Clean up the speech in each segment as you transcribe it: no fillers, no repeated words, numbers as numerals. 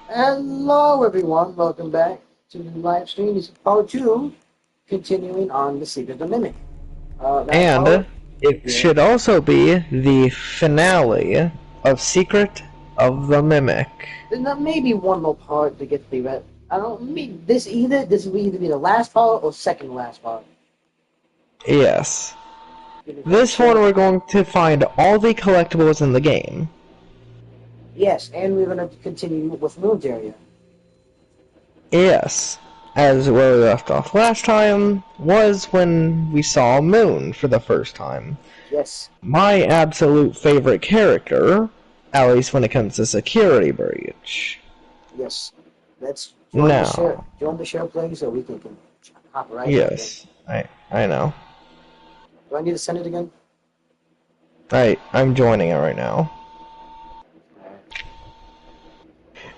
Hello, everyone. Welcome back to the live stream. This is part two, continuing on the Secret of the Mimic. That And part, it yeah, should also be the finale of Secret of the Mimic. there's not maybe one more part to get to the red. I don't. Maybe this will either be the last part or second to last part. Yes. Give me one This one sec. we're going to find all the collectibles in the game. Yes, and we're gonna continue with Moon's area. Yes. As where we left off last time was when we saw Moon for the first time. Yes, My absolute favorite character, at least when it comes to security breach. yes. Let's Now, join the share play so we can hop right back in. yes, I know. Do I need to send it again? I'm joining it right now. Alright.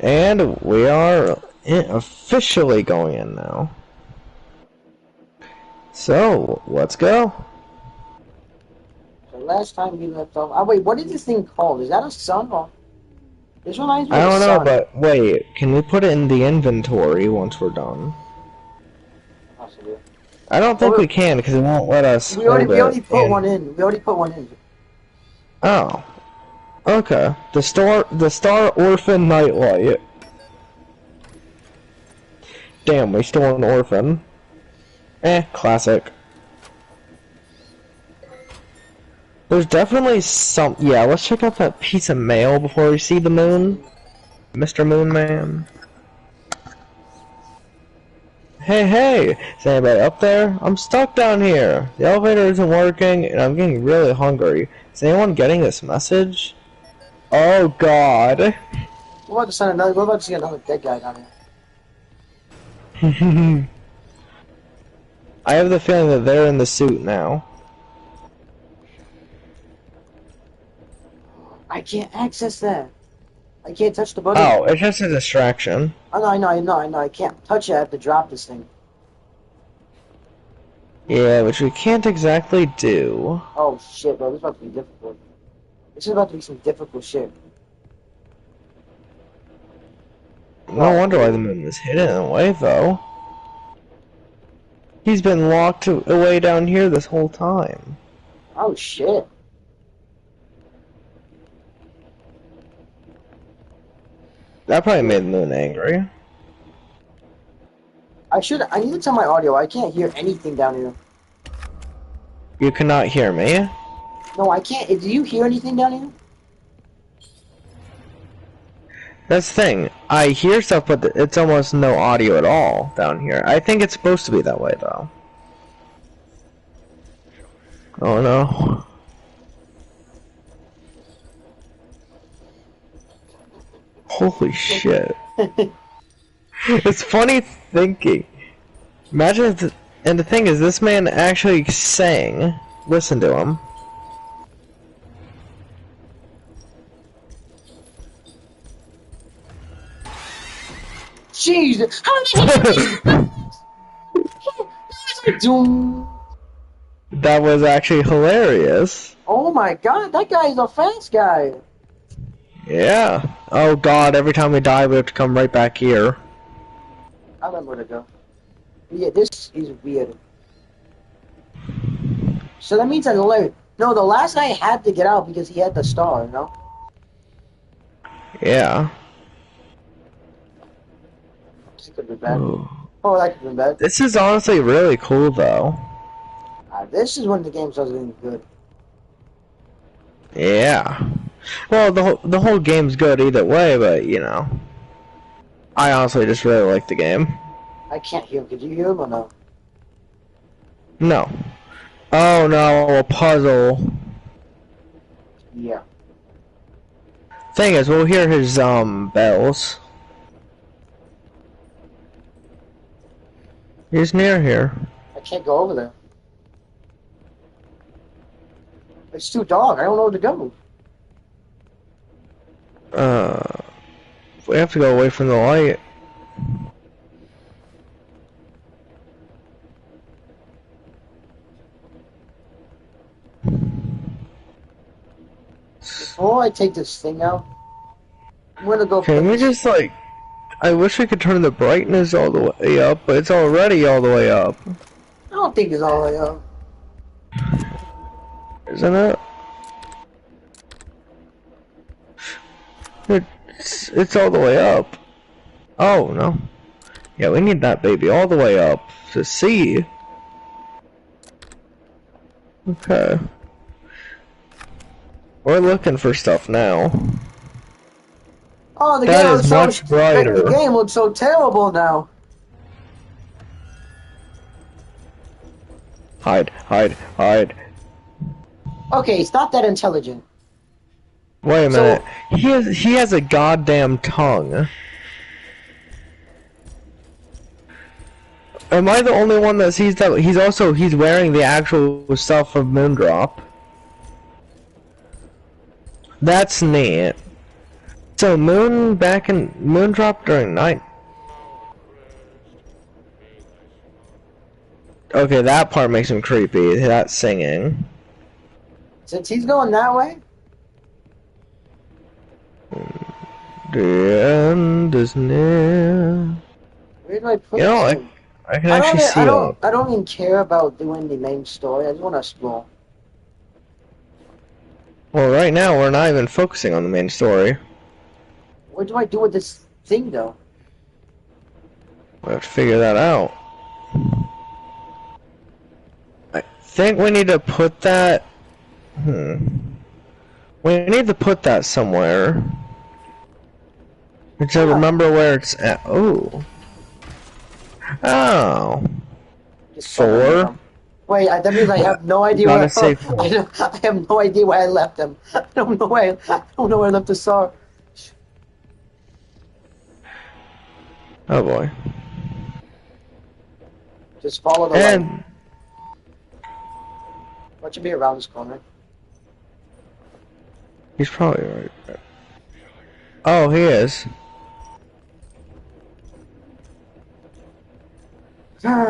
And we are officially going in now. So, let's go. So last time we left off. Oh wait, what is this thing called? Is that a sun or? This reminds me I of a don't know, sun. but wait, can we put it in the inventory once we're done? Possibly. I don't think we Oh, can because it won't let us hold we it. already put And one in. We already put one in. oh, okay. The Star Orphan Nightlight. Damn, we stole an orphan. Classic. There's definitely some. Yeah, let's check out that piece of mail before we see the moon, Mr. Moon Man. Hey, hey! Is anybody up there? I'm stuck down here. The elevator isn't working, and I'm getting really hungry. Is anyone getting this message? Oh God! We're about to send another. We're about to see another dead guy down here. I have the feeling that they're in the suit now. I can't access that. I can't touch the button. Oh, it's just a distraction. I know. I can't touch it. I have to drop this thing. Yeah, which we can't exactly do. Oh shit, bro. This is about to be difficult. This is about to be some difficult shit. No Oh, wonder why the moon was hidden away, though. He's been locked away down here this whole time. oh shit. That probably made the moon angry. I need to tell my audio. I can't hear anything down here. You cannot hear me. No, I can't. Do you hear anything down here? That's the thing. I hear stuff, but it's almost no audio at all down here. I think it's supposed to be that way, though. Oh no. Holy shit. It's funny thinking. Imagine if and the thing is, this man actually sang. Listen to him. Jesus! How did he Doom. That was actually hilarious. Oh my god, that guy is a fast guy. Yeah. Oh god, every time we die, we have to come right back here. I remember where to go. Yeah, this is weird. So that means I learned. No, the last guy had to get out because he had the star, you know? Yeah. This could be bad. Ooh. Oh, that could be bad. This is honestly really cool, though. This is when the game starts getting good. Yeah. Well, the whole game's good either way, but you know, I honestly just really like the game. I can't hear him. Could you hear him or no? No. Oh no, a puzzle. Yeah. Thing is, we'll hear his bells. He's near here. I can't go over there. It's too dark. I don't know where to go. We have to go away from the light. Before I take this thing out, I'm gonna go Can put we this. just like I wish we could turn the brightness all the way up, but it's already all the way up. I don't think it's all the way up. Isn't it? It's all the way up. Oh, no. Yeah, we need that baby all the way up to see. Okay. We're looking for stuff now. Oh, the That game is looks so much brighter. The game looks so terrible now. Hide, hide, hide. Okay, it's not that intelligent. Wait a So- minute. He has a goddamn tongue. Am I the only one that sees that? He's wearing the actual stuff of Moondrop. That's neat. So Moondrop during night. Okay, that part makes him creepy. That singing. Since he's going that way, The end is near. where do I put You know, him? I can actually see him. I don't even care about doing the main story. I just want to explore. Well, right now we're not even focusing on the main story. What do I do with this thing, though? We have to figure that out. I think we need to put that. We need to put that somewhere. To remember where it's at. Oh. Oh. Just 4. Wait, that means I have no idea where Gotta say 4. I have no idea where I left them. I don't know where I left the star. Oh boy. Just follow the light. And What should be around this corner? he's probably right there. Oh, he is.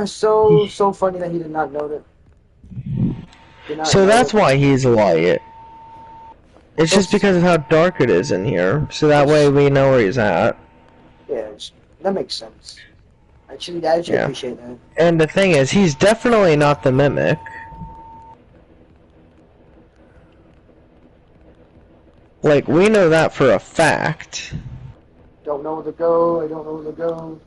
So funny that he did not know that. So that's why he's light. It's just because of how dark it is in here. So that way we know where he's at. Yeah, that makes sense. I actually appreciate that. And the thing is, he's definitely not the mimic. Like, we know that for a fact. Don't know where to go. I don't know where to go.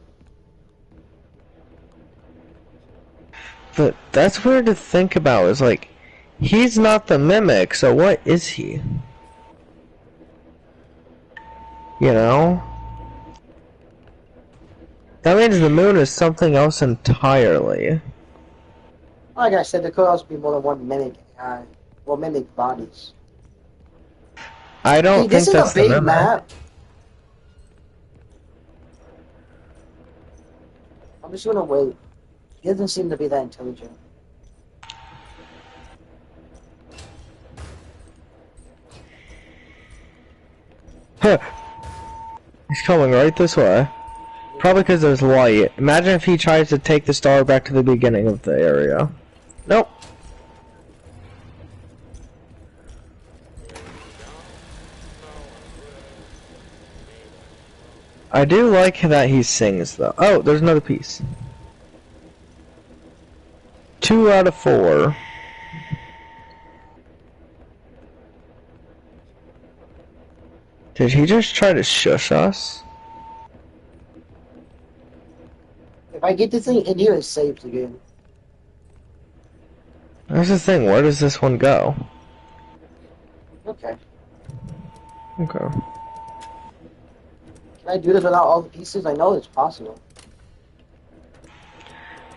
But that's weird to think about, is like, he's not the mimic, so what is he? You know? That means the moon is something else entirely. Like I said, there could also be more than one mimic mimic bodies. I don't think This is that's a big the mimic. map. I'm just gonna wait. He doesn't seem to be that intelligent. Huh. He's coming right this way. Probably because there's light. Imagine if he tries to take the star back to the beginning of the area. Nope. I do like that he sings though. Oh, there's another piece. 2 out of 4. Did he just try to shush us? If I get this thing in here, it saves the game. That's the thing, where does this one go? Okay. Okay. Can I do this without all the pieces? I know it's possible.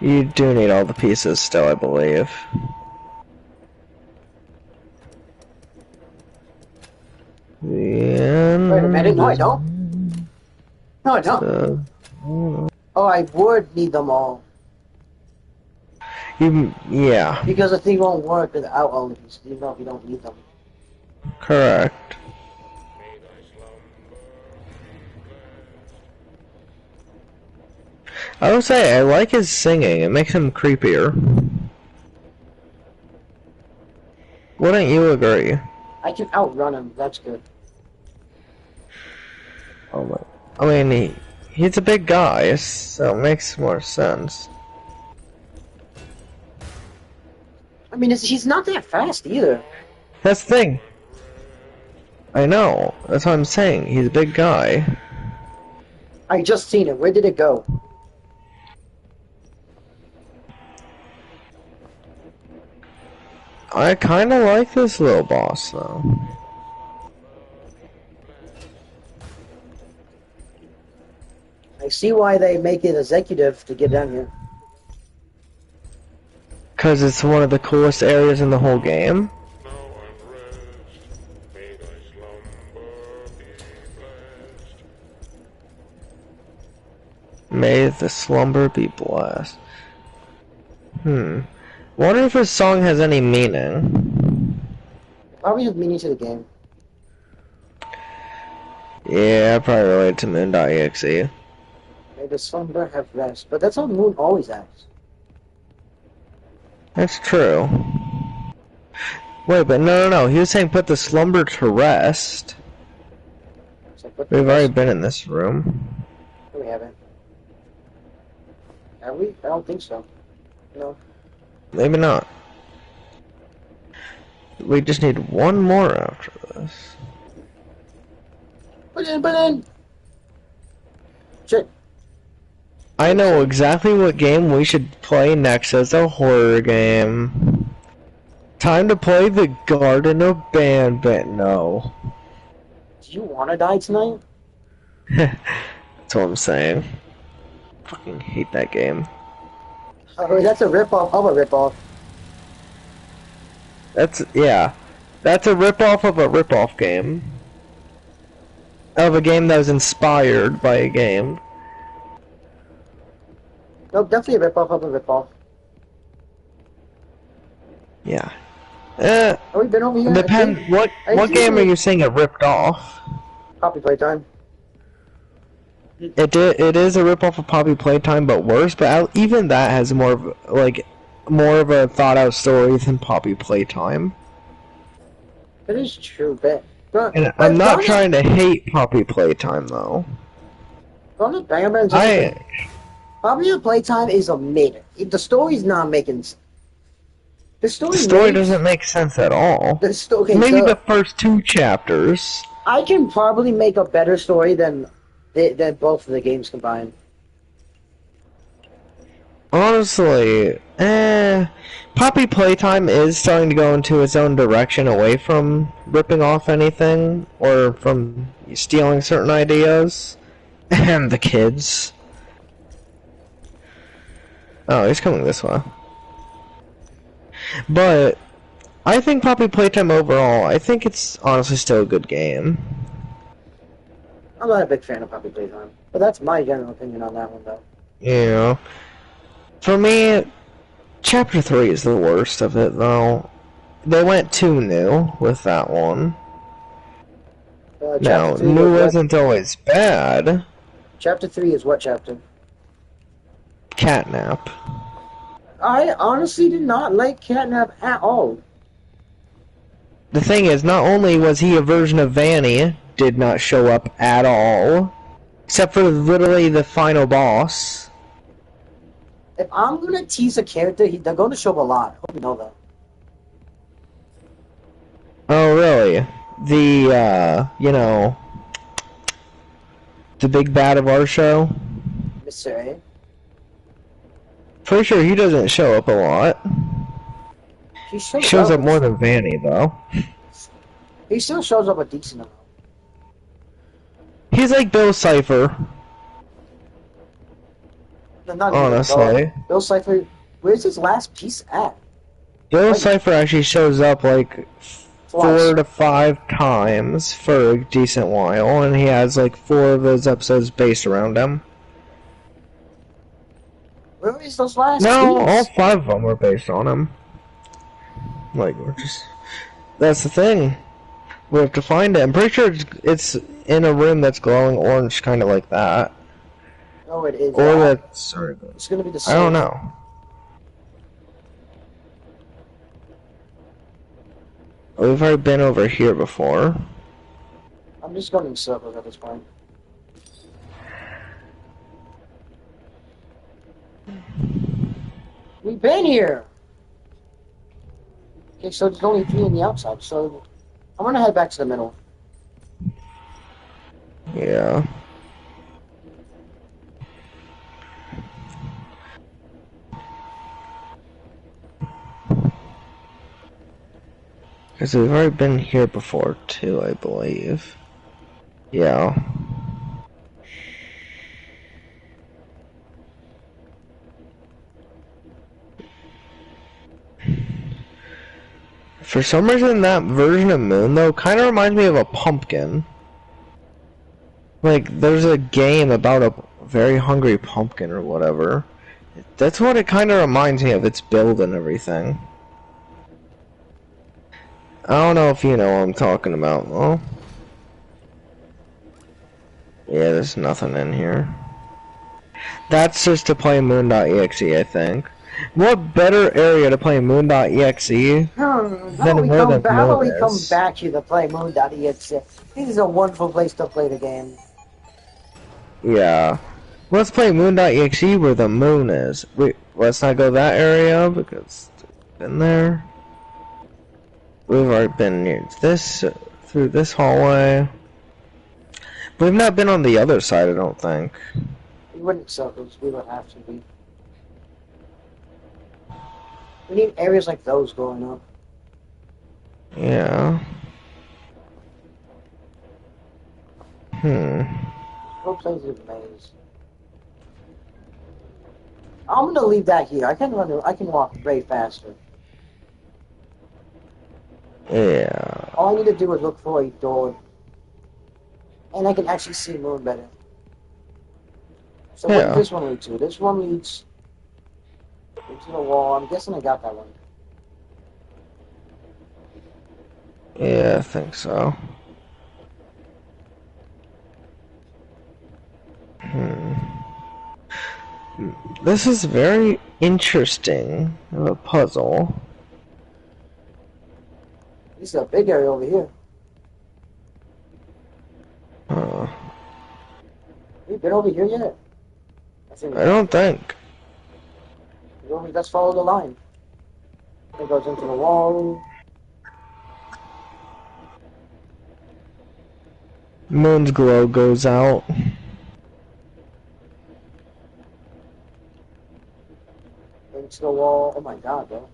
You do need all the pieces still, I believe. The end. Wait a minute. No, I don't. No, I don't. Oh, I would need them all. Yeah, Because the thing won't work without all the pieces, even if you don't need them. correct. I would say I like his singing. It makes him creepier. Wouldn't you agree? I can outrun him. That's good. Oh my! I mean, He's a big guy, so it makes more sense. I mean, he's not that fast either. That's the thing. I know. That's what I'm saying. He's a big guy. I just seen it. Where did it go? I kind of like this little boss, though. I see why they make it executive to get down here. Because it's one of the coolest areas in the whole game. May the slumber be blessed. Wonder if this song has any meaning. Probably has meaning to the game. Yeah, probably related to Moon.exe. May the slumber have rest. But that's how Moon always acts. That's true. Wait, but no. He was saying put the slumber to rest. So We've already been in this room. No, we haven't. Have we? I don't think so. No. Maybe not. We just need one more after this. Put in! Shit. I know exactly what game we should play next as a horror game. Time to play the Garden of Banban. No. Do you want to die tonight? That's what I'm saying. Fucking hate that game. Oh, that's a ripoff of a ripoff. Yeah. That's a ripoff of a ripoff game. Of a game that was inspired by a game. Nope, definitely a ripoff of a ripoff. Yeah. Have we been over here? Depends. What game are you saying it ripped off? Poppy Playtime. It is a ripoff of Poppy Playtime, but worse. But even that has more of a thought out story than Poppy Playtime. That is true, but And I'm not trying to hate Poppy Playtime though. Poppy Playtime is a mid. The story's not making. The story doesn't make sense at all. Maybe the first 2 chapters. I can probably make a better story than both of the games combined. Honestly, Poppy Playtime is starting to go into its own direction away from ripping off anything or from stealing certain ideas. And the kids. Oh, he's coming this way. But I think Poppy Playtime overall, I think it's honestly still a good game. I'm not a big fan of Poppy Playtime, but that's my general opinion on that one, though. Yeah. For me, Chapter 3 is the worst of it, though. They went too new with that one. Now, new isn't always bad. Chapter 3 is what chapter? Catnap. I honestly did not like Catnap at all. The thing is, not only was he a version of Vanny, did not show up at all, except for literally the final boss. If I'm gonna tease a character, they're gonna show up a lot. Hope you know that. Oh, really? The, the big bad of our show? Mr. A. Pretty sure he doesn't show up a lot. He shows up more than Vanny, though. He still shows up a decent amount. He's like Bill Cipher. Honestly. Bill Cipher, where's his last piece at? Bill Cipher actually shows up like 4 to 5 times for a decent while, and he has like 4 of those episodes based around him. Where is those last No, piece? all 5 of them were based on him. Like, that's the thing. We have to find it. I'm pretty sure it's in a room that's glowing orange, kind of like that. No, it is. Or that's... It's gonna be the same. I don't know. We've already been over here before. I'm just going in circles at this point. We've been here. Okay, so there's only 3 on the outside, so I'm gonna head back to the middle. Yeah. Because we've already been here before, too, I believe. Yeah. For some reason, that version of Moon, though, kind of reminds me of a pumpkin. Like, there's a game about a very hungry pumpkin or whatever. That's what it kind of reminds me of, its build and everything. I don't know if you know what I'm talking about, though. Yeah, there's nothing in here. That's just to play Moon.exe, I think. What better area to play Moon.exe How than where the about moon we come is? back here to play Moon.exe? This is a wonderful place to play the game. Yeah. Let's play Moon.exe where the moon is. Wait, let's not go that area because we've been there. We've already been near this, through this hallway. We've not been on the other side, I don't think. We wouldn't because we would have to be. We need areas like those going up. Yeah. Go play the maze. I'm gonna leave that here. I can run. I can walk way faster. Yeah. All I need to do is look for a door, and I can actually see moon better. So what does Yeah. this one lead to? This one leads into the wall. I'm guessing I got that one. Yeah, I think so. This is very interesting of a puzzle. This is a big area over here. Huh. We've been over here yet? I think I don't think. let's follow the line. It goes into the wall. Moon's glow goes out. Into the wall. Oh my god, bro.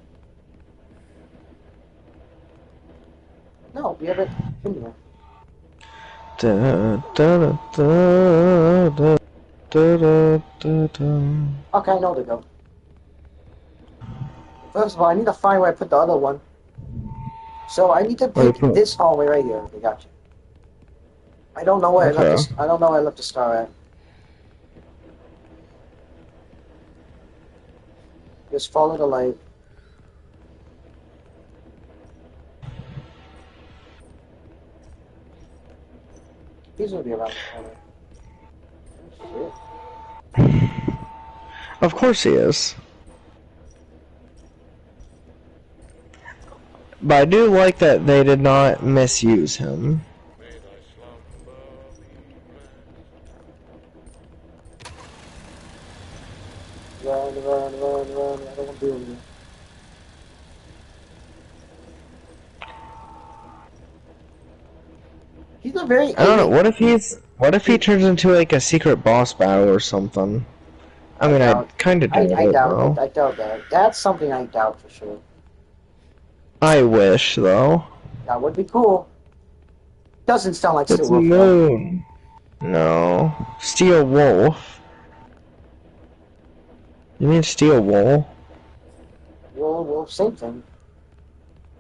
No, we haven't been here. Da, da, da, da, da, da, da, da. Okay, I know to go. First of all, I need to find where I put the other one. So I need to Where you pick put? this hallway right here. Okay, gotcha. I don't know where I left Okay. this. I don't know where I left the star at. Just follow the light. He's gonna be around the corner. Oh, Of course he is. But I do like that they did not misuse him. shit. Run, run, run, run. I don't want to do anything. He's a very I don't know. alien. What if he turns into like a secret boss battle or something? I mean, I doubt. kind of doubt it though. I doubt that. That's something I doubt for sure. I wish though. That would be cool. Doesn't sound like Steel It's a Wolf though. moon. No, Steel Wolf. You mean Steel Wool? Well, same thing.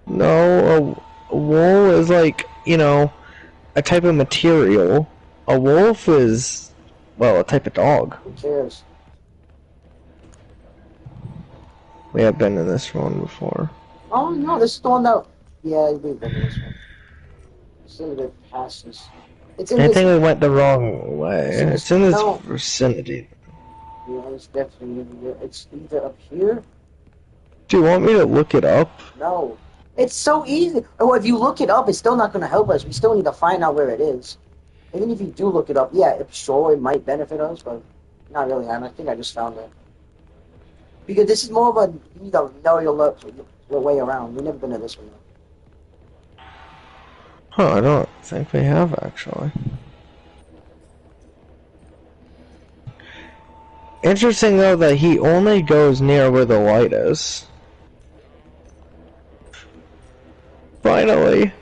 No, a wool is like, a type of material. A wolf is, well, a type of dog. Who cares? We have been in this one before. Oh no, this is the one that. Yeah, we've been in this one. This is the passes. It's in I this. think we went the wrong way. It's in this No. vicinity. Yeah, it's definitely in here. It's either up here. Do you want me to look it up? No. It's so easy. Oh, if you look it up, it's still not going to help us. We still need to find out where it is. Even if you do look it up, yeah, sure, it might benefit us, but not really. I think I just found it. Because this is more of a, you know your way around. We've never been to this one. Huh, I don't think we have, actually. Interesting, though, that he only goes near where the light is. Finally.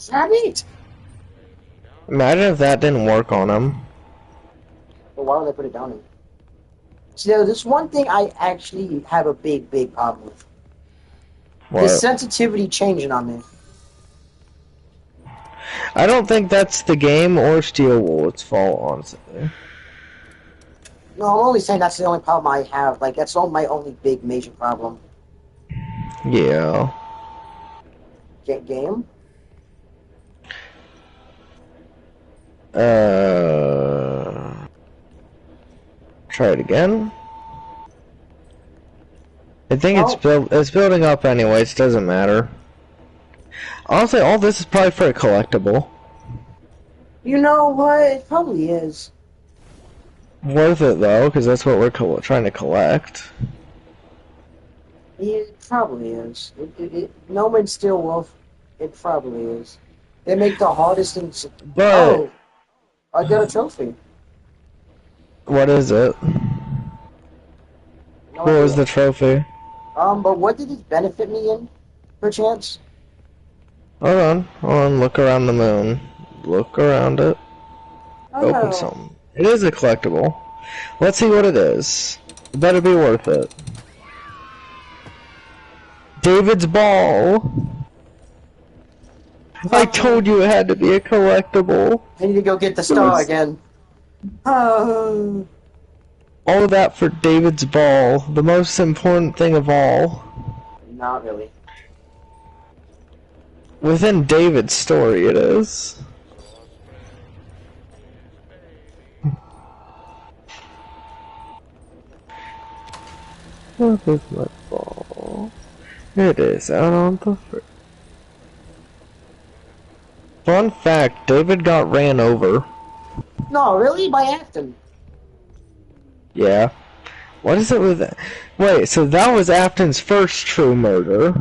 Damn it! Imagine if that didn't work on him. But why would they put it down in? See, there's one thing I actually have a big problem with. What? The sensitivity changing on me. I don't think that's the game or Steel Wool's fault, honestly. No, I'm only saying that's the only problem I have. Like, that's my only big major problem. Yeah. Game? Try it again. I think it's building up anyways, doesn't matter. Honestly, all this is probably for a collectible. You know what? It probably is. Worth it though, because that's what we're trying to collect. Yeah, it probably is. No Man's Steel Wolf, it probably is. They make the hardest things. But oh, I got a trophy. What is it? No what was the trophy? But what did it benefit me in, perchance? Hold on, look around the moon. Look around it. Oh, Open no. something. It is a collectible. Let's see what it is. It better be worth it. David's ball! I told you it had to be a collectible. I need to go get the star again. Oh. All of that for David's ball. The most important thing of all. Not really. Within David's story, it is. What is my ball? It is out on the front. Fun fact, David got ran over. No, really? By Afton? Yeah. What is it with that? Wait, so that was Afton's first true murder.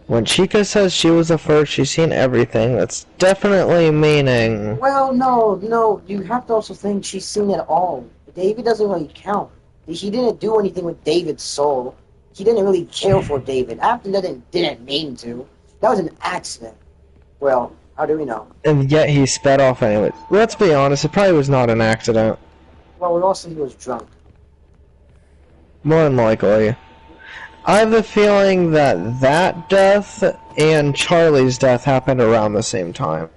When Chica says she was the first, she's seen everything. That's definitely meaning... Well, no. You have to also think she's seen it all. David doesn't really count. He didn't do anything with David's soul. He didn't really care for David. Afton didn't mean to. That was an accident. Well, how do we know? And yet he sped off anyway. Let's be honest, it probably was not an accident. Well, also he was drunk. More than likely. I have the feeling that that death and Charlie's death happened around the same time.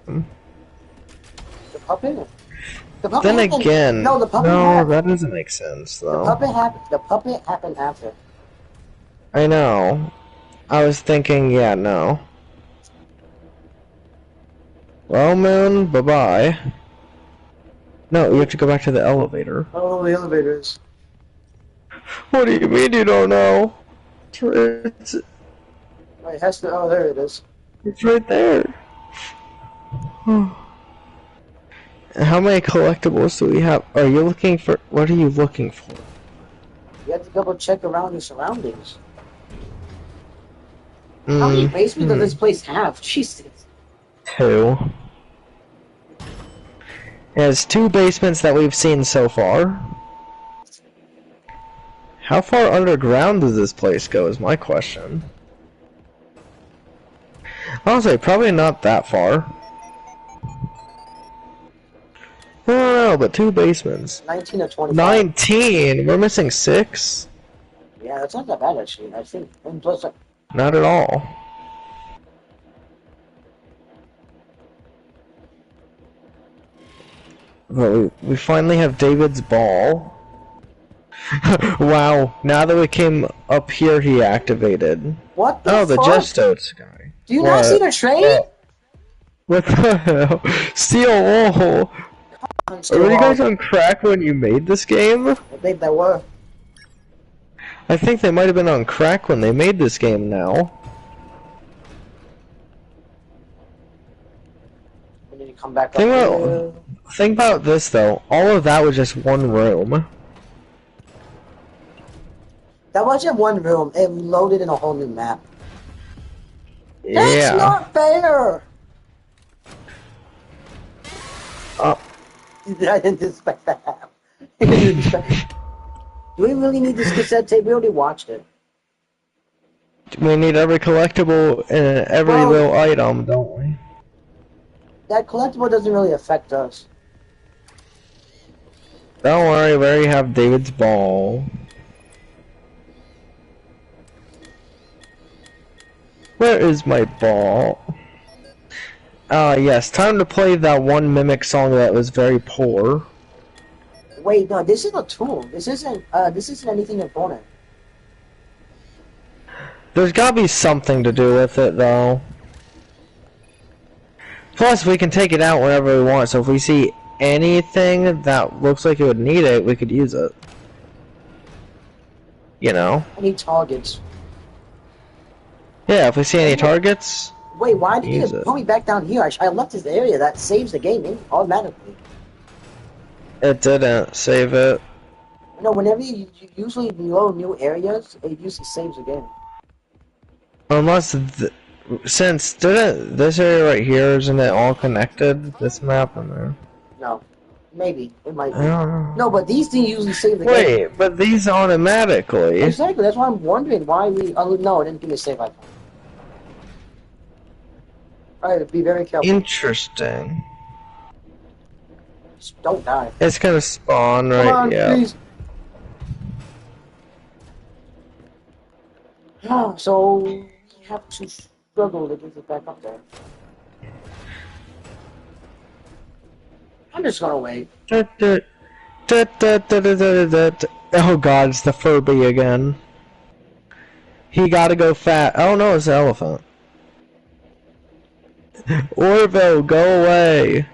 The puppet? Then again, no, the puppet that doesn't make sense, though. The puppet happened after. I know. I was thinking, yeah, no. Well, Moon, bye-bye. No, you have to go back to the elevator. I don't know where the elevator is. What do you mean you don't know? It's It has to. Oh, there it is. It's right there. How many collectibles do we have? Are you looking for? What are you looking for? You have to double check around your surroundings. How many basements does this place have? Jesus. 2. It has 2 basements that we've seen so far. How far underground does this place go is my question. Honestly, probably not that far. I don't know, but 2 basements. 19 or 25. 19? We're missing 6? Yeah, that's not that bad actually. I think. And plus, Not at all. But we finally have David's ball. Wow, now that we came up here, he activated. what the Oh, fuck? the Gestotes guy. Do you not see the train? What the hell? Steel Wool! Were you guys on crack when you made this game? I think they were. I think they might have been on crack when they made this game now. come back up here. Think about this though. All of that was just one room. That wasn't one room. It loaded in a whole new map. Yeah. That's not fair! I didn't expect that. Do we really need this cassette tape? We already watched it. We need every collectible and every little item, don't we? That collectible doesn't really affect us. Don't worry, we already have David's ball. Where is my ball? Yes, time to play that one Mimic song that was very poor. Wait, no, this is a tool. This isn't anything important. There's gotta be something to do with it, though. Plus, we can take it out whenever we want, so if we see anything that looks like it would need it, we could use it. You know? I need targets. Yeah, if we see any targets... Wait, why did you put me back down here? I left this area. That saves the game automatically. It didn't save it. No, whenever you usually load new areas, it usually saves the game. Unless, since this area right here, isn't it all connected? This map and there. No, maybe it might be. I don't know. No, but these things usually save the game. Wait, but these automatically. Exactly. That's why I'm wondering why we. Oh no, it didn't give me a save icon. Alright, be very careful. Interesting. Just don't die. It's gonna spawn right. Come on, yeah. please. Yeah, so we have to struggle to get it back up there. I'm just gonna wait. Oh god, it's the Furby again. He gotta go fat. Oh no, it's the elephant. Orville, go away.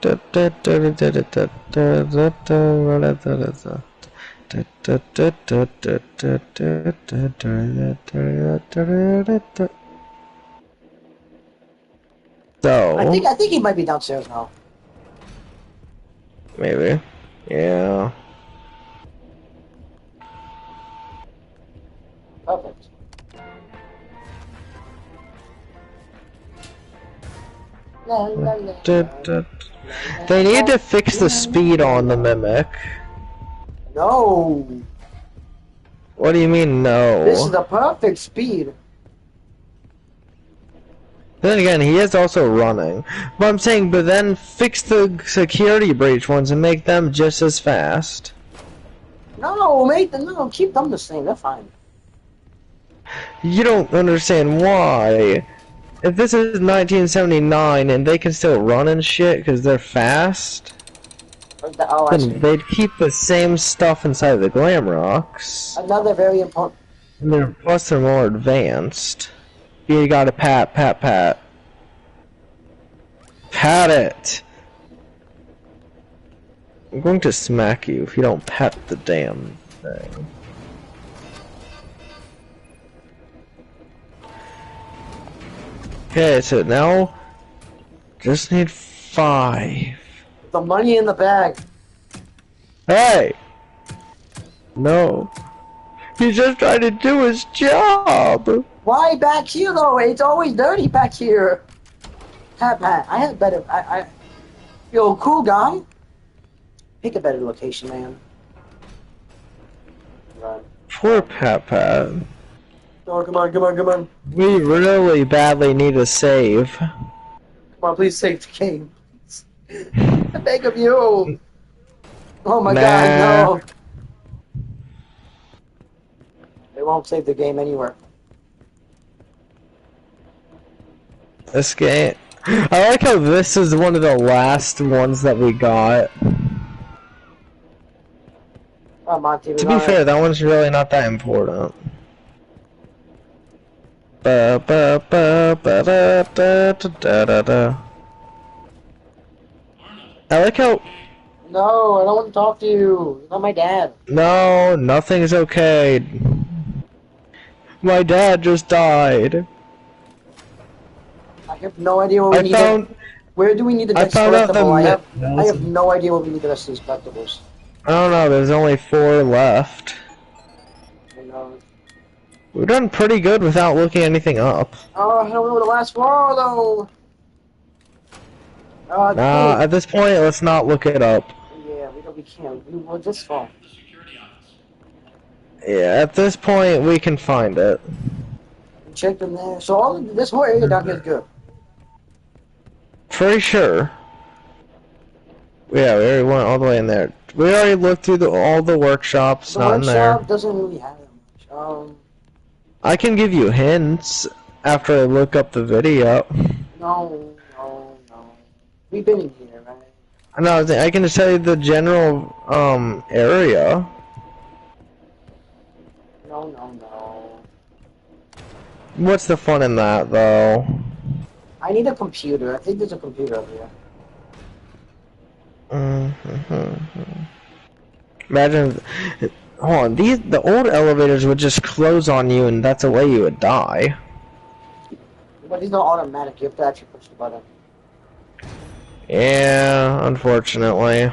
So I think he might be downstairs now. Maybe. Yeah. Perfect. La, la, la, They need to fix the speed on the Mimic. No. What do you mean, no? This is the perfect speed. Then again, he is also running. But I'm saying, but then fix the security breach ones and make them just as fast. No, no, keep them the same. They're fine. You don't understand why. If this is 1979 and they can still run and shit because they're fast, Oh, I see. then they'd keep the same stuff inside the Glam Rocks. Another very important. And plus they're more advanced. You gotta pat, pat, pat. Pat it! I'm going to smack you if you don't pat the damn thing. Okay, so now just need 5. The money in the bag. Hey! No. He's just trying to do his job! Why back here though? It's always dirty back here. Pat, I had better. Yo, cool guy. Pick a better location, man. Run. Poor Pat Pat. Oh, come on. We really badly need a save. Come on, please save the game. I beg of you. Oh my god, no. They won't save the game anywhere. This game... I like how this is one of the last ones that we got. Oh, Monty, To be fair, that one's really not that important. Ba ba ba ba da da da da da. I like how No, I don't want to talk to you. You're not my dad. No, nothing's okay. My dad just died. I have no idea what we I need to. found Where do we need the I next found out the collectible? I have mi- no idea what we need the rest of these collectibles. I don't know, there's only 4 left. You know. We've done pretty good without looking anything up. Oh, I don't know the last one though. Nah, Dude. at this point, let's not look it up. Yeah, we can't. We were this far. Yeah, at this point, we can find it. We checked in there. So this whole area down here is good. Pretty sure. Yeah, we already went all the way in there. We already looked through all the workshops, The not in there. workshop doesn't really have that much. I can give you hints after I look up the video. No. We've been in here, right? No, I can just tell you the general area. No. What's the fun in that, though? I need a computer. I think there's a computer up here. Imagine, hold on, the old elevators would just close on you, and that's the way you would die. But these are automatic. You have to actually push the button. Yeah, unfortunately.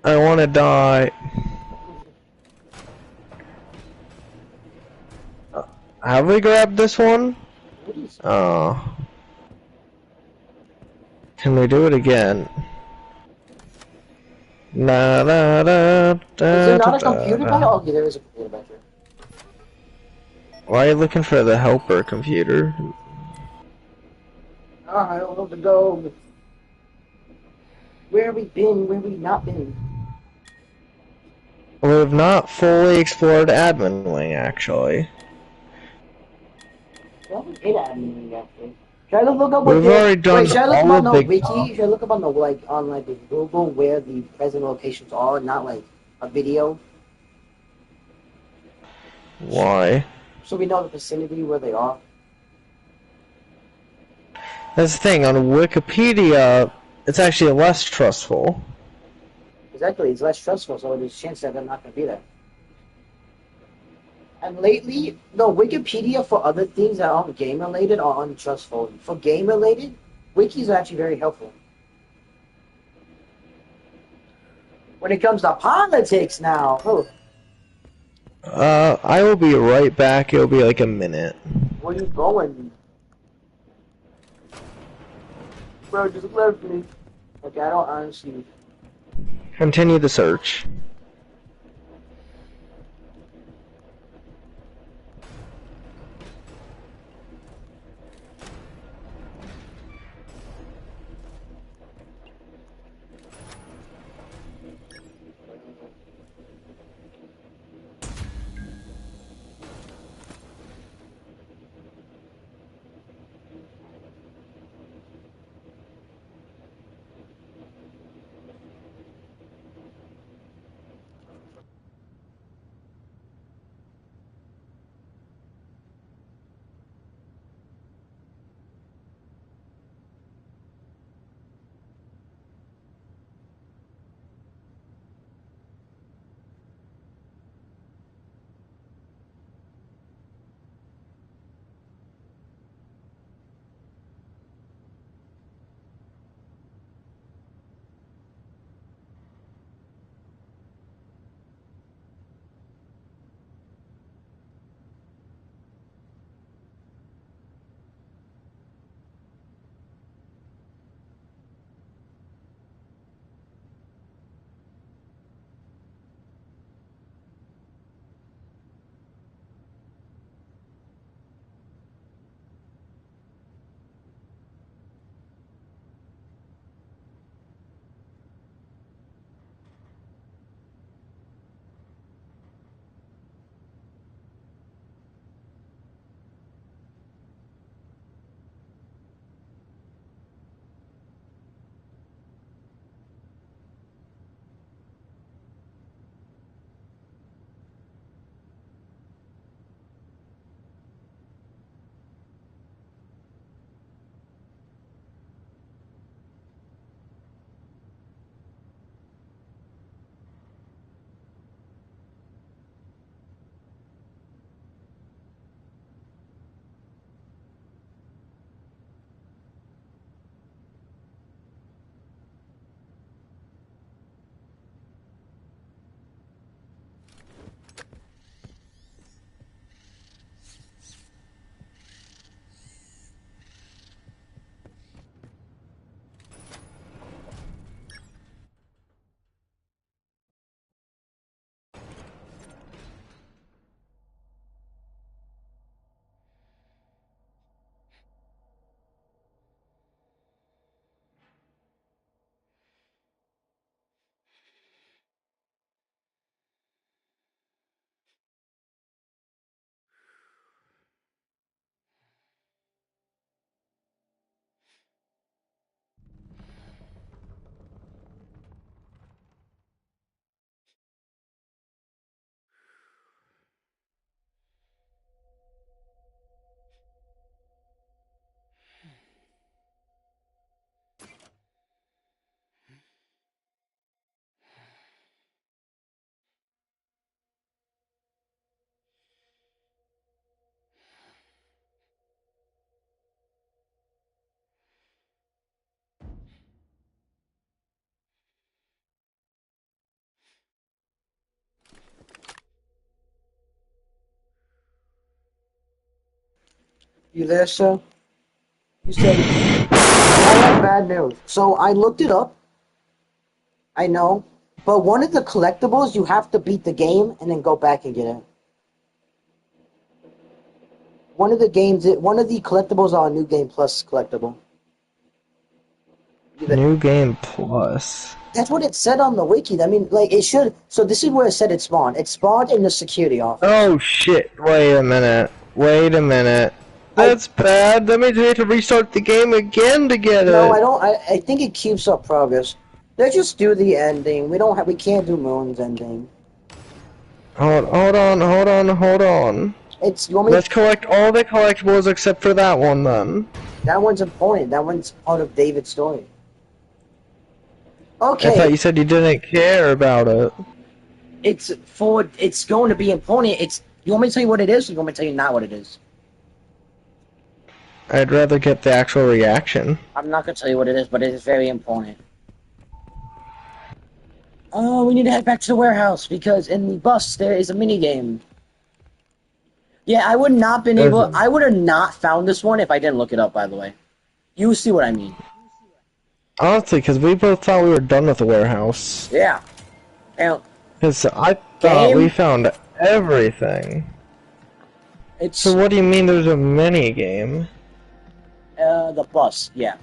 I want to die. Have we grabbed this one? Oh. Can we do it again? Na da da da. Is there not a da, computer da. back? Oh, okay, there is a computer back there. Why are you looking for the helper computer? I don't know to go. Where have we been? Where have we not been? We've not fully explored Admin Wing, actually. Well, we did admin actually. Should I look up what We've the already done wait? Should I look all up on of the the... wiki? Should I look up on the on the Google where the present locations are, not like a video, Why? so we know the vicinity where they are? That's the thing, on Wikipedia, it's actually less trustful. Exactly, it's less stressful, so there's a chance that they're not going to be there. And lately, no, Wikipedia for other things that aren't game related are untrustful. For game related, wikis are actually very helpful. When it comes to politics now, I will be right back. It'll be like a minute. where you going? Bro, just left me. Okay, I don't honestly. Continue the search. You there, sir? You said, I have bad news. So I looked it up. I know. But one of the collectibles, you have to beat the game and then go back and get it. One of the collectibles are a New Game Plus collectible. New Game Plus. That's what it said on the wiki. I mean, like, it should... So this is where it said it spawned. It spawned in the security office. Oh, shit. Wait a minute. That's bad. That means we have to restart the game again to get it. No, I don't. I think it keeps up progress. Let's just do the ending. We can't do Moon's ending. Hold on. You want me Let's collect all the collectibles except for that one, then. That one's important. That one's part of David's story. Okay. I thought you said you didn't care about it. It's going to be important. You want me to tell you what it is, or you want me to tell you not what it is? I'd rather get the actual reaction. I'm not going to tell you what it is, but it is very important. Oh, we need to head back to the warehouse, because in the bus there is a minigame. Yeah, I would have not found this one if I didn't look it up, by the way. You see what I mean. Honestly, because we both thought we were done with the warehouse. Yeah. Because I thought we found everything. So what do you mean there's a mini game? The bus, yeah.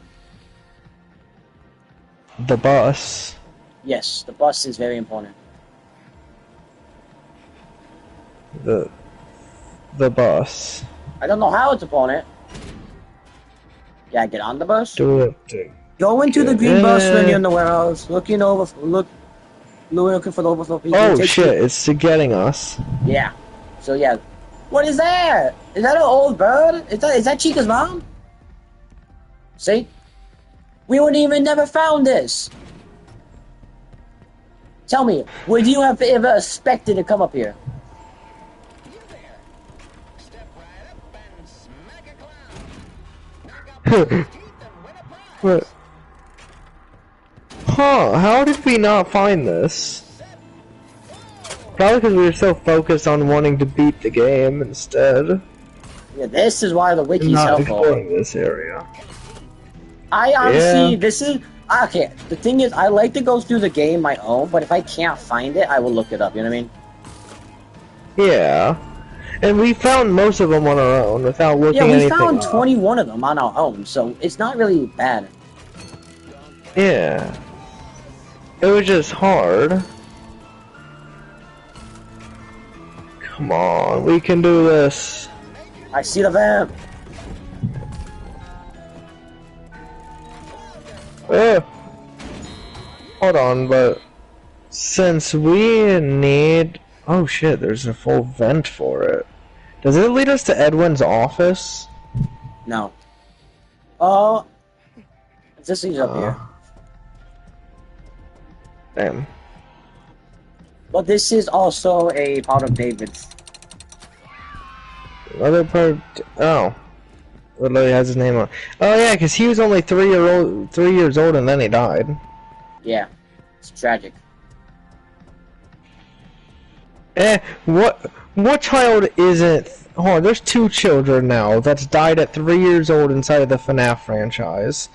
The bus? Yes, the bus is very important. The bus. I don't know how it's important. Yeah, get on the bus. Do it. Go into the green bus when you're in the warehouse. Looking for the overflow. Oh shit! It's getting us. Yeah. So yeah. What is that? Is that an old bird? Is that Chica's mom? See? We would even never found this. Tell me, would you have ever expected to come up here? What? Huh, how did we not find this? Probably because we were so focused on wanting to beat the game instead. Yeah, this is why the wiki's not helpful. exploring this area. I honestly, this is... Okay, the thing is, I like to go through the game my own, but if I can't find it, I will look it up, you know what I mean? Yeah. And we found most of them on our own without looking anything up. Yeah, we found 21 of them on our own, so it's not really bad. Yeah. It was just hard. Come on, we can do this. I see the vamp. Hold on, but since we need... Oh shit, there's a full vent for it. Does it lead us to Edwin's office? No. Oh, this leads up here. Damn. But this is also a part of David's. Other part... Oh. It literally has his name on. Oh yeah, because he was only 3 years old and then he died. Yeah. It's tragic. What child isn't... Oh, there's 2 children now that's died at 3 years old inside of the FNAF franchise.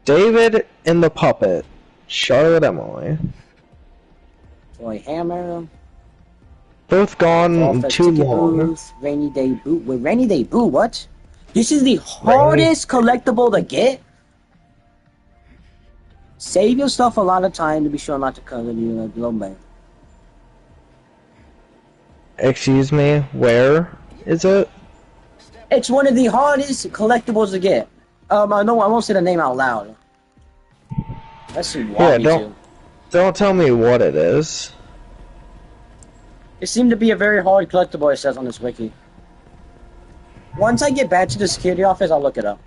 David and the puppet. Charlotte Emily. Toy Hammer. Both gone too long. Booth, Rainy Day Boot. Wait, Rainy Day Boot, what? This is the hardest collectible to get? Save yourself a lot of time to be sure not to cover the glow bag. Excuse me, where is it? It's one of the hardest collectibles to get. I won't say the name out loud. Let's see why. Yeah, don't tell me what it is. It seemed to be a very hard collectible, it says on this wiki. Once I get back to the security office, I'll look it up.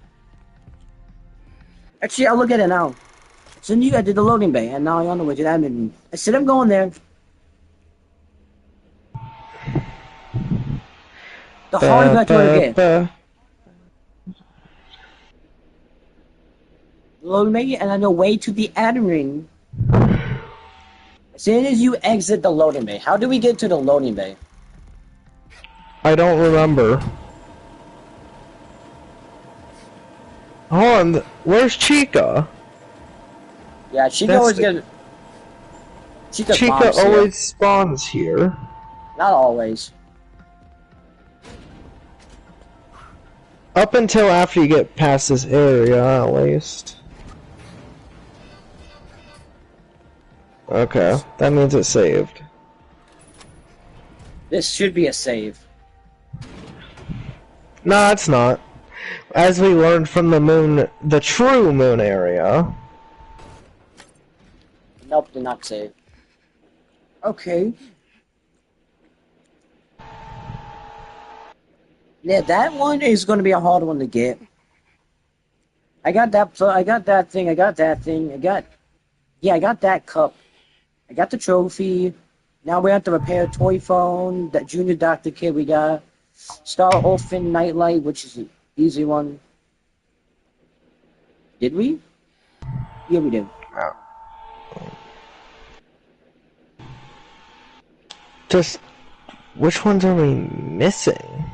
Actually, I'll look at it now. So you did the loading bay, and now you're on the way to the admin. Instead of going there, the hardest collectible to get. Loading bay, and on the way to the admin. As soon as you exit the loading bay, how do we get to the loading bay? I don't remember. Hold on, where's Chica? Yeah, Chica That's always the- gets. Chica Chica bombs here. always spawns here. Not always. Up until after you get past this area, at least. Okay, that means it's saved. This should be a save. No, it's not. As we learned from the moon, the true moon area. Nope, did not save. Okay. Yeah, that one is going to be a hard one to get. I got that. I got that thing. I got that thing. Yeah, I got that cup. I got the trophy. Now we have to repair Toy Phone. That Junior Doctor Kid we got. Star Orphan Nightlight, which is an easy one. Did we? Yeah, we did. Just, which ones are we missing?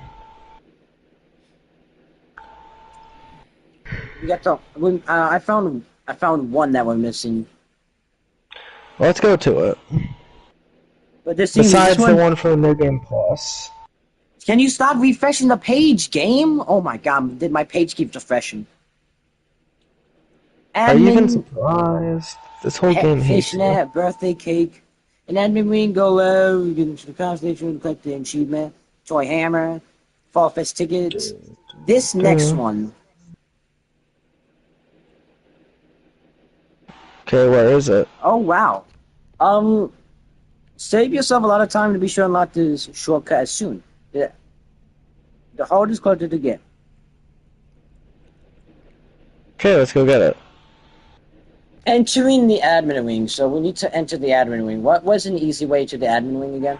We got the. I found one that we're missing. Let's go to it. But this Besides this the one for the New Game Plus. Can you stop refreshing the page, game? Oh my god, did my page keep refreshing? Are you even surprised? This whole game hates you. Fishnet, birthday cake, an admin ring, go low, you get into the car station, collect the achievement, toy hammer, Fall Fest tickets. This next one. Okay, where is it? Oh wow. Save yourself a lot of time to be sure to unlock this shortcut as soon. The hardest closer to get. Okay, let's go get it. Entering the admin wing. So we need to enter the admin wing. What was an easy way to the admin wing again?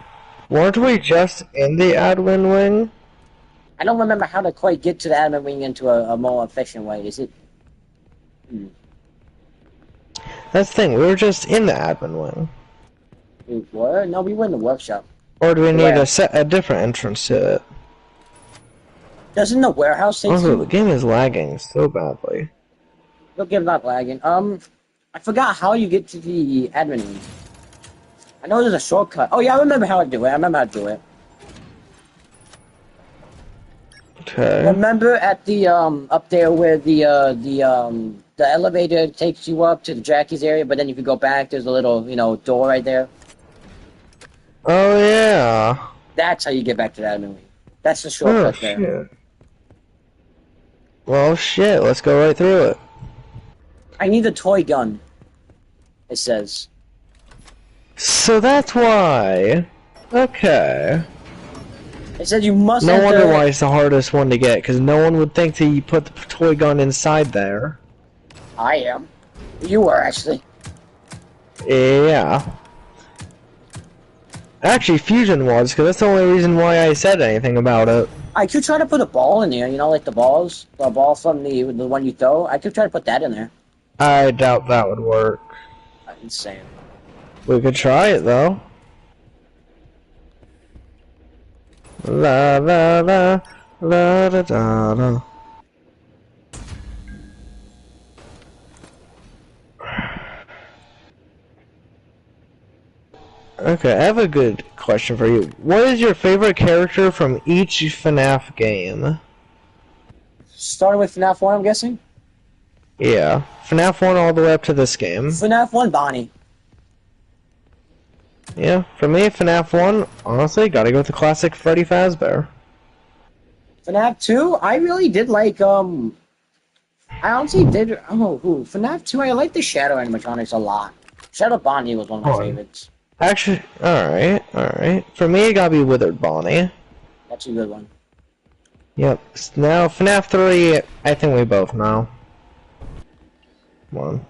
Weren't we just in the admin wing? I don't remember how to quite get to the admin wing into a more efficient way. Is it? That's the thing, we were just in the admin wing. We were? No, we were in the workshop. Or do we need Where? to set a different entrance to it? Doesn't the warehouse take Also, you? the game is lagging so badly. Don't give not lagging. I forgot how you get to the admin wing. I know there's a shortcut. Oh yeah, I remember how to do it. Okay. Remember at the up there where the elevator takes you up to the Jackie's area, but then if you go back, there's a little door right there. Oh yeah. That's how you get back to the admin wing. That's the shortcut there. Shit. Well, shit. Let's go right through it. I need a toy gun. It says. So that's why. Okay. It said you must. No enter... wonder why it's the hardest one to get, because no one would think that you put the toy gun inside there. I am. You were actually. Yeah. Actually, Fusion was, because that's the only reason why I said anything about it. I could try to put a ball in there. You know, like the ball from the one you throw. I could try to put that in there. I doubt that would work. Insane. We could try it though. La la la la da da da. Okay, I have a good question for you. What is your favorite character from each FNAF game? Starting with FNAF 1, I'm guessing? Yeah, FNAF 1 all the way up to this game. FNAF 1, Bonnie. Yeah, for me, FNAF 1, honestly, gotta go with the classic Freddy Fazbear. FNAF 2, I really did like, I honestly did, FNAF 2, I like the Shadow animatronics a lot. Shadow Bonnie was one of my favorites. Actually, alright. For me, it gotta be Withered Bonnie. That's a good one. Yep. Now, FNAF 3, I think we both know. Come on.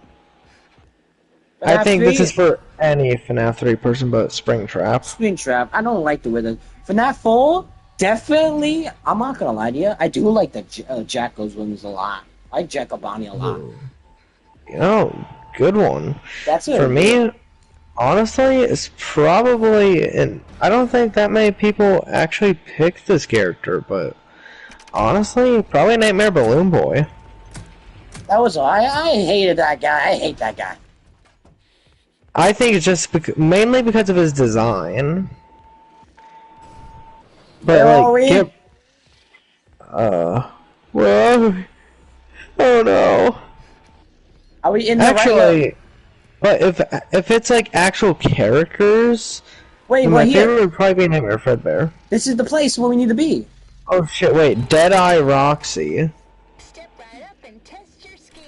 I think 3, this is for any FNAF 3 person but Springtrap. Springtrap, I don't like the Withered. FNAF 4, definitely, I'm not gonna lie to you, I do like the Jacko's ones a lot. I like Jacko Bonnie a lot. Oh, good one. That's it. For me, honestly, it's probably, and I don't think that many people actually pick this character, but honestly, probably Nightmare Balloon Boy. That was all. I hated that guy. I hate that guy. I think it's just mainly because of his design. But Where are we? like, well, oh no. Are we in the Actually, but if it's like actual characters, Wait, then we're my here. favorite would probably be Nightmare Fredbear. This is the place where we need to be. Oh shit! Wait, Deadeye Roxy. Step right up and test your skill.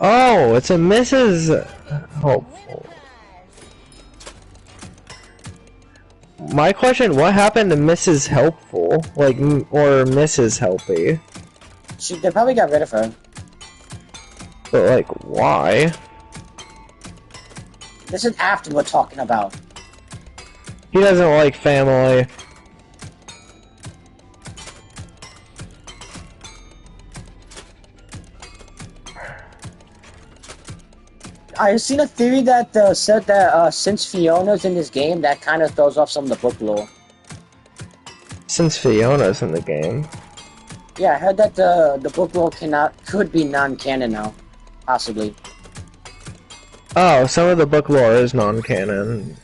Oh, it's a Mrs. Hopeful. My question: what happened to Mrs. Helpful, like, or Mrs. Helpy? They probably got rid of her. But like, why? This is after we're talking about. He doesn't like family. I've seen a theory that said that since Fiona's in this game, that kind of throws off some of the book lore. Since Fiona's in the game. Yeah, I heard that the book lore could be non-canon now, possibly. Oh, some of the book lore is non-canon.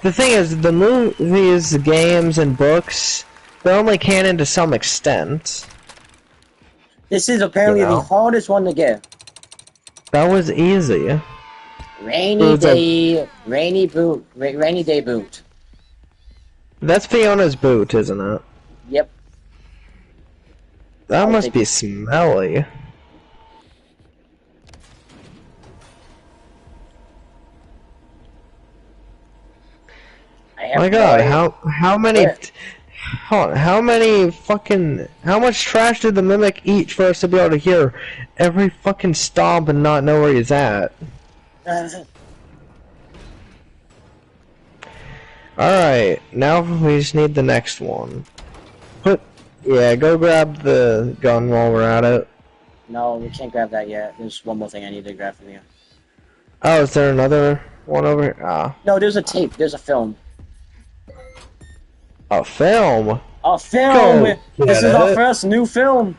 The thing is, the movies, games, and books, they're only canon to some extent. This is apparently the hardest one to get. That was easy. Rainy day boot. That's Fiona's boot, isn't it? Yep. That must be smelly. My God, how many? Hold on, how much trash did the mimic eat for us to be able to hear every fucking stomp and not know where he's at? Alright, now we just need the next one. Yeah, go grab the gun while we're at it. No, we can't grab that yet. There's one more thing I need to grab from you. Oh, is there another one over here? Ah. No, there's a tape. There's a film. A film? A film! This is our first new film!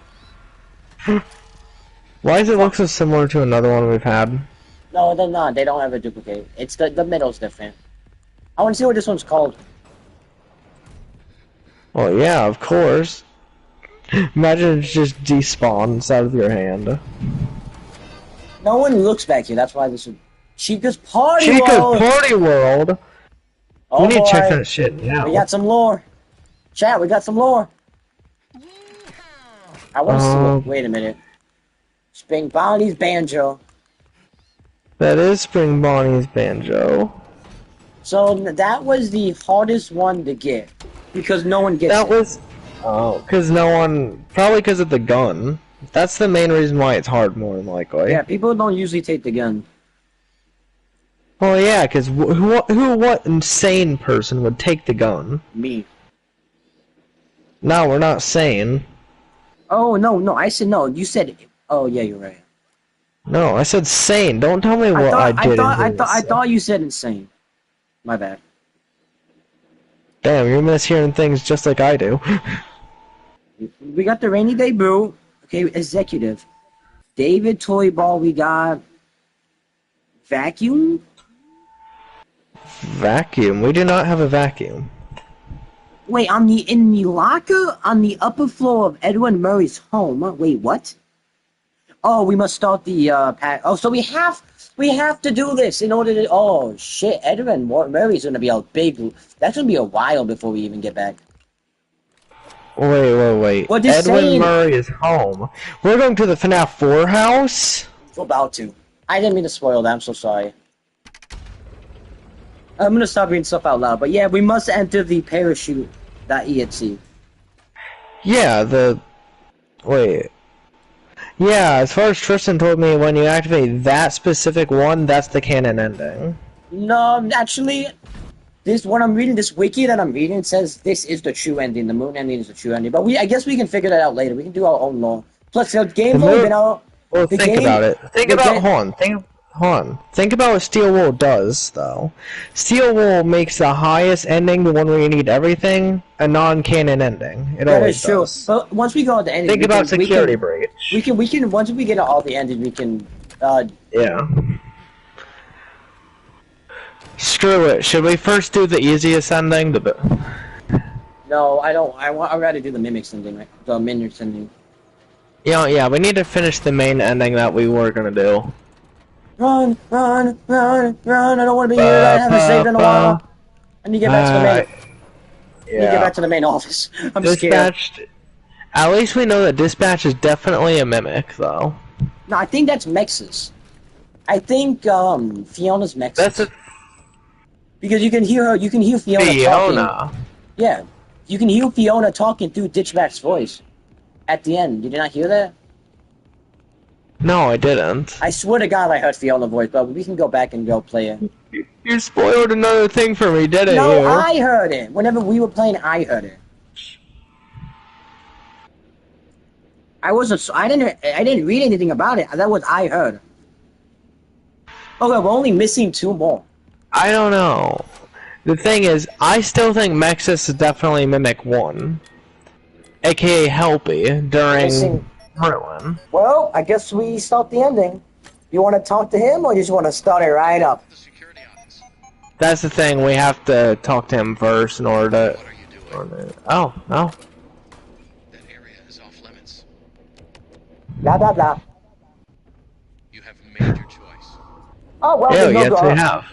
Why does it look so similar to another one we've had? No, they're not. They don't have a duplicate. It's the middle's different. I want to see what this one's called. Well, yeah, of course. Imagine it just despawns out of your hand. No one looks back here. That's why this is Chica's Party Chica's World! Party World! Oh, we need boy. to check that shit now. We got some lore. Chat, we got some lore. I want to see what... Wait a minute. Spring Bonnie's Banjo. That is Spring Bonnie's Banjo. So that was the hardest one to get. Because no one gets it. Oh, because no one... Probably because of the gun. That's the main reason why it's hard, more than likely. Yeah, people don't usually take the gun. Well, yeah, because what insane person would take the gun? Me. No, we're not sane. Oh, no, I said no. You said... Oh, yeah, you're right. No, I said sane. Don't tell me what I did. I thought you said insane. My bad. Damn, you're mishearing things just like I do. We got the Rainy Day Brew. Okay, executive. David Toy Ball, we got... Vacuum? Vacuum? We do not have a vacuum. Wait, in the locker on the upper floor of Edwin Murray's home. Wait, what? Oh, we must start the pack. Oh, so we have to do this in order to. Oh shit, Edwin Murray's gonna be a big. That's gonna be a while before we even get back. Wait. What Edwin Murray is home. We're going to the FNAF 4 house? We're about to. I didn't mean to spoil that. I'm so sorry. I'm gonna stop reading stuff out loud. But yeah, we must enter the parachute.exe. Yeah, wait. Yeah, as far as Tristan told me, when you activate that specific one, that's the canon ending. No, actually, when I'm reading this wiki that I'm reading, it says this is the true ending. The moon ending is the true ending. But I guess we can figure that out later. We can do our own lore. Plus, the game's only been out. Well, think about it. Hold Hold on. Think about what Steel Wool does, though. Steel Wool makes the highest ending, the one where you need everything, a non-canon ending. It That always is true. does. But once we go at the ending, Think about Security Breach. We can. Once we get all the endings, we can. Yeah. Screw it. Should we first do the easiest ending? No, I don't. I'd rather do the Mimics ending, right? The Minions ending. Yeah, we need to finish the main ending that we were gonna do. Run, run, run, run! I don't want to be here. I haven't saved in a while. I need to get back to the main. I need to get back to the main office. I'm Dispatched. scared. At least we know that Dispatch is definitely a mimic, though. No, I think that's Mexus. I think Fiona's Mexus. That's a because you can hear her. You can hear Fiona talking. Yeah, you can hear Fiona talking through Ditchback's voice at the end. Did you not hear that? No, I didn't. I swear to God, I heard Fiona's voice, but we can go back and go play it. You spoiled another thing for me, didn't you? No, I heard it. Whenever we were playing, I heard it. I didn't read anything about it. That was I heard. Okay, we're only missing 2 more. I don't know. The thing is, I still think Mexus is definitely Mimic 1. AKA Helpy, during Ruin. Well, I guess we start the ending. You want to talk to him, or you just want to start it right up? That's the thing, we have to talk to him first in order to... Oh, no. That area is off limits. Blah, blah, blah. You have made your choice. Oh, well, Yeah, there's no yes, go. we have.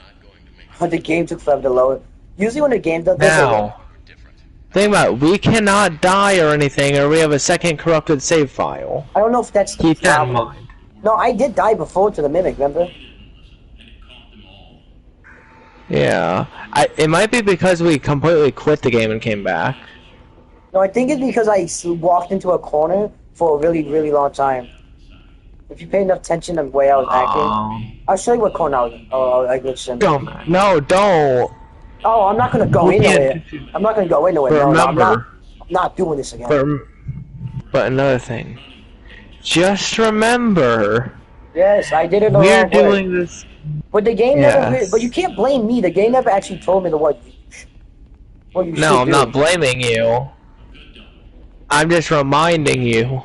But the game took forever to load. Usually when the game does Now, think about it, we cannot die or anything, or we have a second corrupted save file. I don't know if that's the Keep that in problem. mind. No, I did die before to the Mimic, remember? Yeah. It might be because we completely quit the game and came back. No, I think it's because I walked into a corner for a really, really long time. If you pay enough attention to the way I was acting, I'll show you what corner I was. I glitched in. Don't. No, don't. Oh, I'm not gonna go anywhere. I'm not gonna go anywhere. No, I'm not doing this again. But another thing. Just remember. Yes, I did it the We're wrong doing way. this. But the game never. But you can't blame me. The game never actually told me what you should No, I'm do. not blaming you. I'm just reminding you.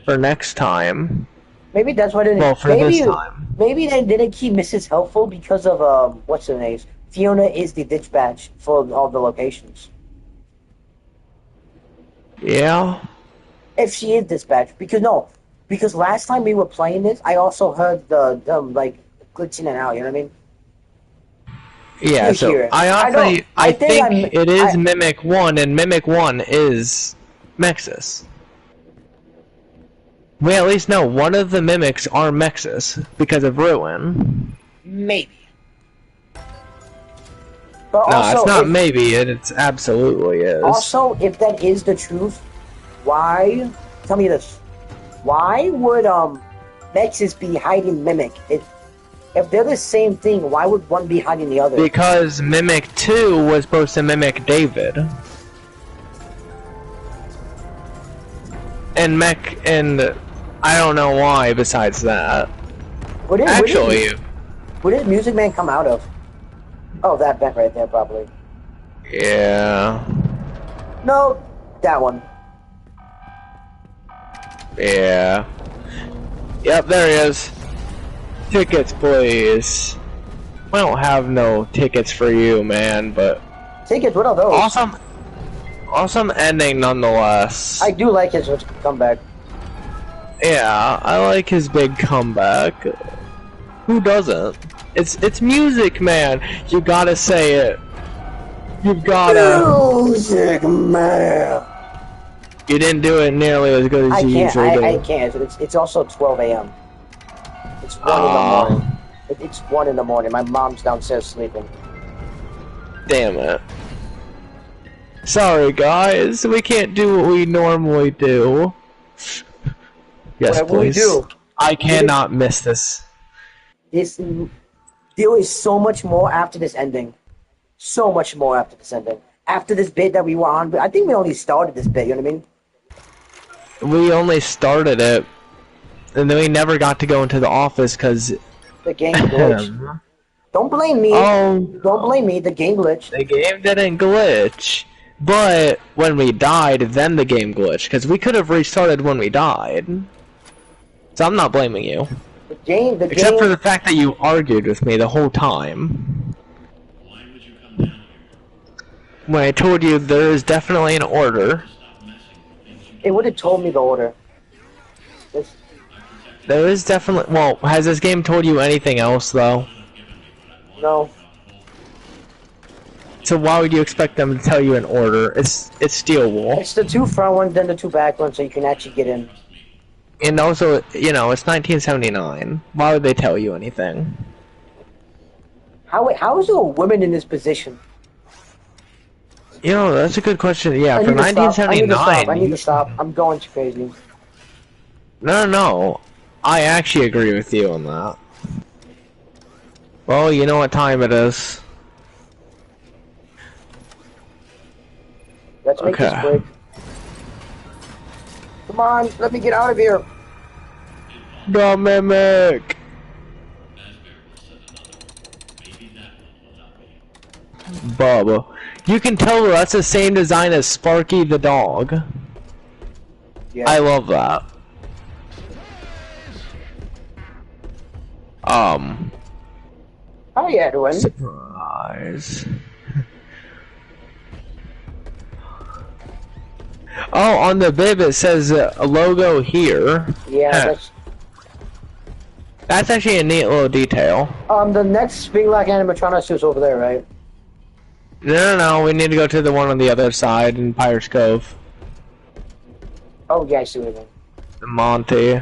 For next time. Maybe that's why they didn't. Well, for this time. Maybe they didn't keep Mrs. Helpful because of what's her name? Fiona is the dispatch for all the locations. Yeah. If she is dispatch, because last time we were playing this, I also heard them like glitching and out. You know what I mean? Yeah. So I think it is Mimic 1, and Mimic 1 is Mexus. We at least know one of the mimics are Mexus because of Ruin. Maybe. But No, also, it's not maybe, it absolutely is. Also, if that is the truth, why? Tell me this. Why would Mexus be hiding Mimic? If they're the same thing, why would one be hiding the other? Because Mimic 2 was supposed to mimic David. And I don't know why besides that. Where did Music Man come out of? Oh, that vent right there, probably. Yeah. No, that one. Yeah. Yep, there he is. Tickets, please. I don't have no tickets for you, man, but... Tickets? What are those? Awesome ending, nonetheless. I do like his comeback. Yeah, I like his big comeback. Who doesn't? It's Music Man. You gotta say it. You gotta. Music Man. You didn't do it nearly as good as you usually do. I can't. It's also 12 a.m. It's 1 in the morning. It's 1 in the morning. My mom's downstairs sleeping. Damn it. Sorry, guys. We can't do what we normally do. Yes, please. I cannot miss this. There is so much more after this ending. So much more after this ending. After this bit that we were on, I think we only started this bit, you know what I mean? We only started it, and then we never got to go into the office because The game glitched. Don't blame me. Oh, Don't blame me. The game glitched. the game didn't glitch. But when we died, then the game glitched. Because we could have restarted when we died. So I'm not blaming you. Except for the fact that you argued with me the whole time. Why would you come down here? When I told you there is definitely an order. Stop messing with things you It would have told me the order. This, There is definitely... Well, has this game told you anything else, though? no. So why would you expect them to tell you an order? It's steel wool. It's the 2 front ones, then the 2 back ones, so you can actually get in. And also, you know, it's 1979. Why would they tell you anything? How is there a woman in this position? You know, that's a good question. Yeah, I for need to stop. 1979... I need to stop. I'm going too crazy. No. I actually agree with you on that. Well, you know what time it is. Let's make this Okay. quick. Come on, let me get out of here. The mimic! Bubba. You can tell that's the same design as Sparky the dog. Yeah. I love that. Hi, Edwin. Surprise. Oh, on the bib it says a logo here. Yeah, That's actually a neat little detail. the next Spring Lock animatronics is over there, right? No, we need to go to the one on the other side in Pirate's Cove. Oh, yeah, I see what you mean. Monty.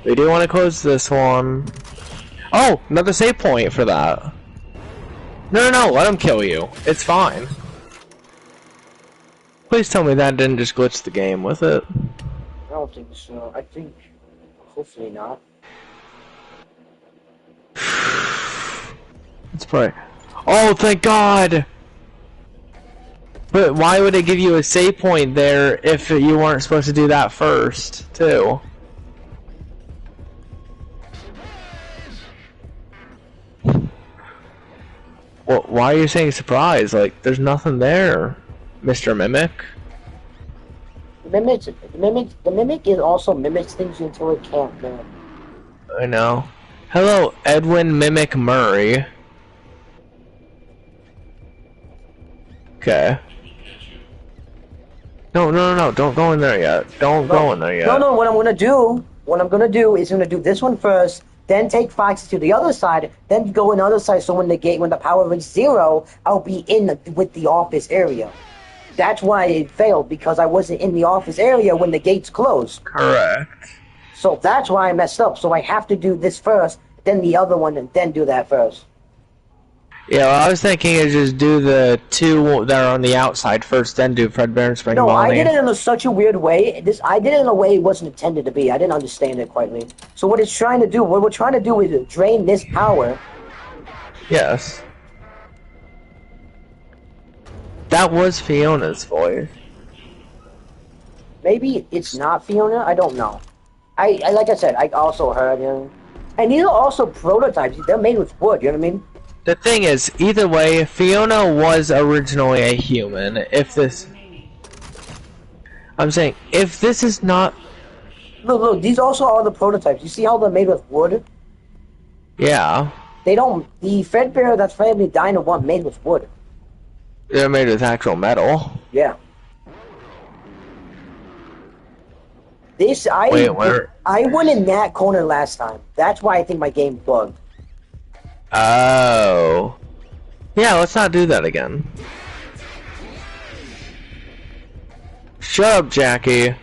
We do want to close this one. Oh, another save point for that. No, let him kill you. It's fine. Please tell me that didn't just glitch the game with it. I don't think so. I think, hopefully not. Let's pray. Oh, thank God! But why would it give you a save point there if you weren't supposed to do that first, too? Well, why are you saying surprise? Like, there's nothing there, Mr. Mimic. The mimic is also mimics things until it can't, man. I know. Hello, Edwin Mimic Murray. Okay. No, don't go in there yet. Don't go in there yet. No, what I'm gonna do is gonna do this one first, then take Foxy to the other side, then go in the other side, so when the power reaches 0, I'll be with the office area. That's why it failed, because I wasn't in the office area when the gates closed. Correct. So that's why I messed up. So I have to do this first, then the other one, and then do that first. Yeah, well, I was thinking is just do the 2 that are on the outside first, then do Fredbear and Spring No, Bonnie. I did it in such a weird way. I did it in a way it wasn't intended to be. I didn't understand it quite. So what we're trying to do is drain this power. Yes. That was Fiona's voice. Maybe it's not Fiona. I don't know. I like I said, I also heard him. And these are also prototypes. They're made with wood. You know what I mean? The thing is, either way, Fiona was originally a human. I'm saying, if this is not... Look, these also are the prototypes. You see how they're made with wood? Yeah. The Fredbear that's Family Dino one made with wood. They're made with actual metal. Yeah. I went in that corner last time. That's why I think my game bugged. Oh. Yeah, let's not do that again. Shut up, Jackie.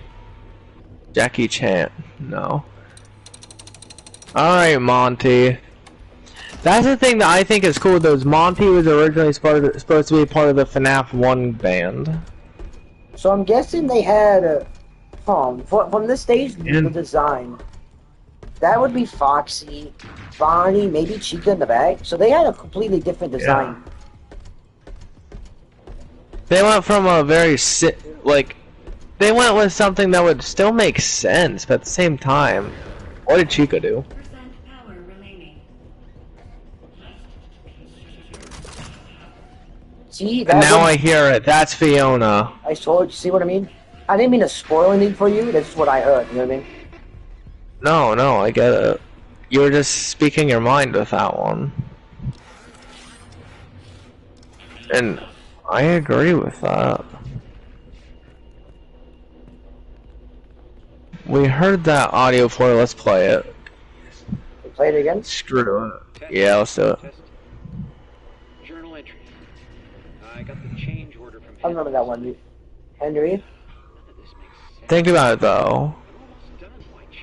Jackie Chan. No. Alright, Monty. That's the thing that I think is cool, though, is Monty was originally supposed to be part of the FNAF 1 band. So I'm guessing they had from this stage, the design. That would be Foxy, Bonnie, maybe Chica in the back. So they had a completely different design. Yeah. They went from a very they went with something that would still make sense, but at the same time, what did Chica do? See, And that now would, I hear it. That's Fiona. I told you, see what I mean? I didn't mean to spoil anything for you, that's just what I heard, you know what I mean? No, I get it. You were just speaking your mind with that one. And I agree with that. We heard that audio for, let's play it. We play it again? Screw it. Yeah, let's do it. Journal entry. I got the change order from I remember that one, Henry. None of this makes sense. Think about it though.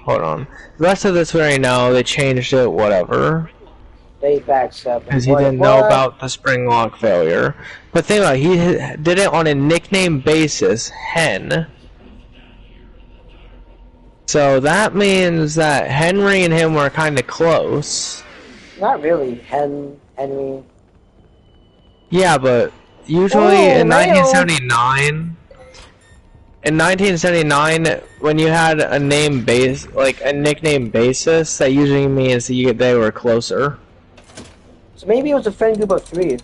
Hold on. The rest of this we already know, they changed it, whatever. They backstep. Because he didn't know about the spring lock failure. But think about it, he did it on a nickname basis, Hen. So that means that Henry and him were kind of close. Not really, Henry. Yeah, but usually in Mayo. 1979... In 1979, when you had a name base, like a nickname basis, that usually means that they were closer. So maybe it was a friend group of 3.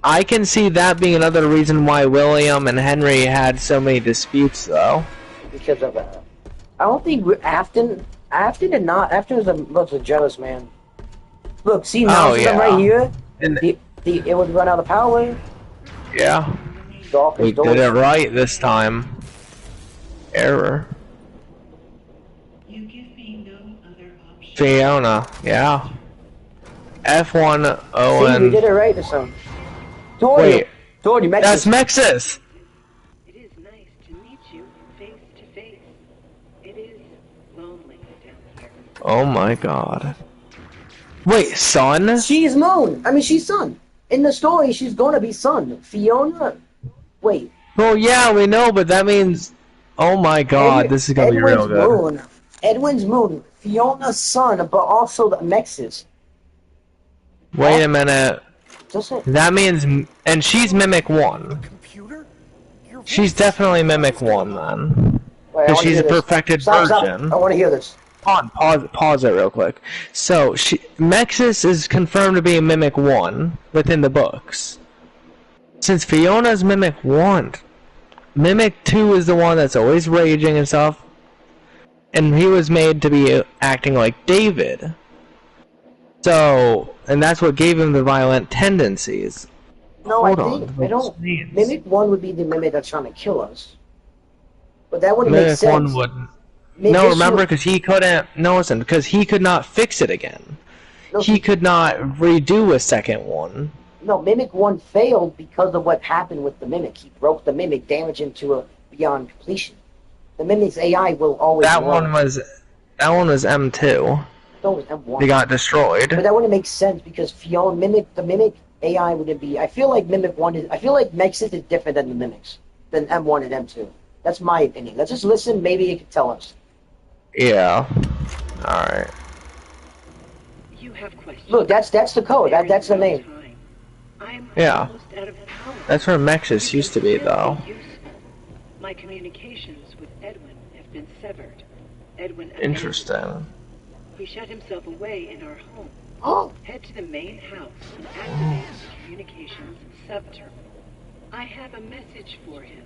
I can see that being another reason why William and Henry had so many disputes, though. Because of that. I don't think Afton was a jealous man. Look, see now, Oh, since I'm right yeah. here, And it would run out of power. yeah, Dolphins we did it right this time. Error. You give me no other option. Fiona, yeah. F1 See, we Owen. did it right this time. Told you. Wait, Told you, that's Mexis! It is nice to meet you face to face. It is lonely down here. Oh my god. Wait, son? She's Moon. I mean, she's Sun. In the story, she's gonna be Sun. Fiona. Wait. Well, yeah, we know, but that means... Oh my god, this is gonna be real good. Moon. Edwin's Moon. Fiona's Sun, but also the Mexes. Wait a minute. Doesn't... That means... And she's Mimic 1. She's definitely Mimic 1, then. Wait, I Because wanna she's hear a this. perfected Stop, version. I want to hear this. Pause it real quick. So, Mexis is confirmed to be a Mimic 1 within the books. Since Fiona's Mimic 1, Mimic 2 is the one that's always raging and stuff. And he was made to be acting like David. So, and that's what gave him the violent tendencies. No, Hold I on, think what I don't. means? Mimic 1 would be the Mimic that's trying to kill us. But that wouldn't make Mimic sense. 1 wouldn't. Maybe No, she remember, would- because he couldn't. No, listen, because he could not fix it again. No, He could not redo a second one. No, Mimic 1 failed because of what happened with the Mimic. He broke the Mimic, damage him to a beyond completion. The Mimic's AI will always That learn. one was M2. No, it was M1. They got destroyed. But that wouldn't make sense because Fiona, the Mimic AI wouldn't be... I feel like Mimic 1 is... I feel like Mexis is different than the Mimics. Than M1 and M2. That's my opinion. Let's just listen, maybe it can tell us. Yeah. Alright. You have questions. Look, that's the code. That's the name. I'm Yeah. almost out of power. That's where Mexis used to be, though. My communications with Edwin have been severed. Edwin Interesting. He shut himself away in our home. Oh, Head to the main house and activate the communications sub-terminal. I have a message for him.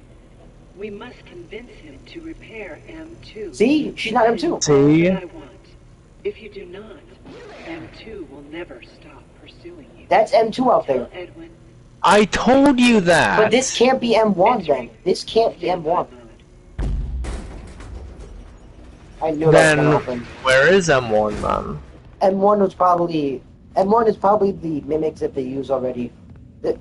We must convince him to repair M2. see? She's not M2. That is See? all I want. If you do not, M2 will never stop pursuing you. That's M2 out Tell there. Edwin. I told you that! But this can't be M1 then. This can't be M1. I knew that was Then, gonna happen. where is M1 then? M1 is probably the mimics that they use already. The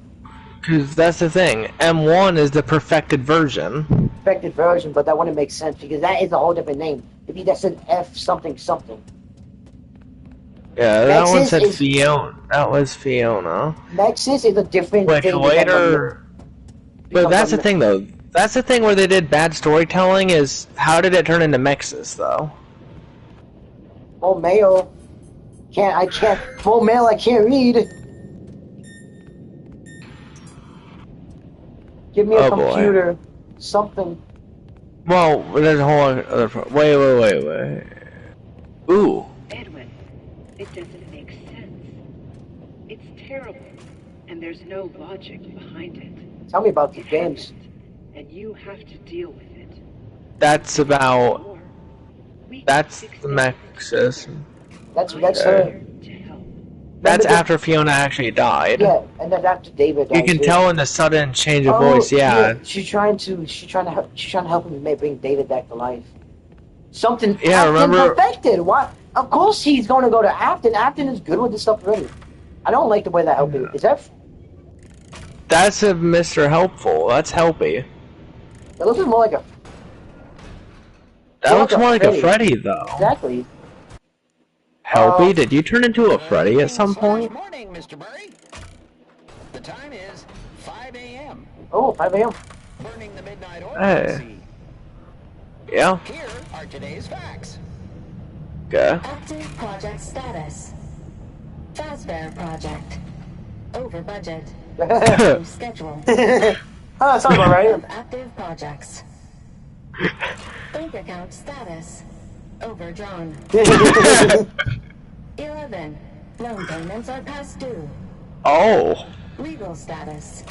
Because that's the thing. M1 is the perfected version. perfected version, but that wouldn't make sense because that is a whole different name. Maybe that's an F something something. Yeah, that one Mexis said is- Fiona. That was Fiona. Nexus is a different Which thing. later... But that's the thing, though. That's the thing where they did bad storytelling is, how did it turn into Mexis, though? Oh, Mayo. I can't. Full mail, I can't read. Give me a Oh, boy. computer. Something. Well, there's a whole other... Wait. Ooh. Edwin, it doesn't make sense. It's terrible. and there's no logic behind it. Tell me about these games. And you have to deal with it. That's about. Or we can That's fix the it. mech system. That's I'm her. here to help. That's Remember the- after Fiona actually died. Yeah, and then after David died, You can too. tell in the sudden change of Oh, voice. Yeah. She's trying to help him bring David back to life. Something Yeah, Afton remember- perfected. Why? Of course he's going to go to Afton. Afton is good with this stuff already. I don't like the way that helping. Is that? That's a Mr. Helpful. That's Helpy. It looks more like a. That looks more like a Freddy. Freddy, though. Exactly. Helpy, did you turn into a Freddy at some point? Morning, Mr. Murray. The time is 5 a.m. Oh, 5 a.m. Burning the midnight oil. Hey. Yeah. Here are today's facts. Okay. Active project status. Fazbear project. Over budget. New schedule. Oh, that sounds about right. Of active projects. Bank account status. Overdrawn. 11. Loan payments are past due. Oh. Legal status.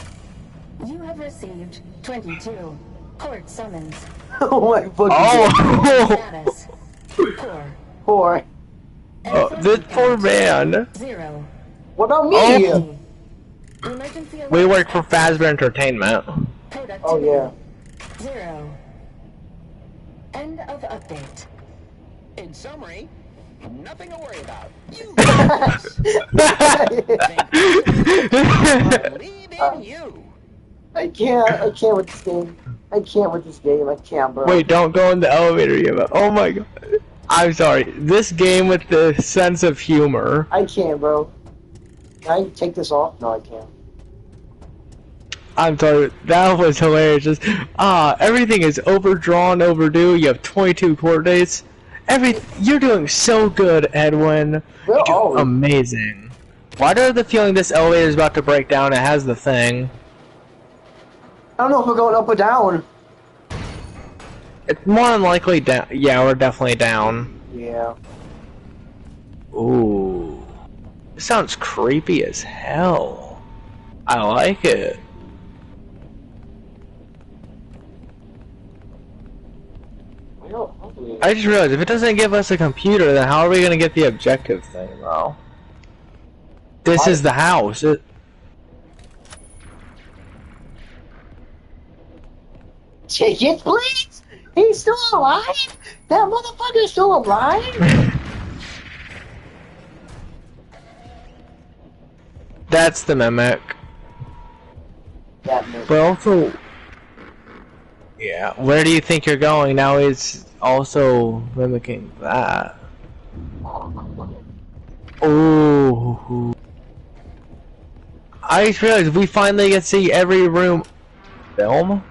You have received 22 court summons. Oh my fucking Oh. Status. Poor. Poor. Oh, this poor man. 0. What about me? Oh. Emergency alert. We work for Fazbear Entertainment. Productivity. Oh yeah. 0. End of update. In summary, nothing to worry about. You believe in you. I can't with this game. I can't with this game. I can't, bro. Wait, don't go in the elevator yet. Oh my god. I'm sorry. This game with the sense of humor. I can't, bro. Can I take this off? No, I can't. I'm sorry. That was hilarious. Just, everything is overdrawn, overdue. You have 22 court dates. You're doing so good, Edwin. We're You're doing always- amazing. Why do I have the feeling this elevator is about to break down? It has the thing. I don't know if we're going up or down. It's more than likely down. Yeah, we're definitely down. Yeah. Ooh. This sounds creepy as hell. I like it. I just realized if it doesn't give us a computer, then how are we gonna get the objective thing, though? This is the house. Take it, please. He's still alive. That motherfucker's still alive. That's the mimic. That mimic. But also, yeah. Where do you think you're going? Now he's also mimicking that. Ooh. I just realized we finally get to see every room. Film?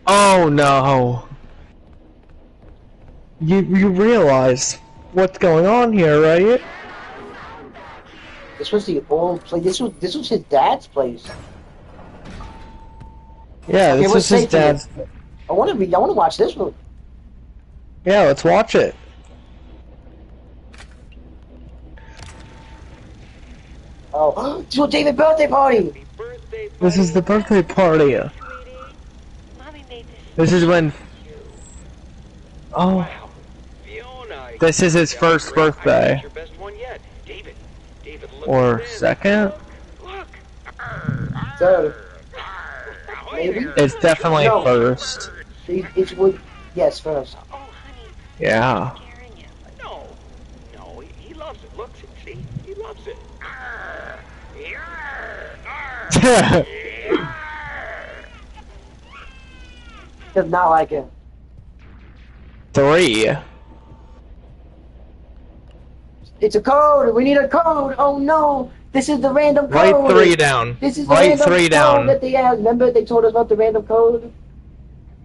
Oh no. You realize what's going on here, right? This was the old place. This was his dad's place. Yeah, Okay, this what's is his safety? dad's. I want to watch this one. Yeah, let's watch it. Oh, it's your David birthday party. This is the birthday party. This is when. Oh, Fiona, this is his first birthday. your best one yet. David, look Or at this. second? Look. Third. Maybe. It's definitely No. first. It's would. Yes, first. Oh, honey, Yeah. scaring you. No, he loves it. Look, see, he loves it. Does not like it. 3. It's a code. We need a code. Oh no! This is the random code. Write 3 down. This is the Write random 3 code down. that they had. Remember they told us about the random code?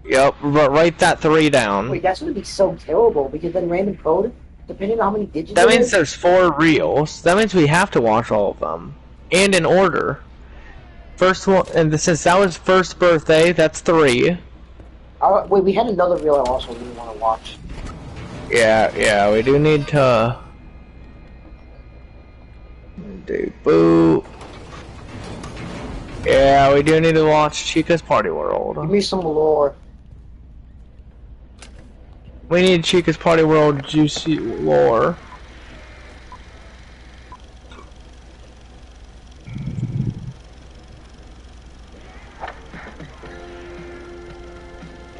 Yep, but write that 3 down. Wait, that's gonna be so terrible because then random code, depending on how many digits. That it means is- there's 4 reels. That means we have to watch all of them. And in order. First one, and since that was first birthday, that's 3. Wait, we had another reel I also really want to watch. Yeah, we do need to do boot. Yeah, we do need to watch Chica's Party World. Give me some lore. We need Chica's Party World juicy lore.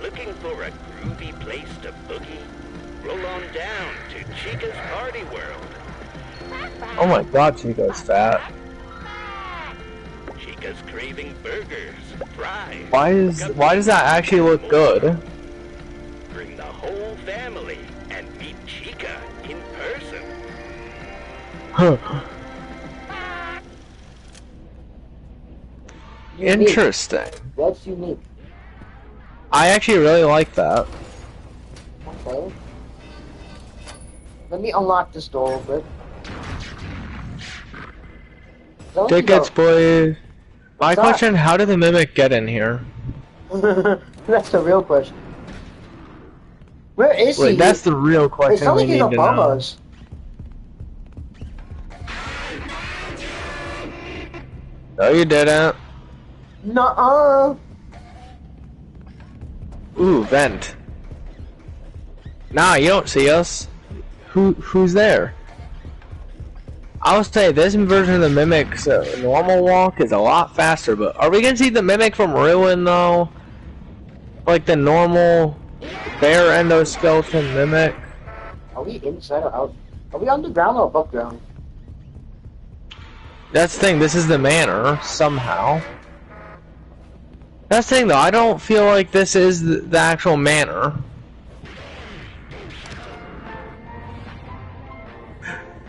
Looking for a groovy place to boogie? Roll on down to Chica's Party World. Oh my god, Chica's fat. Chica's craving burgers, fries. Why does that actually look good? Bring the whole family and meet Chica in person. Huh. Interesting. That's unique. I actually really like that. Okay. Let me unlock this door real quick. Tickets, please. My question, how did the Mimic get in here? That's the real question. Where is he? Wait, that's the real It question sounds we like he's need to above know. us. No, you didn't. Nuh-uh. Ooh, vent. Nah, you don't see us. Who's there? I'll say this version of the Mimic's normal walk is a lot faster, but are we gonna see the Mimic from Ruin though? Like the normal bare endoskeleton Mimic? Are we inside or out? Are we underground or above ground? That's the thing, this is the manor, somehow. That's the thing though, I don't feel like this is the actual manor.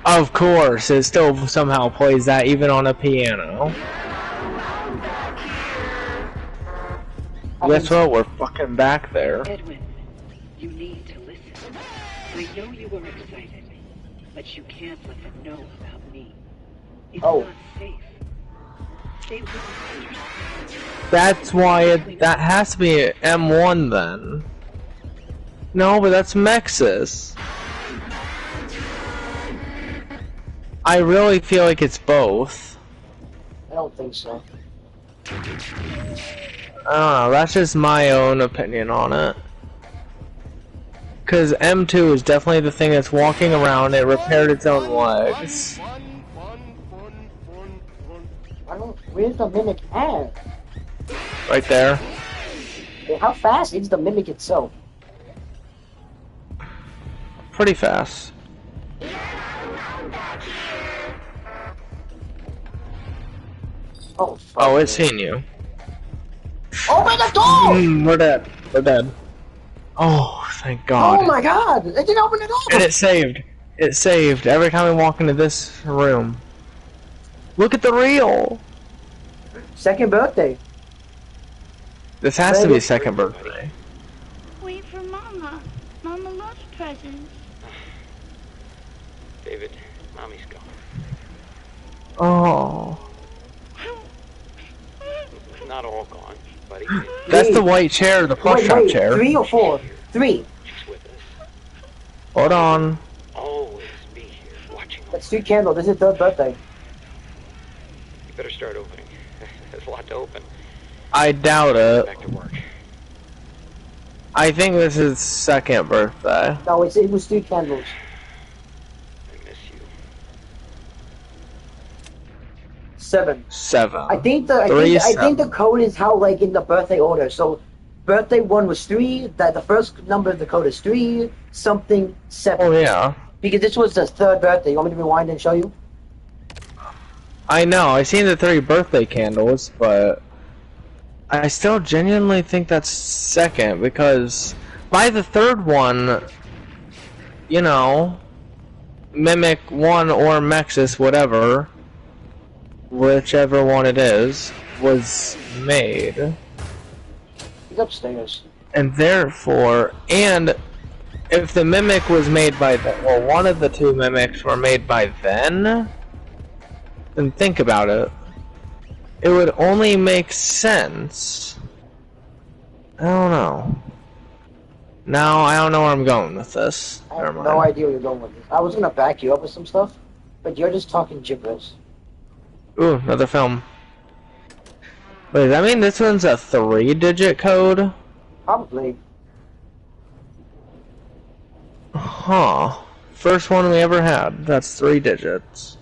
Of course, it still somehow plays that even on a piano. Guess what? We're fucking back there. Edwin, you need to listen. I know you are excited, but you can't let them know about me. It's not safe. They will see yourself. That's why that has to be M1 then. No, but that's Mexis. I really feel like it's both. I don't think so. I don't know, that's just my own opinion on it. Because M2 is definitely the thing that's walking around, it repaired its own legs. Where's the Mimic at? Right there. Hey, how fast is the Mimic itself? Pretty fast. Oh, fuck. Oh, it's seen you. Open the door! We're dead. We're dead. Oh, thank God. Oh my God! It didn't open the door! And it saved. It saved every time we walk into this room. Look at the reel! Second birthday. This has to be second birthday. Wait for Mama. Mama loves presents. David, Mommy's gone. Oh. Not all gone, buddy. That's the white chair, the plush shop chair. 3 or 4? 3. She's with us. Hold on. Always be here, watching. That's 3 candles. This is third birthday. You better start opening. There's a lot to open. I doubt it. Back to work. I think this is second birthday. No, it was 3 candles. I miss you. 7. 7. I think the code is how, like, in the birthday order. So birthday 1 was 3. That the first number of the code is 3 something 7. Oh yeah. Because this was the third birthday. You want me to rewind and show you? I know, I seen the 3 birthday candles, but I still genuinely think that's second, because by the third one, you know, Mimic 1 or Mexis, whatever, whichever one it is, was made. He's upstairs. And therefore, and if the Mimic was made by then, well, one of the 2 Mimics were made by then think about it. It would only make sense. I don't know. Now I don't know where I'm going with this. I have no idea where you're going with this. I was gonna back you up with some stuff, but you're just talking gibberish. Ooh, another film. Wait, does that mean this one's a 3-digit code? Probably. Huh. First one we ever had. That's 3 digits.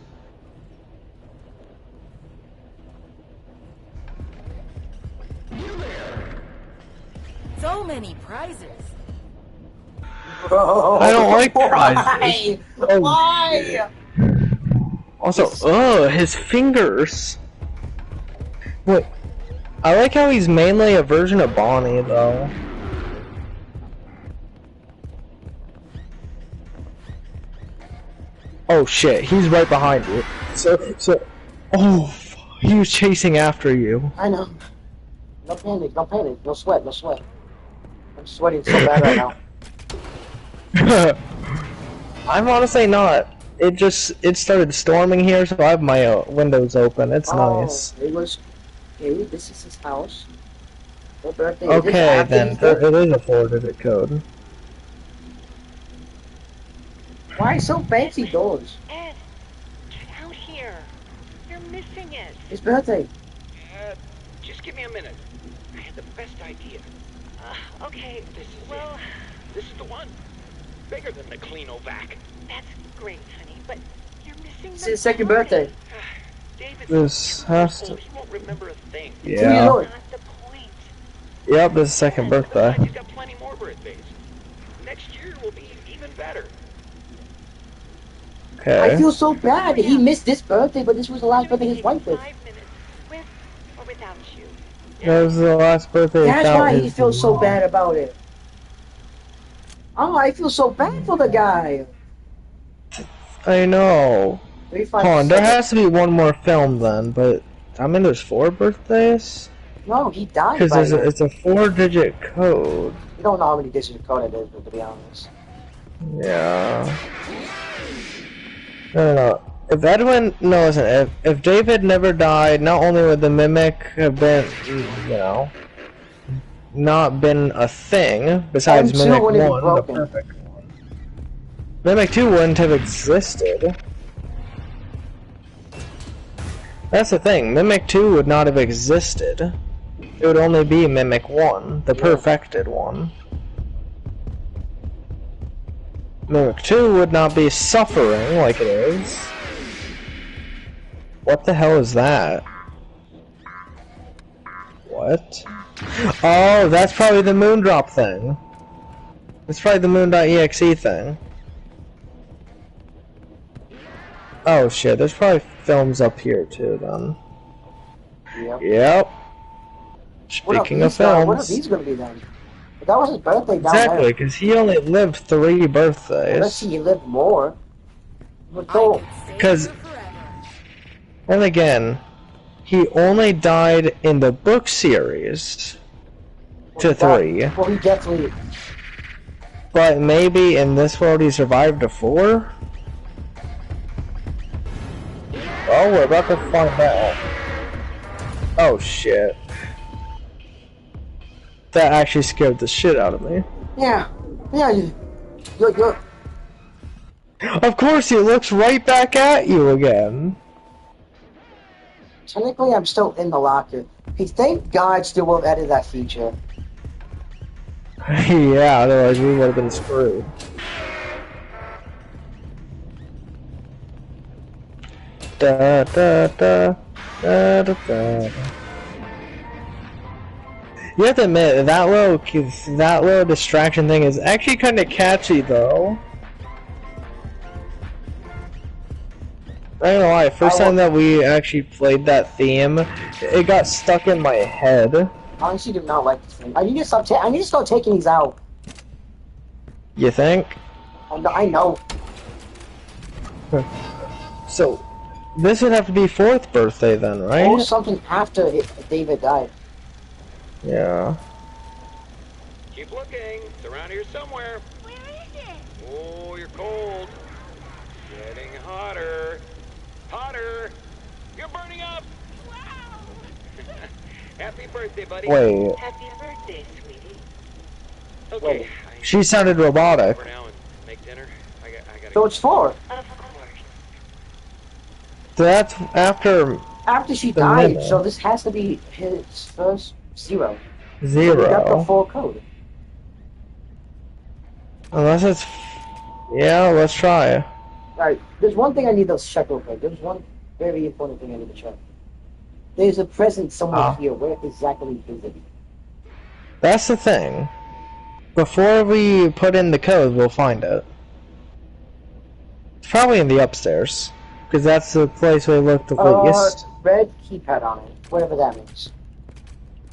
So many prizes. Bro, I don't like why? prizes. Why? Also, his fingers. Wait, I like how he's mainly a version of Bonnie, though. Oh shit, he's right behind you. Oh, he was chasing after you. I know. No panic, no panic, no sweat, no sweat. I'm sweating so bad right now. I'm honestly not. It started storming here, so I have my windows open. It's nice. Okay, this is his house. What birthday Okay, is then it is a 4-digit code. Why so fancy doors? Ed, get out here. You're missing it. His birthday. Just give me a minute. I had the best idea. Okay, This is the one. Bigger than the Cleanovac. that's great, honey, but you're missing It's the his second point. birthday. David, This has to. he won't remember a thing. Yeah. Not the point. Yep, this is second birthday. He's got plenty more birthdays. Next year will be even better. Okay. I feel so bad. He missed this birthday, but this was the last birthday his wife did. 5 minutes, with or without you. That was the last birthday. That's without why he his feels so mom. bad about it. Oh, I feel so bad for the guy. I know. 3, 5, Hold on, there 7. has to be one more film then, but I mean, there's 4 birthdays. No, he died. Because By it's a 4-digit code. You don't know how many digits of code it is, but to be honest. Yeah. No. If Edwin, no, listen. If David never died, not only would the mimic have been, not been a thing besides M2 Mimic 1, wouldn't be the broken. perfect one. Mimic 2 wouldn't have existed. That's the thing. Mimic 2 would not have existed. It would only be Mimic 1, the perfected one. Mimic 2 would not be suffering like it is. What the hell is that? What? Oh, that's probably the Moondrop thing. That's probably the Moon.exe thing. Oh shit, there's probably films up here too then. Yep. Speaking of films. What if he's gonna be then? But that was his birthday down Exactly, there. because he only lived 3 birthdays. Unless he lived more. But though, Because, and again, he only died in the book series to 3. well, he definitely. But maybe in this world he survived to 4? Well, we're about to find out. Oh shit. That actually scared the shit out of me. Yeah. You're. Of course, he looks right back at you again. Technically, I'm still in the locker. Hey, thank God still won't edit that feature. Yeah, otherwise we would have been screwed. Da da da da da da. You have to admit that little distraction thing is actually kind of catchy, though. I ain't gonna lie, first time that we actually played that theme, it got stuck in my head. I honestly do not like this thing. I need to stop. I need to start taking these out. You think? I know. So, this would have to be 4th birthday then, right? Or something after David died. Yeah. Keep looking. It's around here somewhere. Where is it? Oh, you're cold. Getting hotter. Hotter. You're burning up. Wow. Happy birthday, buddy. Wait. Happy birthday, sweetie. Okay. She sounded robotic. For now and make dinner. I gotta So it's 4. Of course. That's after she The died, memo. so this has to be his first zero. So we Zero. got the full code. Unless it's... Yeah, let's try. Alright, there's one thing I need to check real quick. There's one very important thing I need to check. There's a present somewhere here. Where exactly is it? That's the thing. Before we put in the code, we'll find it. It's probably in the upstairs. Because that's the place we looked the least. Red keypad on it. Whatever that means.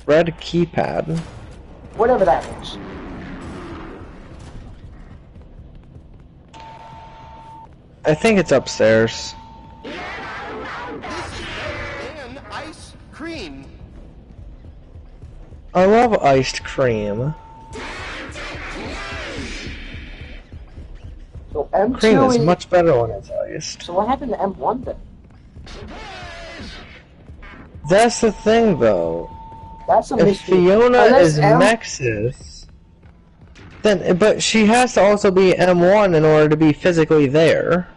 Red keypad. Whatever that means. I think it's upstairs. And ice cream. I love iced cream. So M2 Cream is much better when it's iced. So what happened to M1 then? That's the thing, though. That's a if mystery. Fiona Unless is Nexus, then but she has to also be M1 in order to be physically there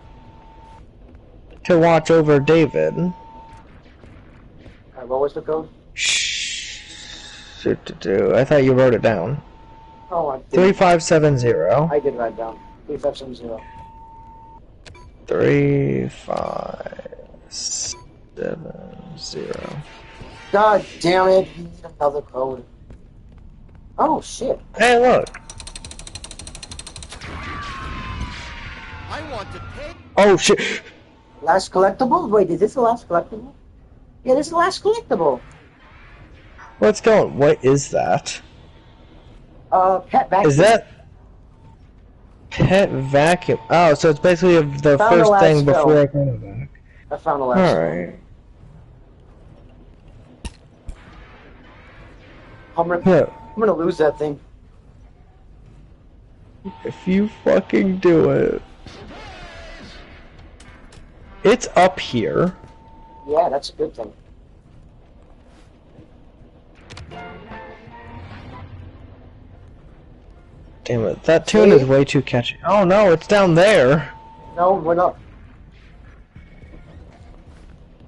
to watch over David. What was the code? Shh. I thought you wrote it down. Oh, I did. 3570. I did write it down. 3570. 3570. God damn it! You need another code. Oh shit! Hey, look. I want to pay. Oh shit! Last collectible? Wait, is this the last collectible? Yeah, this is the last collectible. What's going? What is that? Pet vacuum. Is that pet vacuum? Oh, so it's basically the Found first the thing last before film. I came back. I found the last. Alright. I'm gonna lose that thing. If you fucking do it. It's up here. Yeah, that's a good thing. Damn it, that tune is way too catchy. Oh no, it's down there. No, we're not.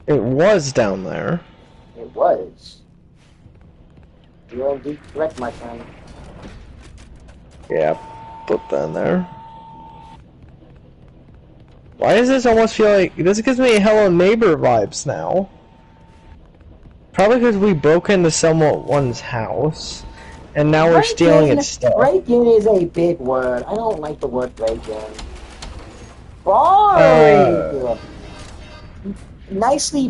It was down there. It was. You're indeed correct, my friend. Yeah, put that in there. Why does this almost feel like... This gives me Hello Neighbor vibes now. Probably because we broke into someone's house. And now we're stealing its stuff. Break-in is a big word. I don't like the word break-in. Boring! Nicely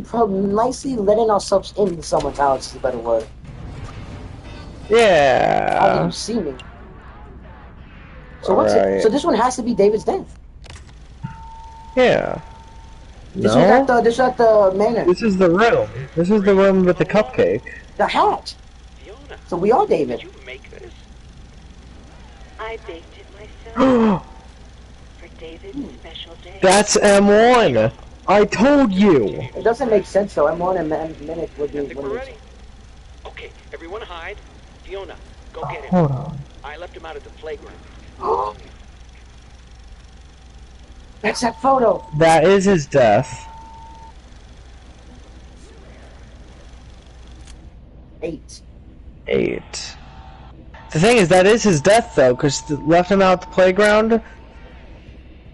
letting ourselves into someone's house is a better word. Yeah. How did you see me? So what's it? So this one has to be David's death. Yeah. This No? is at the manor. This is the room. This is the room with the cupcake. The hat. Fiona, So we are David. did you make this? I baked it myself for David's special day. That's M1. I told you. It doesn't make sense though. I'm on a minute would be. I think we're ready. Okay, everyone hide. Fiona, go get him. Hold on. I left him out at the playground. That's that photo. That is his death. 8. 8. The thing is, that is his death though, because left him out at the playground.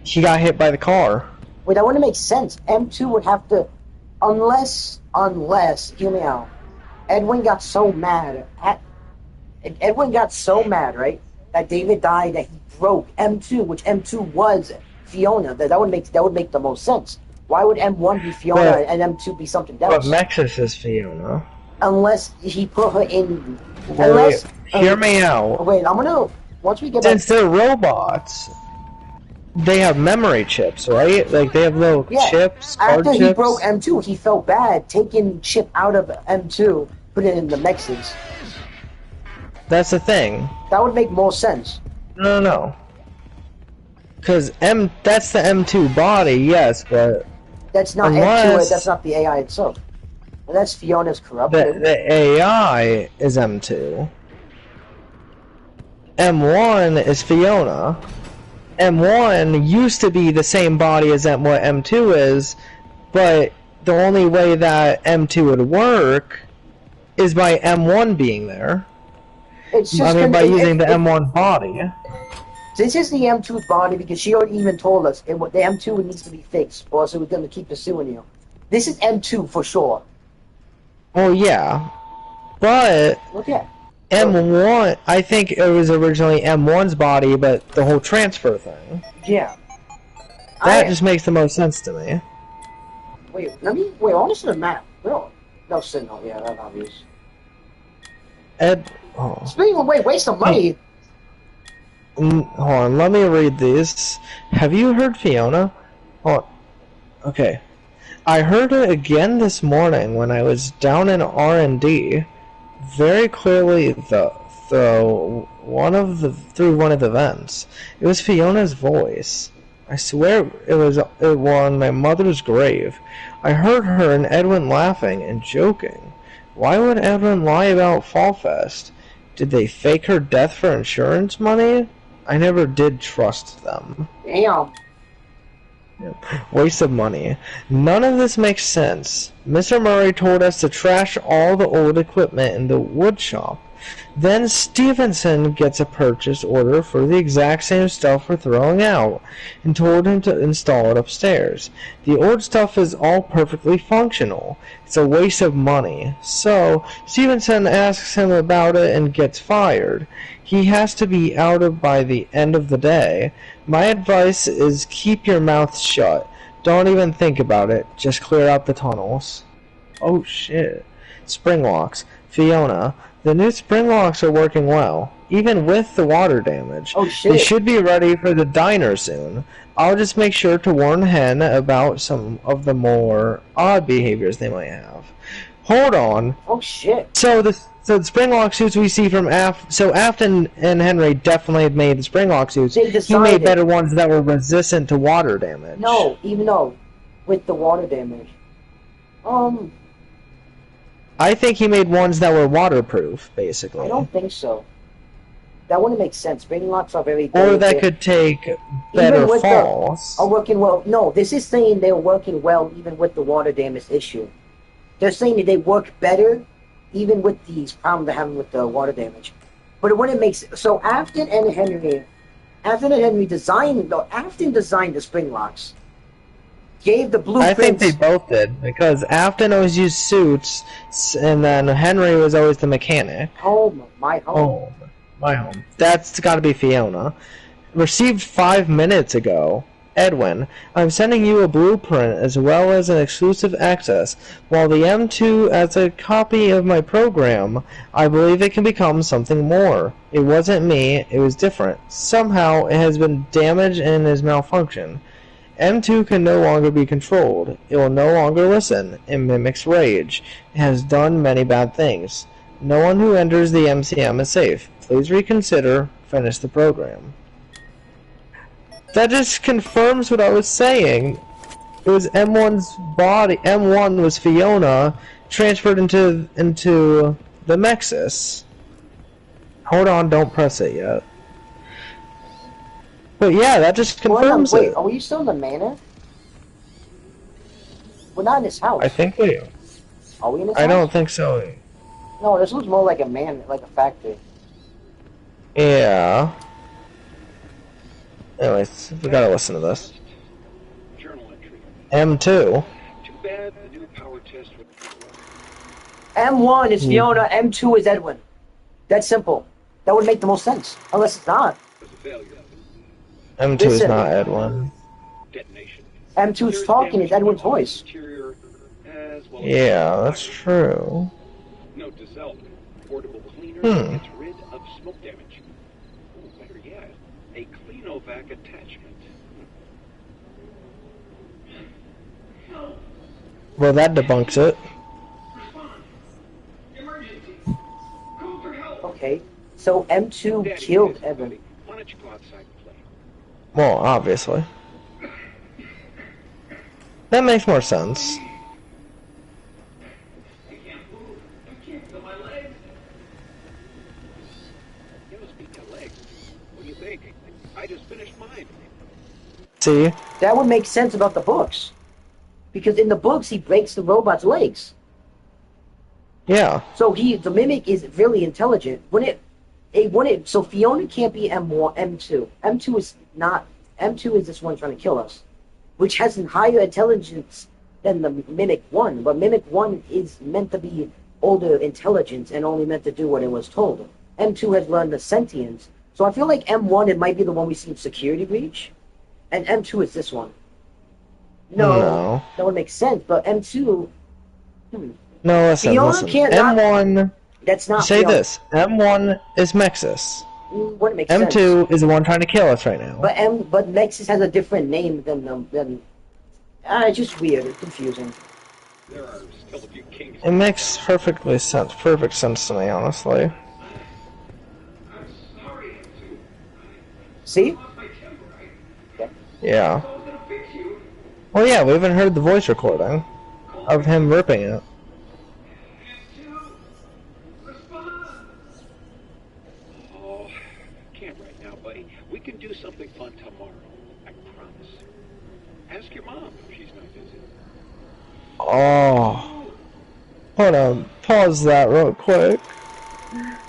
He got hit by the car. Wait, that wouldn't make sense. M2 would have to, unless, hear me out. Edwin got so mad right, that David died, that he broke M2, which M2 was Fiona. That would make the most sense. Why would M1 be Fiona and M2 be something else? But Nexus is Fiona. Unless he put her in. Wait, hear me out. Wait, I'm gonna. Once we get Since they're robots, they have memory chips, right? Like they have little chips, card after chips. he broke M2, he felt bad taking chip out of M2, put it in the Nexus. That's the thing. That would make more sense. No. Because that's the M2 body, yes, but That's not M2. That's not the AI itself. And that's Fiona's corrupted. the AI is M2. M1 is Fiona. M1 used to be the same body as what M2 is, but the only way that M2 would work is by M1 being there. It's just I mean, by using the M1 body. This is the M2's body because she already even told us the M2 needs to be fixed, or else it was going to keep pursuing you. This is M2 for sure. Well, yeah. But Look at M1, I think it was originally M1's body, but the whole transfer thing. Yeah. That just makes the most sense to me. Wait, I want to see the map. No, Signal, yeah, that's obvious. Speaking of, waste some money. Hold on, let me read these. Have you heard Fiona? Hold on. Okay. I heard it again this morning when I was down in R&D. Very clearly, through one of the vents. It was Fiona's voice. I swear it was on my mother's grave. I heard her and Edwin laughing and joking. Why would Edwin lie about Fall Fest? Did they fake her death for insurance money? I never did trust them. Damn. Waste of money. None of this makes sense. Mr. Murray told us to trash all the old equipment in the wood shop. Then Stevenson gets a purchase order for the exact same stuff we're throwing out, and told him to install it upstairs. The old stuff is all perfectly functional. It's a waste of money. So, Stevenson asks him about it and gets fired. He has to be out of by the end of the day. My advice is keep your mouth shut. Don't even think about it. Just clear out the tunnels. Oh shit. Spring locks. Fiona, the new spring locks are working well, even with the water damage. Oh shit. They should be ready for the diner soon. I'll just make sure to warn Hen about some of the more odd behaviors they might have. Hold on. Oh shit. So the springlock suits we see from Afton and Henry definitely made the springlock suits. He made better ones that were resistant to water damage. No, even though with the water damage. I think he made ones that were waterproof, basically. I don't think so. That wouldn't make sense. Springlocks are very Or that could take better falls. Are working well. No, this is saying they're working well even with the water damage issue. They're saying that they work better even with these problems they're having with the water damage. But it wouldn't make sense. So Afton and Henry designed the springlocks. Gave the blueprints. I think they both did, because Afton always used suits, and then Henry was always the mechanic. My home. That's gotta be Fiona. Received 5 minutes ago. Edwin, I'm sending you a blueprint as well as an exclusive access. While the M2 as a copy of my program, I believe it can become something more. It wasn't me, it was different. Somehow it has been damaged and is malfunctioned. M2 can no longer be controlled. It will no longer listen. It mimics rage. It has done many bad things. No one who enters the MCM is safe. Please reconsider. Finish the program. That just confirms what I was saying. It was M1's body. M1 was Fiona transferred into the Nexus. Hold on, don't press it yet. But yeah, that just confirms it. Wait, are we still in the manor? We're not in this house. I think we are. Are we in this house? I don't think so. No, this looks more like a like a factory. Yeah. Anyways, we gotta listen to this. Journal entry. M2. Too bad the new power test would... M1 is Fiona, M2 is Edwin. That's simple. That would make the most sense. Unless it's not. M2 is not Edwin. M2's talking is Edwin's voice. Yeah, that's true. Note to self, portable cleaner gets rid of smoke damage. Or better yet, a Cleanovac attachment. Well, that debunks it. Okay, so M2 killed Edwin. Why don't you go outside and play? Well, obviously. That makes more sense. See? That would make sense about the books. Because in the books, he breaks the robot's legs. Yeah. So the Mimic is really intelligent. So Fiona can't be M2. M2 is not. M2 is this one trying to kill us, which has a higher intelligence than the Mimic 1. But Mimic 1 is meant to be older intelligence and only meant to do what it was told. M2 has learned the sentience. So I feel like M1, it might be the one we see in Security Breach, and M2 is this one. No. That would make sense, but M2... No, listen, M1... That's not say Fiona. this. M1 is Mexis. Wouldn't make M2 sense. is the one trying to kill us right now. But Nexus has a different name than it's just weird. It's confusing. There are still a few kings. It makes perfect sense to me, honestly. See? Yeah. Well, yeah, we haven't heard the voice recording of him ripping it. Oh, can't right now, buddy. We can do something fun tomorrow. I promise. Ask your mom if she's not busy. Oh. Hold on. Pause that real quick.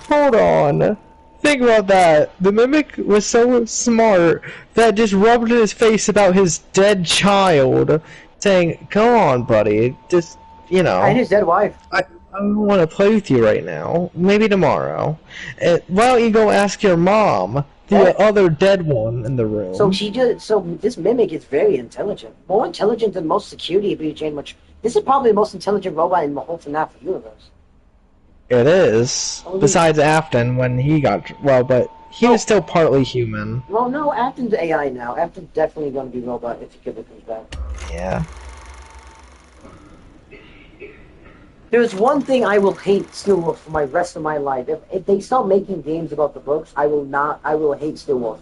Hold on. Think about that. The Mimic was so smart that just rubbed in his face about his dead child, saying, "Come on, buddy. Just, you know." And his dead wife. I don't want to play with you right now. Maybe tomorrow. Why don't you go ask your mom, the other dead one in the room? So this Mimic is very intelligent. More intelligent than most security breach and much. This is probably the most intelligent robot in the whole FNAF universe. It is. Oh, Besides Afton, when he got... Well, but he was still partly human. Well, no, Afton's AI now. Afton's definitely going to be robot if he ever comes back. Yeah. There's one thing I will hate Steelwolf for my rest of my life. If they start making games about the books, I will hate Steelwolf.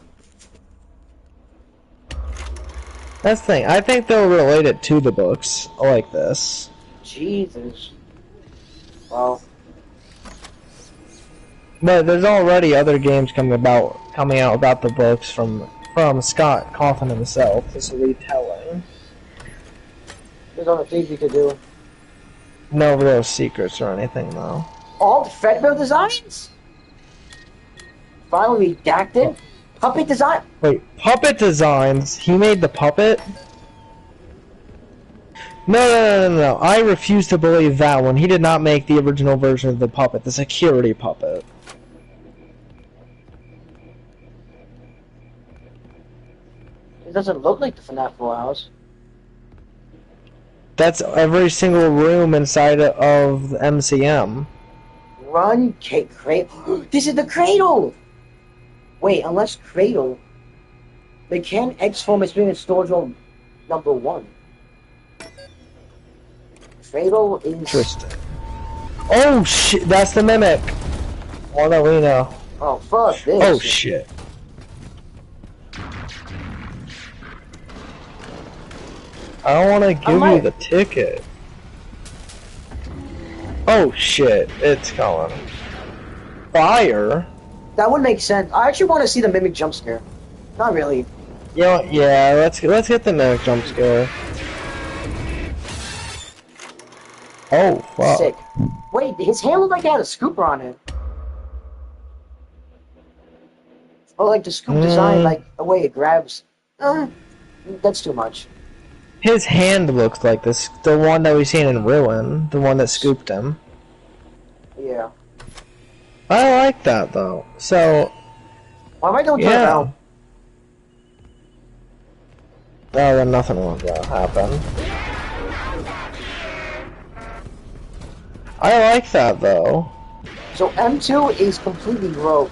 That's the thing. I think they'll relate it to the books like this. Jesus. Well... But there's already other games coming out about the books from Scott Cawthon himself. This retelling. There's other things you could do. No real secrets or anything, though. All Fredbear designs? File redacted? Puppet design? Wait, puppet designs? He made the puppet? No. I refuse to believe that one. He did not make the original version of the puppet, the security puppet. It doesn't look like the FNAF 4 house. That's every single room inside of the MCM. Run, Cradle. This is the Cradle! Wait, unless Cradle... They can X-Form Experience Storage Room number 1. Cradle is... Interesting. Oh shit, that's the Mimic! All that we know. Oh, fuck this. Oh shit. I don't want to give you the ticket. Oh shit, it's going. Fire? That would make sense. I actually want to see the Mimic jump scare. Not really. Yeah, let's get the Mimic jump scare. Oh, wow. Sick. Wait, his hand looked like it had a scooper on it. Or like the scoop design, like the way it grabs. That's too much. His hand looks like this, the one that we've seen in Ruin, the one that scooped him. Yeah. I like that though. So. Why am I doing that now? Oh, then nothing will happen. I like that though. So M2 is completely rogue.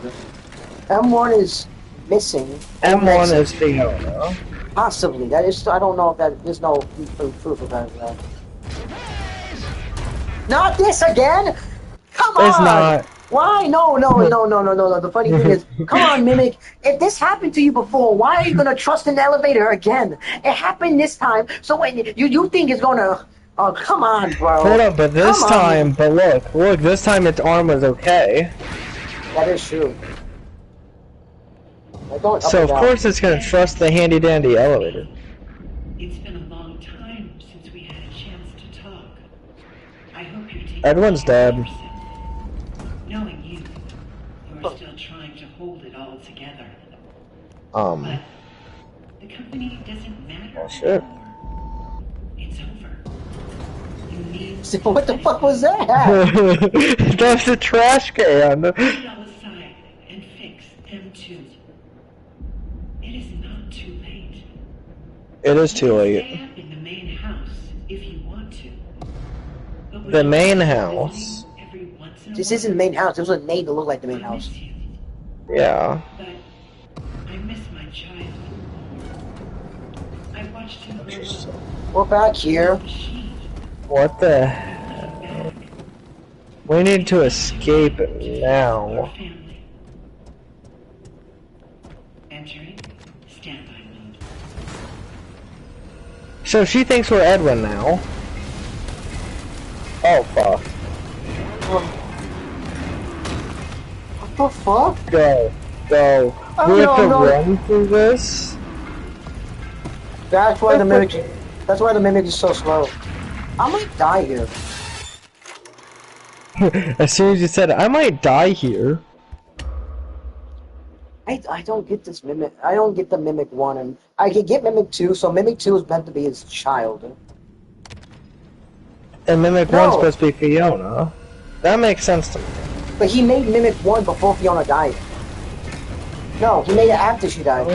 M1 is missing. M1 is Fiona. Possibly. That is. I don't know if that. There's no proof of that. Not this again! Come on! It's not. Why? No. The funny thing is, come on, Mimic. If this happened to you before, why are you gonna trust an elevator again? It happened this time, so when you think it's gonna. Oh, come on, bro. Hold up, but this time, but look, this time its arm was okay. That is true. So of course it's gonna trust the handy dandy elevator. It's been a long time since we had a chance to talk. I hope you're taking Edwin's care of dead. yourself. Knowing you are still trying to hold it all together. But the company doesn't matter Oh shit. anymore. It's over. You need So what the fuck was that? That's the trash can. put it all aside and fix M2. It is not too late. It is too You can late. stay up in the main house if you want to. But would The you main mind house. visiting every once in a This while? isn't the main house. It was a name to look like the main I house. miss you, Yeah. but I miss my child. I watched him grow up. We're back here. Machine. What the? Back. We need to escape Our now. family. Entering standby mode. So she thinks we're Edwin now. Oh fuck. What the fuck? Go. Go. Oh, We have to no. run through this? That's why the mimic. That's why the mimic is so slow. I might die here. As soon as you said it, I might die here. I don't get this mimic. I don't get the mimic one, and I can get mimic two. So mimic two is meant to be his child. And Mimic No. 1's supposed to be Fiona. That makes sense to me. But he made mimic one before Fiona died. No, he made it after she died.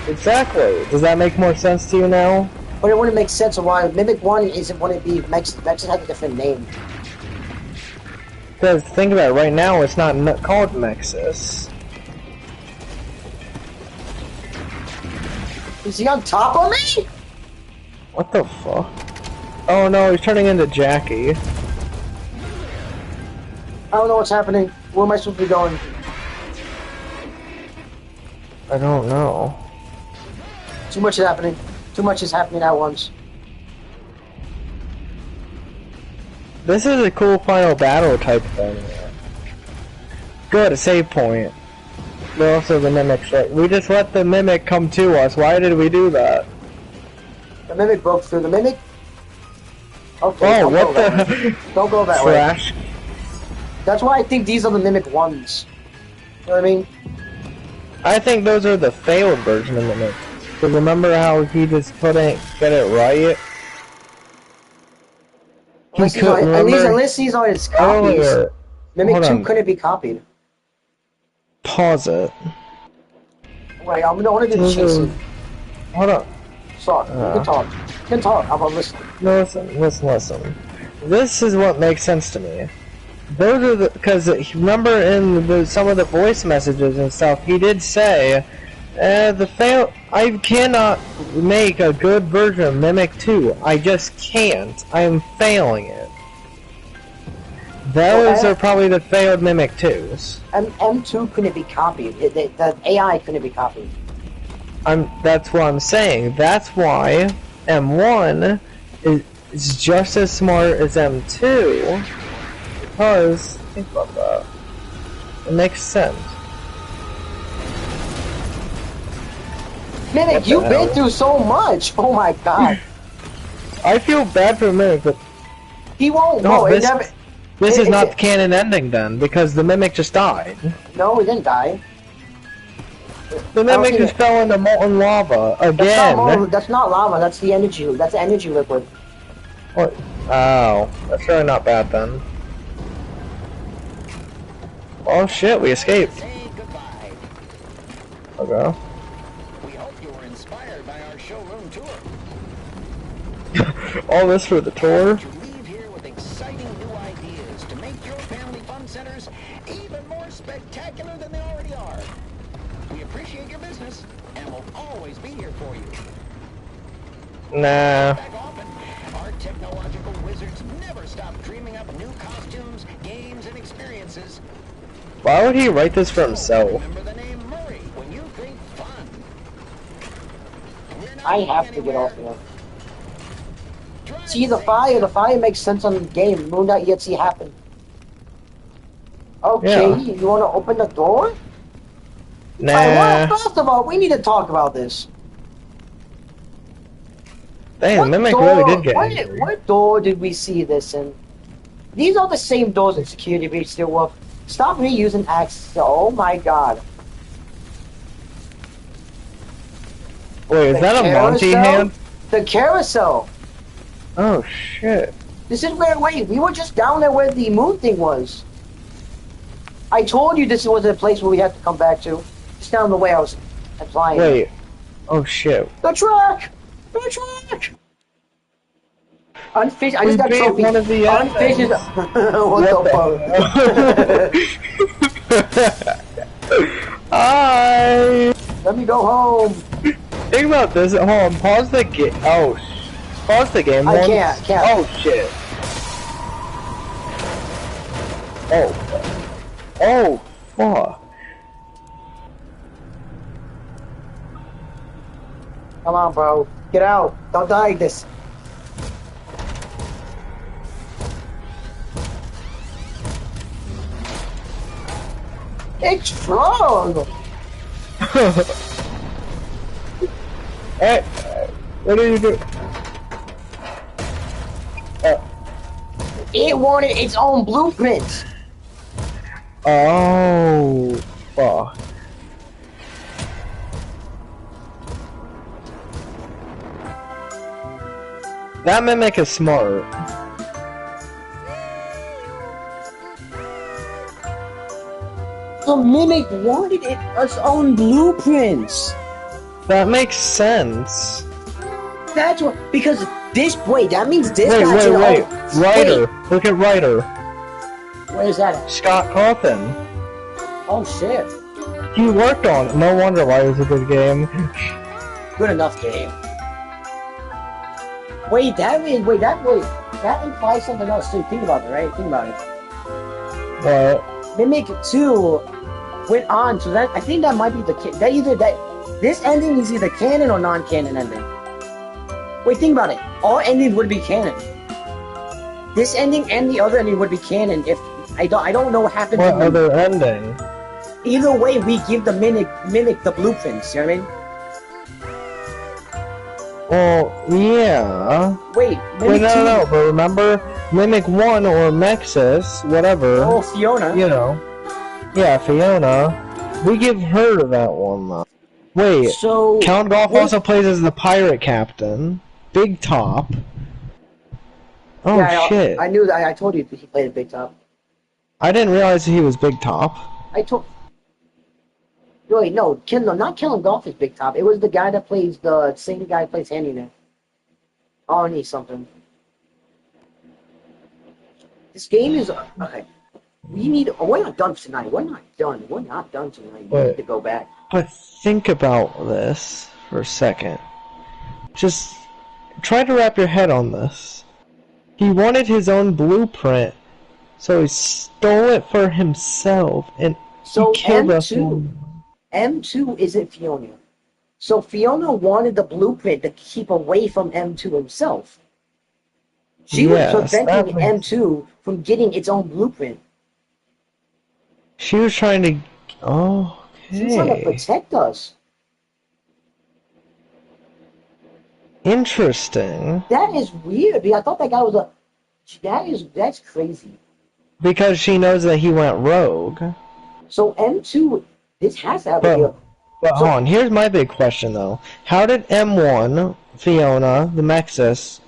Exactly. Does that make more sense to you now? But it wouldn't make sense of why mimic one isn't what it be. Mex has a different name. Because think about it, right now it's not called Nexus. Is he on top of me? What the fuck? Oh no, he's turning into Jackie. I don't know what's happening. Where am I supposed to be going? I don't know. Too much is happening. Too much is happening at once. This is a cool final battle type thing. Good, a save point. But also the Mimic's right. We just let the Mimic come to us. Why did we do that? The mimic broke through. The mimic. Okay. Oh, don't what go that the way. Don't go that way. trash? That's why I think these are the mimic ones. You know what I mean? I think those are the failed version of Mimic. Because remember how he just couldn't get it right? Unless he's on, unless he's on his copies. Earlier, Mimic hold 2 on. couldn't be copied. Pause it. Wait, I'm gonna do chasing. Hold on. Sorry, you can talk. You can talk. I'm gonna listen. No, listen. This is what makes sense to me. Those are the, because remember in some of the voice messages and stuff, he did say, I cannot make a good version of Mimic 2. I just can't. I am failing it. Those are probably the failed Mimic 2s. M2 couldn't be copied. The AI couldn't be copied. That's what I'm saying. That's why M1 is just as smart as M2. Because, think about that. It makes sense. Mimic, you've been through so much. Oh my god. I feel bad for Mimic, but he won't. No, No, this is not the canon ending then, because the Mimic just died. No, he didn't die. The Mimic just fell into molten lava again. That's not lava. That's the energy. That's energy liquid. What? Oh, that's really not bad then. Oh shit, we escaped. Say goodbye. Okay. We hope you were inspired by our showroom tour. All this for the tour? To leave here with exciting new ideas to make your family fun centers even more spectacular than they already are. We appreciate your business and will always be here for you. Nah. Back often, our technological wizards never stop dreaming up new costumes, games, and experiences. Why would he write this for himself? Remember the name Murray when you think fun. I have to get off here. See, the fire makes sense on the game. Moon Knight yet see happen. Okay, Yeah. you want to open the door? Nah. Alright, well, first of all, we need to talk about this. Dang, the Mimic really did get What, angry. what door did we see this in? These are the same doors in security breach still work. Stop reusing access. Oh my god. Wait, is that a Monty hand? The carousel. Oh shit. This is where, wait, we were just down there where the moon thing was. I told you this was a place where we had to come back to. Just down the way I was applying. Wait. Oh shit. The track! The track! Unfish. I just got trophy. One of the Unfish is. What the fuck? Hi. Let me go home. Think about this. Hold on. Pause the game. Oh. Pause the game. I can't. Oh shit. Oh. Oh. Fuck. Come on, bro. Get out. Don't die like this. It's strong. Hey, what are you doing? It wanted its own blueprint. Oh, fuck. That Mimic is smart. The Mimic wanted its own blueprints. That makes sense. That's what, because this, wait, that means this wait, guy's wait. Ryder. Look at Ryder. Where's that at? Scott Cawthon. Oh shit. He worked on it. No wonder why it was a good game. Good enough game. Wait, that implies something else too. Think about it, right? Think about it. What? Mimic 2 went on, so that I think that might be this ending is either canon or non-canon ending. Wait, think about it. All endings would be canon. This ending and the other ending would be canon if I don't know what happened. What other ending? Either way, we give the mimic the blueprints. You know what I mean? Well, yeah. Wait, Mimic no, but remember, Mimic 1 or Mexus, whatever. Oh, Fiona. You know. Yeah, Fiona. We give her that one, though. Wait, so, Count Golf also plays as the pirate captain. Big Top. Oh, yeah, shit. I knew that. I told you he played a Big Top. I didn't realize he was Big Top. I told... Wait, no, not Killing Golf is Big Top. It was the guy that plays, the same guy that plays Handyman. Arnie something. This game is... Okay. We need... Oh, we're not done tonight. We're not done. We're not done tonight. We need to go back. But think about this for a second. Just try to wrap your head on this. He wanted his own blueprint, so he stole it for himself, and so he killed us all. M2 isn't Fiona. So Fiona wanted the blueprint to keep away from M2 himself. She was preventing M2 from getting its own blueprint. She was trying to... Oh, okay. She was trying to protect us. Interesting. That is weird. I thought that guy was a... That's crazy. Because she knows that he went rogue. So M2... This has to have but, a deal. But hold on, here's my big question though. How did M1, Fiona, the Mexus,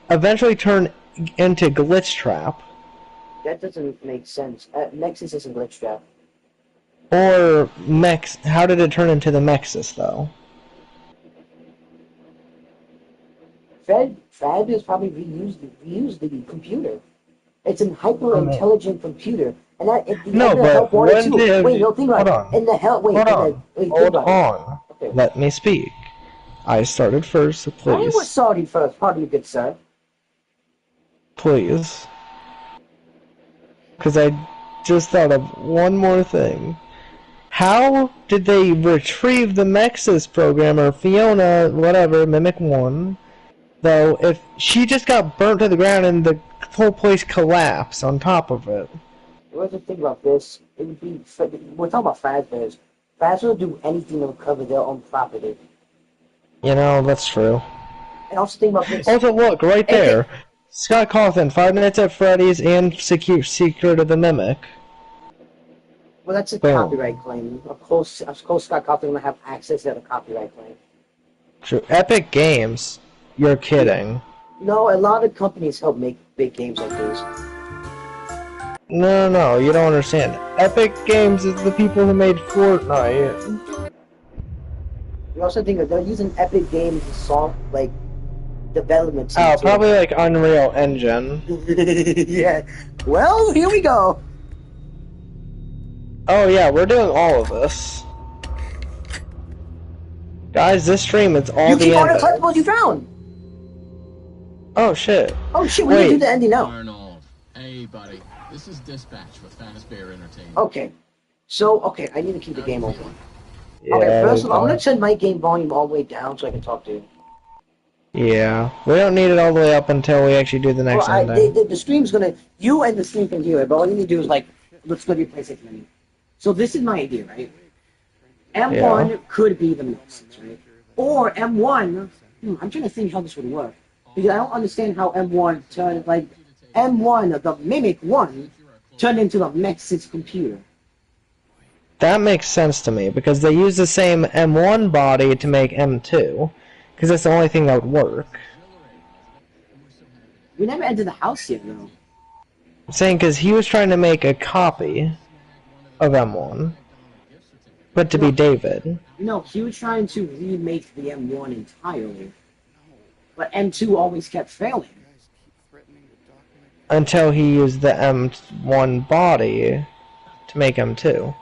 eventually turn into Glitch Trap? That doesn't make sense. Nexus isn't Glitch Trap. Or how did it turn into the Mexus though? Fred is probably reused the computer. It's a hyper-intelligent computer. And that, no, but when did... Wait, no, think about it. In the hell... Wait, hold on. Okay. Let me speak. I started first, so please. I was sorry first. Pardon me, good sir. Please. Because I just thought of one more thing. How did they retrieve the Mexus programmer, Fiona, whatever, Mimic 1, though, if she just got burnt to the ground and the whole place collapsed on top of it? Let's just think about this. It would be... We're talking about Fazbear's. Fazbear will do anything to recover their own property. You know, that's true. And also think about this. Also, look, right there. Scott Cawthon, Five Nights at Freddy's and Secret of the Mimic. Well, that's a Boom. copyright claim. Of course, Scott Cawthon will have access to the copyright claim. True. Epic Games? You're kidding. No, a lot of companies help make big games like this. No, you don't understand. Epic Games is the people who made Fortnite. You also think that they're using Epic Games as soft, like, development team. Oh, probably like Unreal Engine. Yeah. Well, here we go. Oh yeah, we're doing all of this. Guys, this stream, it's all the ending. You keep all the collectibles you found! Oh shit. Oh shit, we need to do the ending now. Arnold. Hey buddy, this is Dispatch with Fazbear Entertainment. Okay. So, okay, I need to keep the game open. Yeah, okay, first of all, I'm gonna turn my game volume all the way down so I can talk to you. Yeah, we don't need it all the way up until we actually do the next ending. The stream's gonna, you and the stream can hear it, but all you need to do is like, let's go to your PlayStation menu. So this is my idea, right? M1 could be the mixes, right? Or M1, I'm trying to think how this would work. Because I don't understand how M1 turned, like, M1, the Mimic 1, turned into the Mex's computer. That makes sense to me, because they use the same M1 body to make M2. Because that's the only thing that would work. We never entered the house yet, though. I'm saying because he was trying to make a copy of M1. But to be David. No, he was trying to remake the M1 entirely. But M2 always kept failing. Until he used the M1 body to make M2.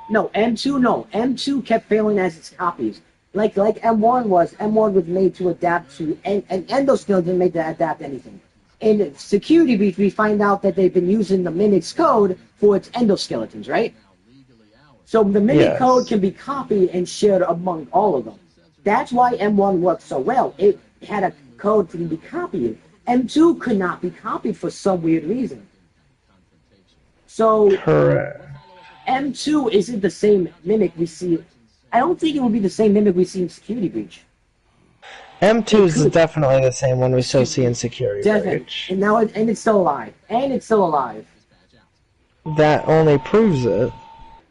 No, M2 kept failing as its copies. Like M1 was made to adapt to, and endoskeleton made to adapt anything. In Security Breach, we find out that they've been using the Mimic's code for its endoskeletons, right? So the Mimic code can be copied and shared among all of them. That's why M1 worked so well. It had a code to be copied. M2 could not be copied for some weird reason. So Correct. M2 isn't the same Mimic we see. I don't think it would be the same Mimic we see in Security Breach. M2 is definitely the same one we still see in Security Breach. And now it's still alive. And it's still alive. That only proves it.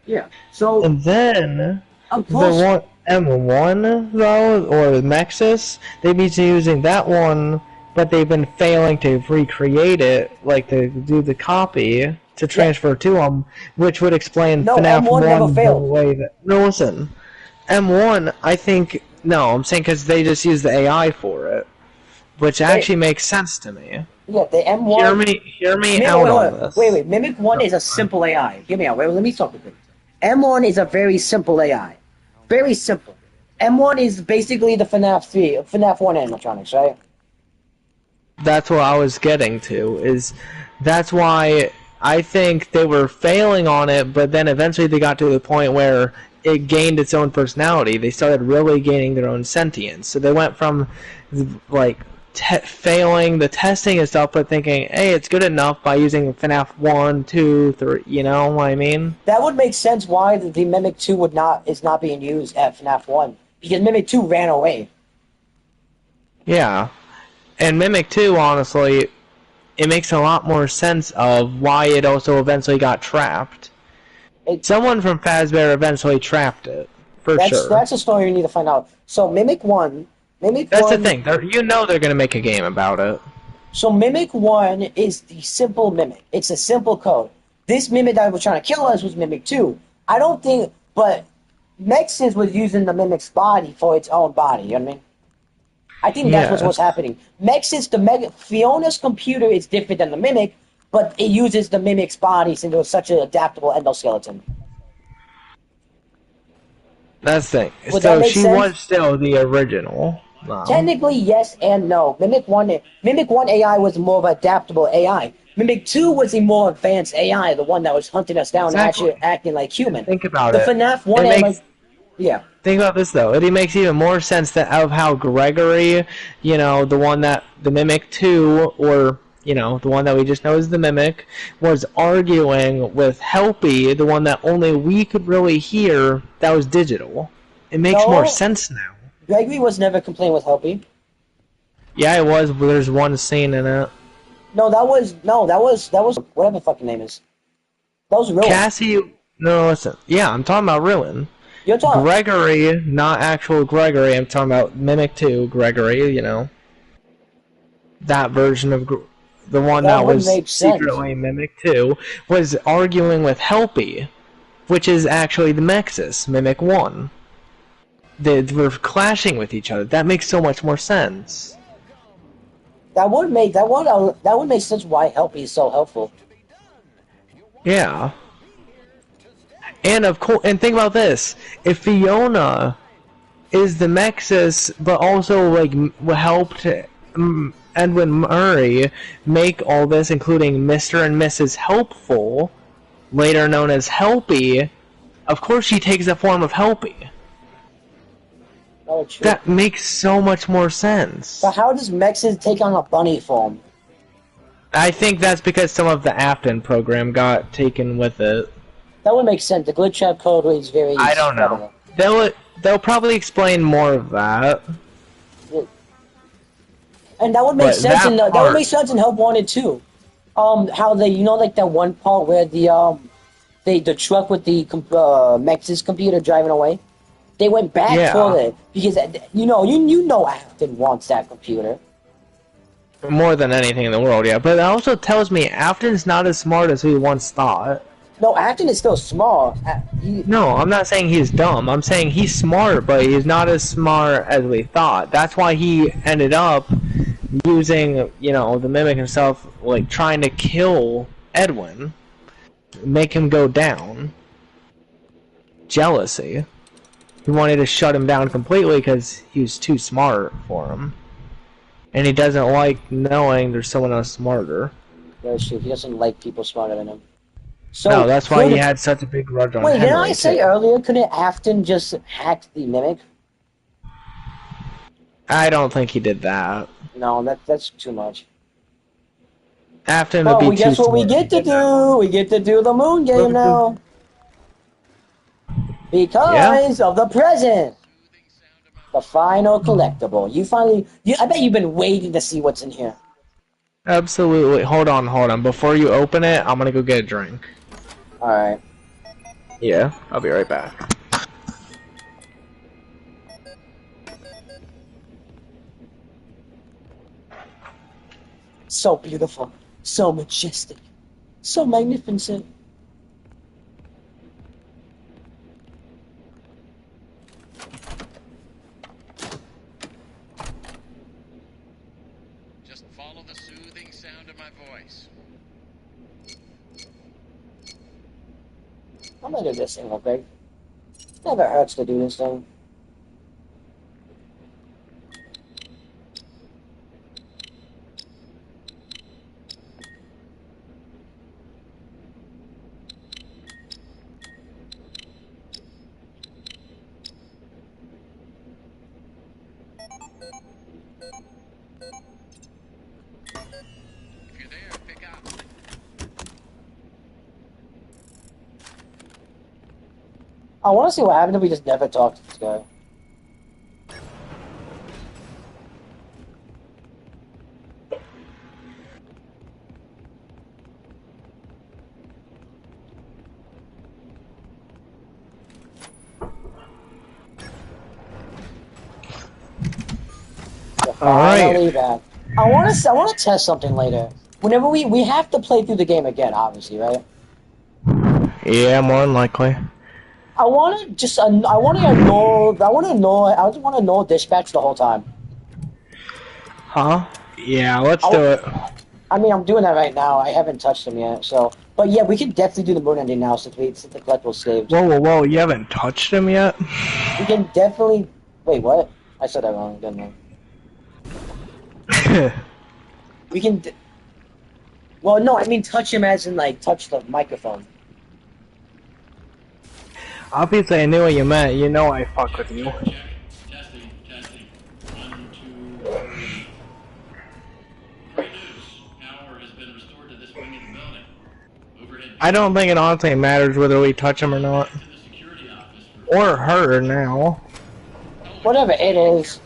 Yeah. So. And then the one M1 though, or Nexus, they've been using that one, but they've been failing to recreate it, like to do the copy to transfer to them, which would explain FNAF 1 the way that. No, listen. M1, I think. No, I'm saying because they just use the AI for it, which actually makes sense to me. Yeah, the M1. Hear me out on this. Wait. Mimic 1 is a simple AI. Hear me out. Wait, let me talk with you. M1 is a very simple AI. Very simple. M1 is basically the FNAF 1 animatronics, right? That's what I was getting to. That's why I think they were failing on it, but then eventually they got to the point where it gained its own personality. They started really gaining their own sentience. So they went from like failing the testing and stuff, but thinking, hey, it's good enough by using FNAF 1, 2, 3, you know what I mean? That would make sense why the Mimic 2 is not being used at FNAF 1. Because Mimic 2 ran away. Yeah. And Mimic 2, honestly, it makes a lot more sense of why it also eventually got trapped. Someone from Fazbear eventually trapped it, for sure. That's a story you need to find out. So Mimic 1... That's the thing. You know they're going to make a game about it. So Mimic 1 is the simple Mimic. It's a simple code. This Mimic that was trying to kill us was Mimic 2. I don't think... But Nexus was using the Mimic's body for its own body, you know what I mean? I think that's what's happening. Fiona's computer is different than the Mimic, but it uses the Mimic's bodies into such an adaptable endoskeleton. That's the thing. So she was still the original. Technically, yes and no. Mimic 1 AI was more of an adaptable AI. Mimic 2 was a more advanced AI, the one that was hunting us down and actually acting like human. Think about it. The FNAF 1 AI... Yeah. Think about this, though. It makes even more sense of how Gregory, you know, the Mimic 2, or, you know, the one that we just know as the Mimic, was arguing with Helpy, the one that only we could really hear that was digital. It makes more sense now. Gregory was never complaining with Helpy. Yeah, it was. But there's one scene in it. No, that was whatever the fucking name is. That was Ruin. Cassie. No, listen. Yeah, I'm talking about Ruin. You're talking Gregory, not actual Gregory. I'm talking about Mimic 2 Gregory. You know, that version of the one that was secretly Mimic 2 was arguing with Helpy, which is actually the Mexis Mimic 1. They were clashing with each other. That makes so much more sense. That would make sense why Helpy is so helpful. Yeah. And of course, and think about this: if Fiona is the Mexis, but also like helped Edwin Murray make all this, including Mr. and Mrs. Helpful, later known as Helpy, of course she takes the form of Helpy. Oh, true. That makes so much more sense. But how does Mexis take on a bunny form? I think that's because some of the Afton program got taken with it. That would make sense. The glitch trap code is very. I don't know. They'll probably explain more of that. Yeah. And that would make sense. That would make sense in Help Wanted too. How they, like that one part where the truck with the Mexis computer driving away, they went back for it because you know Afton wants that computer. More than anything in the world, yeah. But it also tells me Afton's not as smart as we once thought. No, Afton is still smart. No, I'm not saying he's dumb. I'm saying he's smart, but he's not as smart as we thought. That's why he ended up using, the Mimic himself, like, trying to kill Edwin. Make him go down. Jealousy. He wanted to shut him down completely because he was too smart for him. And he doesn't like knowing there's someone else smarter. That's true. He doesn't like people smarter than him. So no, that's why he had such a big grudge on Henry. Wait, didn't I say earlier, couldn't Afton just hack the Mimic? I don't think he did that. No, that's too much. Afton would be too smart. Guess what we get to do? We get to do the moon game now. Because of the present. The final collectible. I bet you've been waiting to see what's in here. Absolutely. Hold on. Before you open it, I'm gonna go get a drink. Alright. Yeah, I'll be right back. So beautiful. So majestic. So magnificent. Just follow the soothing sound of my voice. I'm gonna do this thing real quick. Never hurts to do this thing. If you're there, pick up. I want to see what happened if we just never talked to this guy. Alright. I want to test something later. Whenever we have to play through the game again, obviously, right? Yeah, more than likely. I just want to know dispatch the whole time. Huh? Yeah, let's do it. I mean, I'm doing that right now. I haven't touched them yet, so. But yeah, we can definitely do the moon ending now since the collectible saved. Whoa! You haven't touched him yet? We can definitely. Wait, what? I said that wrong, didn't I? We can. Well, no, I mean touch him as in like touch the microphone. Obviously, I knew what you meant. You know I fuck with you. Testing. 1, 2, 3. Great news. Power has been restored to this wing of the building. Overhead. I don't think it honestly matters whether we touch him or not. Or her now. Whatever it is.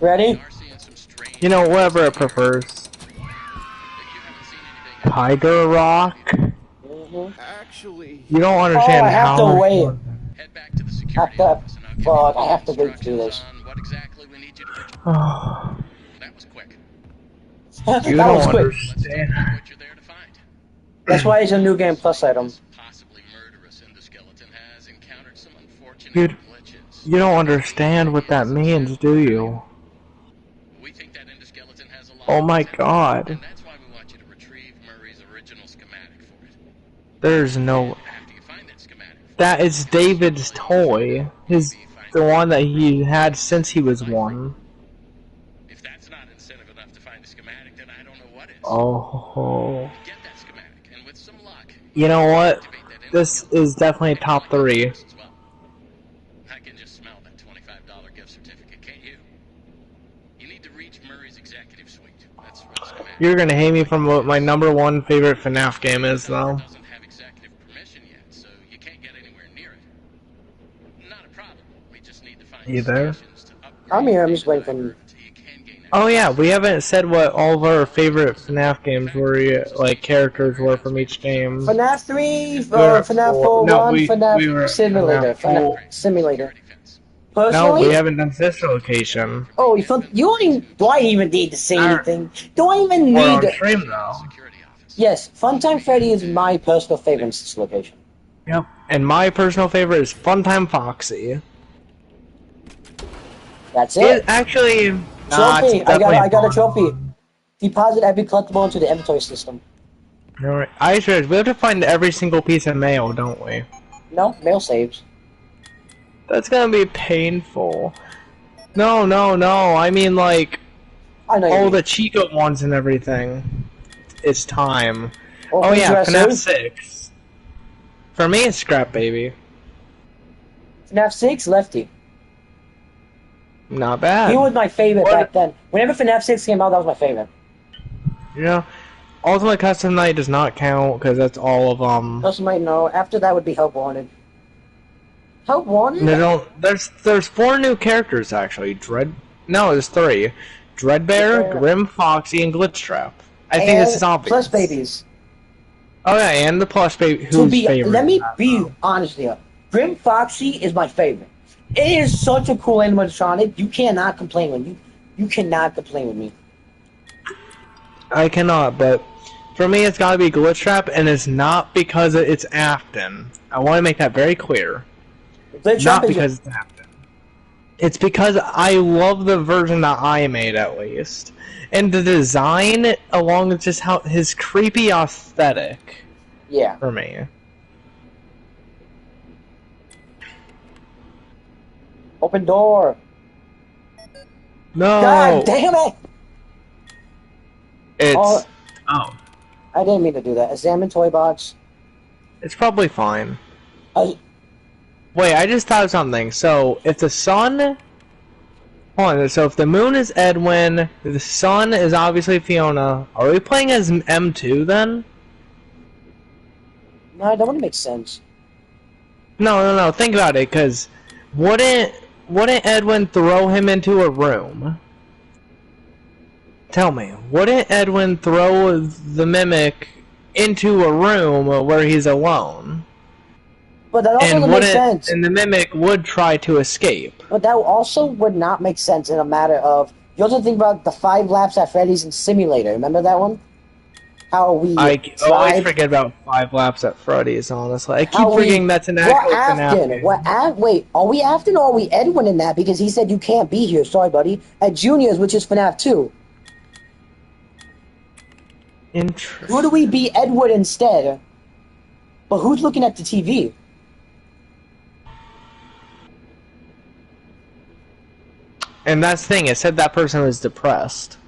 Ready? You know, whatever it prefers. Tiger Rock. Actually, You don't understand I have how to much wait. more- Head back to the security office and I'll give you Fuck, full I have to wait to do this. instructions on what exactly we need you to do. Oh, That was quick. you That was don't quick. understand. What you're there to find. That's why it's a new game plus item. Possibly murderous endoskeleton has encountered some unfortunate You, glitches. you don't understand what that means, do you? We think that endoskeleton has a lot Oh of my potential, god. and that's why we want you to retrieve Murray's original schematic for it. There's no... After you find that schematic, That is David's toy. The one that he had since he was 1. if that's not incentive enough to find a schematic, then I don't know what is. Oh. Get that schematic, and with some luck, You know what? This is definitely top 3. I can just smell that $25 gift certificate, can't you? You need to reach Murray's executive suite. That's where the schematic You're gonna hate me from what my #1 favorite FNAF game is, though. doesn't have executive permission yet, so you can't get anywhere near it. Not a problem. We just need to find You there? I'm here, I'm just waiting for him. Oh yeah, we haven't said what all of our favorite FNAF games were, like, characters were from each game. FNAF 3, FNAF 4, No, 1, FNAF we were Simulator. FNAF Simulator. Personally? No, we haven't done Sister Location. Oh, you don't even, do I even need to say anything? Do I even We're need on to... stream, though. Yes, Funtime Freddy is my personal favorite in this location. Yep. And my personal favorite is Funtime Foxy. That's it. Actually... Trophy! I got a trophy. Deposit every collectible into the inventory system. Alright, I should. We have to find every single piece of mail, don't we? No, mail saves. That's gonna be painful. No, I mean, like, I know all the Chica ones and everything. It's time. Open oh yeah, FNAF dressers. 6. For me, it's Scrap Baby. FNAF 6, Lefty. Not bad. He was my favorite back then. Whenever FNAF 6 came out, that was my favorite. You know, Ultimate Custom Night does not count, because that's all of, Custom Night, no. After that would be Help Wanted. Help Wanted? There's 4 new characters, actually. No, there's 3. Dreadbear, Grim Foxy, and Glitchtrap. I think this is obvious. Plush Babies. Oh yeah, and the Plush Baby, favorite? Let me be honest here. Grim Foxy is my favorite. It is such a cool animatronic. You cannot complain with me. You cannot complain with me. I cannot, but for me it's gotta be Glitchtrap, and it's not because it's Afton. I want to make that very clear. Not because it's Afton. It's because I love the version that I made, at least. And the design, along with just how his creepy aesthetic. Yeah. For me. Open door. No. God damn it! It's... Oh. I didn't mean to do that. Examine toy box. It's probably fine. Wait, I just thought of something. So, if the sun... Hold on, so if the moon is Edwin, the sun is obviously Fiona, are we playing as M2 then? No, that wouldn't make sense. No, think about it, because wouldn't Edwin throw him into a room? Tell me, wouldn't Edwin throw the Mimic into a room where he's alone? But that also doesn't make sense. And the Mimic would try to escape. But that also would not make sense in a matter of... You also think about the 5 laps at Freddy's in Simulator. Remember that one? How we I always forget about 5 laps at Freddy's, honestly. I keep forgetting that's an actual FNAF. Wait, are we Afton or are we Edwin in that? Because he said you can't be here. Sorry, buddy. At Junior's, which is FNAF 2. Interesting. Who do we be Edward instead? But who's looking at the TV? And that's the thing, it said that person was depressed.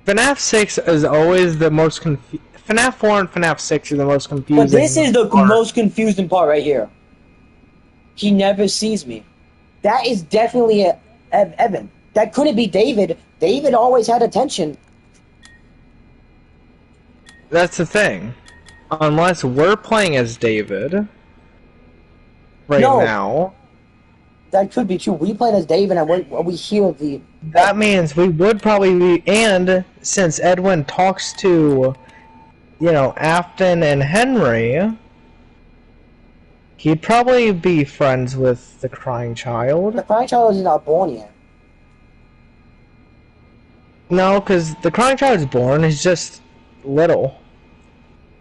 FNAF 6 is always the most FNAF 4 and FNAF 6 are the most confusing. But this is the most confusing part right here. He never sees me. That is definitely Evan. That couldn't be David. David always had attention. That's the thing. Unless we're playing as David. Right now. that could be true. We played as David, and we hear the. That means we would probably be, and since Edwin talks to, Afton and Henry, he'd probably be friends with the crying child. The crying child is not born yet. No, because the crying child is born. He's just little.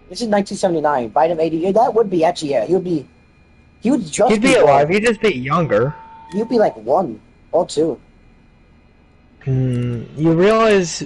This is 1979. By the 80, that would be actually He would be. He would just. He'd be alive. He'd just be younger. He'd be like 1 or 2. You realize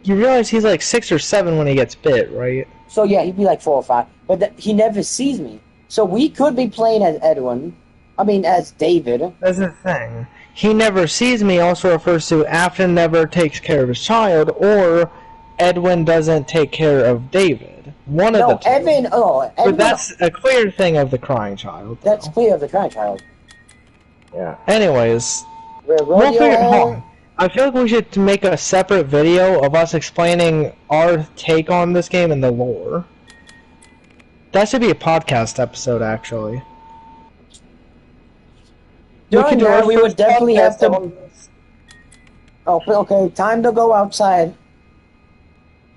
he's like 6 or 7 when he gets bit, right? So yeah, he'd be like 4 or 5. But he never sees me. So we could be playing as Edwin. I mean, as David. That's the thing. He never sees me also refers to Afton never takes care of his child, or Edwin doesn't take care of David. One of the two. Edwin. But that's a clear thing of the crying child. Though. That's clear of the crying child. Yeah. Anyways, we'll figure it out. I feel like we should make a separate video of us explaining our take on this game and the lore. That should be a podcast episode, actually. During that, we would definitely have to... Oh, okay, time to go outside.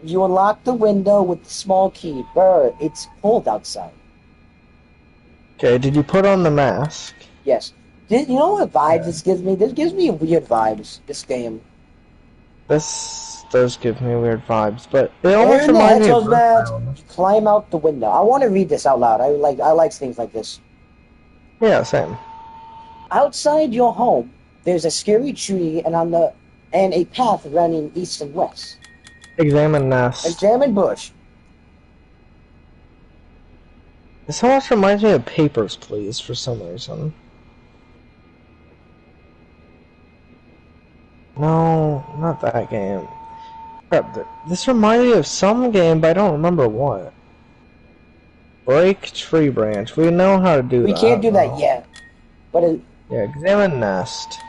You unlock the window with the small key. Bird, it's cold outside. Okay, did you put on the mask? Yes. You know what vibes this gives me? This gives me weird vibes, this game. This does give me weird vibes, but it almost reminds me of you climb out the window. I want to read this out loud. I like things like this. Yeah, same. Outside your home, there's a scary tree and a path running east and west. Examine nest. Examine bush. This almost reminds me of Papers, Please, for some reason. No, not that game. Crap, this reminds me of some game, but I don't remember what. Break tree branch. We know how to do that. We can't do that yet. But yeah, examine nest.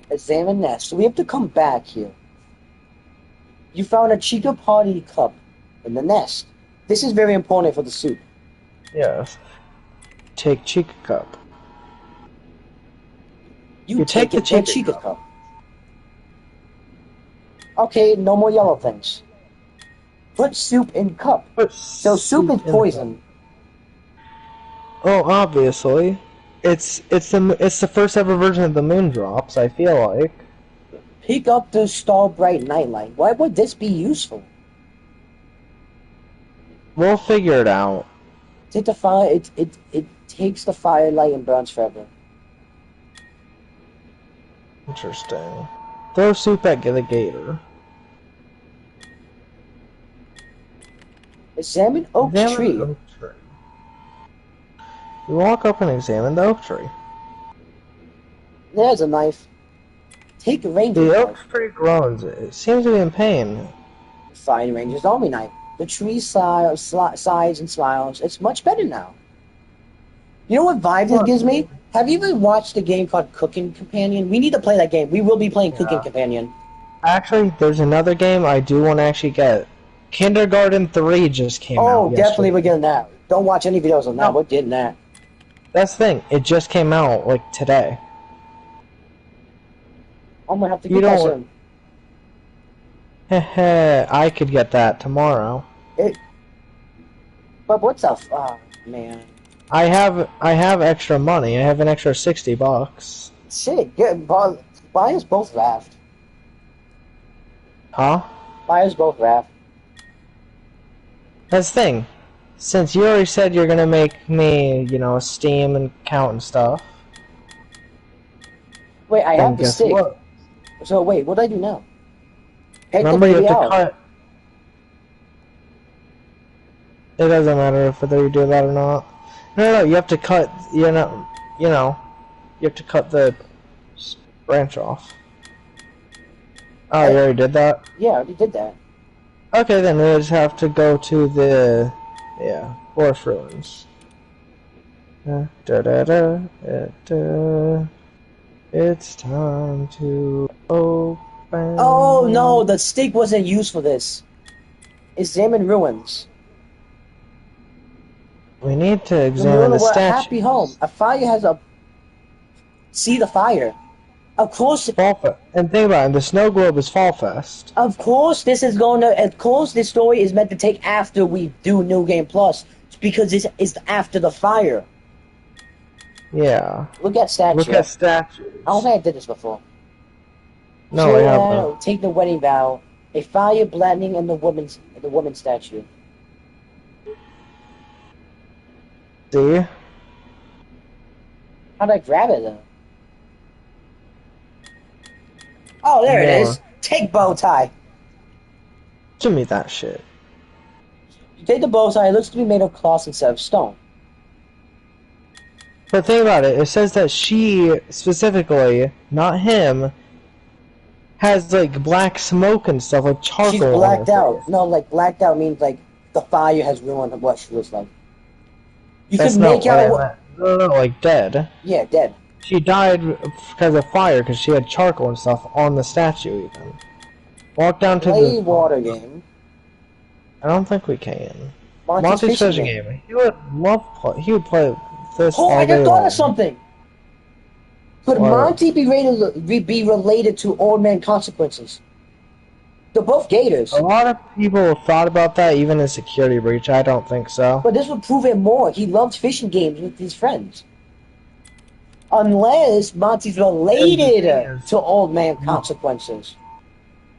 Examine nest. So we have to come back here. You found a Chica Party cup in the nest. This is very important for the soup. Yes. Take Chica cup. You take the Chica cup. Okay, no more yellow things. Put soup in cup. So soup is poison. Oh, obviously. It's the first ever version of the moon drops, I feel like. Pick up the star bright nightlight. Why would this be useful? We'll figure it out. Take the fire. It takes the firelight and burns forever. Interesting. Throw soup at the gator. Examine oak tree. Oak tree. We walk up and examine the oak tree. There's a knife. Take a ranger's The knife. oak tree groans. It seems to be in pain. Find ranger's army knife. The tree sighs and smiles. It's much better now. You know what vibe it gives me? Have you ever watched a game called Cooking Companion? We need to play that game. We will be playing Cooking Companion. Actually, there's another game I do want to actually get. Kindergarten 3 just came out. Oh, definitely we're getting that. Don't watch any videos on that. We're getting that. That's the thing. It just came out, like, today. I'm gonna have to get that soon. Heh, I could get that tomorrow. But what's up? Oh, man. I have extra money. I have an extra $60. Shit, buy us both Raft. Huh? Buy us both Raft. That's the thing. Since you already said you're gonna make me, a Steam account and stuff. Wait, I have the stick. What? So wait, what do I do now? Take Remember, the baby you have to out. cut. It doesn't matter if whether you do that or not. No, you have to cut. You have to cut the branch off. Oh, you already did that? Yeah, I already did that. Okay, then we just have to go to the forest ruins. It's time to open. Oh no, the stick wasn't used for this. Examine ruins. We need to The examine moon the were a statue. happy home. A fire has a... See the fire. Of course... And think about it, the snow globe is Fall Fest. Of course this is going to... Of course this story is meant to take after we do New Game Plus. Because this is after the fire. Yeah. Look at statues. Look at statues. I don't think I did this before. No, I haven't. Take the wedding vow. A fire blending in the woman's statue. See? How'd I grab it though? Oh, there it is. Take bow tie. Give me that shit. You take the bow tie. It looks to be made of cloth instead of stone. But think about it. It says that she specifically, not him, has like black smoke and stuff, like charcoal. She's blacked out. No, like blacked out means like the fire has ruined what she was like. You That's could make out. No, like dead. Yeah, dead. She died because of fire, because she had charcoal and stuff on the statue even. Walk down to Play the... water game. I don't think we can. Monty's fishing game. He would play this Oh, all I day just thought long. of something! Could What? Monty be related to Old Man Consequences? They're both gators. A lot of people have thought about that, even in Security Breach. I don't think so. But this would prove it more. He loved fishing games with his friends. Unless Monty's related to Old Man Consequences.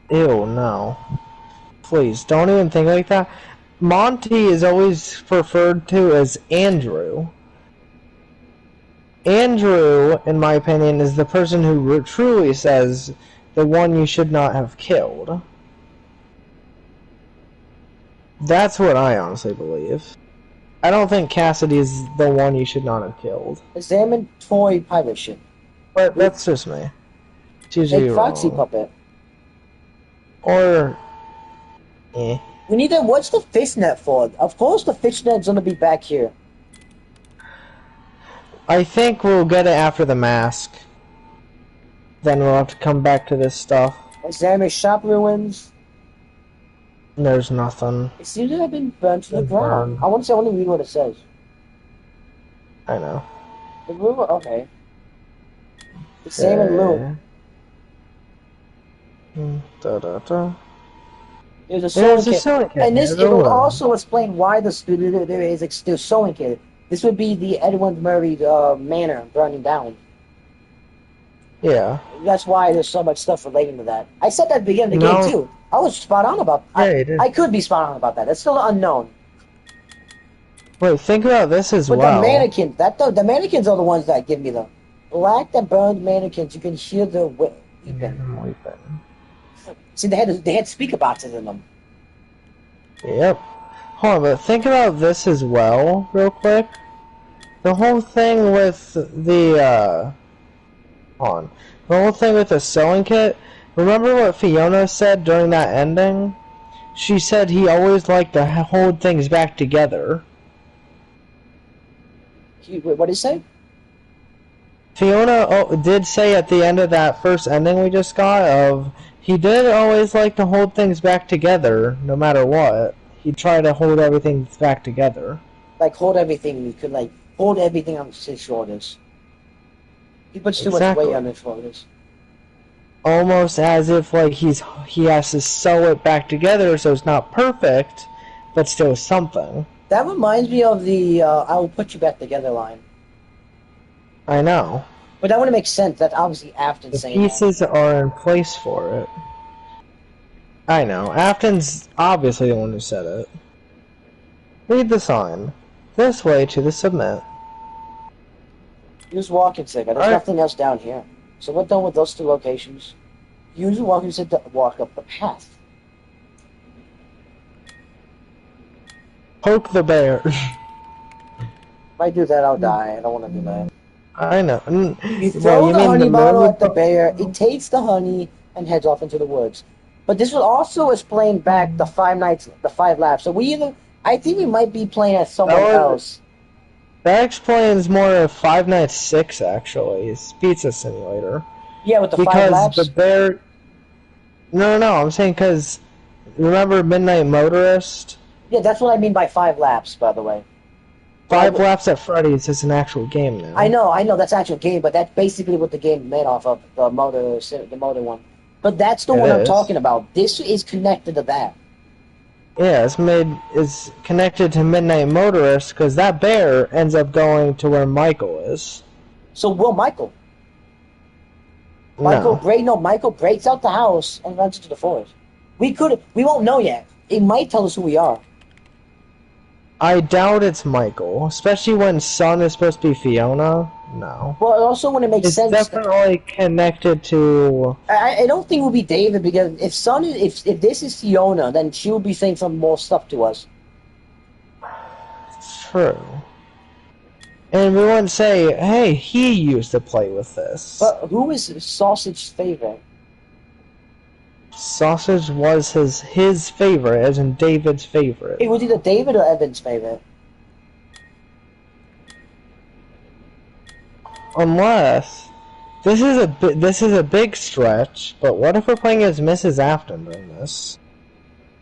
Ew, no. Please, don't even think like that. Monty is always referred to as Andrew. Andrew, in my opinion, is the person who truly says the one you should not have killed. That's what I honestly believe. I don't think Cassidy is the one you should not have killed. Examine toy pirate ship. But that's just me. It's usually Take Foxy wrong. Puppet. Or... eh. We need to... What's the fishnet for? Of course the fishnet's gonna be back here. I think we'll get it after the mask. Then we'll have to come back to this stuff. Examine shop ruins. There's nothing. It seems to have been burnt to the ground. I want to read what it says. I know. The room, okay. Examine loom. There's a sewing kit. And this, it will also explain why the studio there is still sewing kit. This would be the Edwin Murray manor burning down. Yeah. That's why there's so much stuff relating to that. I said that at the beginning of the game too. I was spot on about I could be spot on about that. That's still unknown. Wait, think about this as well. But the mannequins, the mannequins are the ones that give me the black and burned mannequins. You can hear the weeping. See, they had speaker boxes in them. Yep. Hold on, but think about this as well, real quick. The whole thing with the hold on. The whole thing with the sewing kit. Remember what Fiona said during that ending? She said he always liked to hold things back together. What did he say? Fiona did say at the end of that first ending we just got of he did always like to hold things back together no matter what. He'd try to hold everything back together. Like hold everything. You could like hold everything on his shoulders. He puts too much weight on his shoulders. Almost as if like he has to sew it back together so it's not perfect, but still something. That reminds me of the I will put you back together line. I know. But that wouldn't make sense. That's obviously Afton saying that. The pieces are in place for it. I know. Afton's obviously the one who said it. Read the sign. This way to the submit. Use walking stick. There's nothing else down here. So we're done with those two locations. Use the walking stick to walk up the path. Poke the bear. If I do that, I'll die. I don't want to do that. I know. You throw the honey bottle at the bear, it takes the honey, and heads off into the woods. But this will also explain back the 5 laps. So I think we might be playing as someone else. That explains more of Five Nights 6, actually. It's Pizza Simulator. Yeah, with the 5 laps? Because the bear... No, I'm saying because... Remember Midnight Motorist? Yeah, that's what I mean by 5 laps, by the way. Five Laps at Freddy's is an actual game now. I know, that's actual game, but that's basically what the game made off of, the motor one. But that's the one I'm talking about. This is connected to that. Yeah, it's connected to Midnight Motorist, because that bear ends up going to where Michael is. So will Michael. Michael breaks out the house and runs into the forest. We won't know yet. It might tell us who we are. I doubt it's Michael, especially when Sun is supposed to be Fiona. No. Well, also when it makes sense. It's definitely connected to. I don't think it will be David, because if this is Fiona, then she will be saying some more stuff to us. True. And we wouldn't say, hey, he used to play with this. But who is Sausage's favorite? Sausage was his favorite, as in David's favorite. It was either David or Evan's favorite. Unless this is a big stretch, but what if we're playing as Mrs. Afton during this?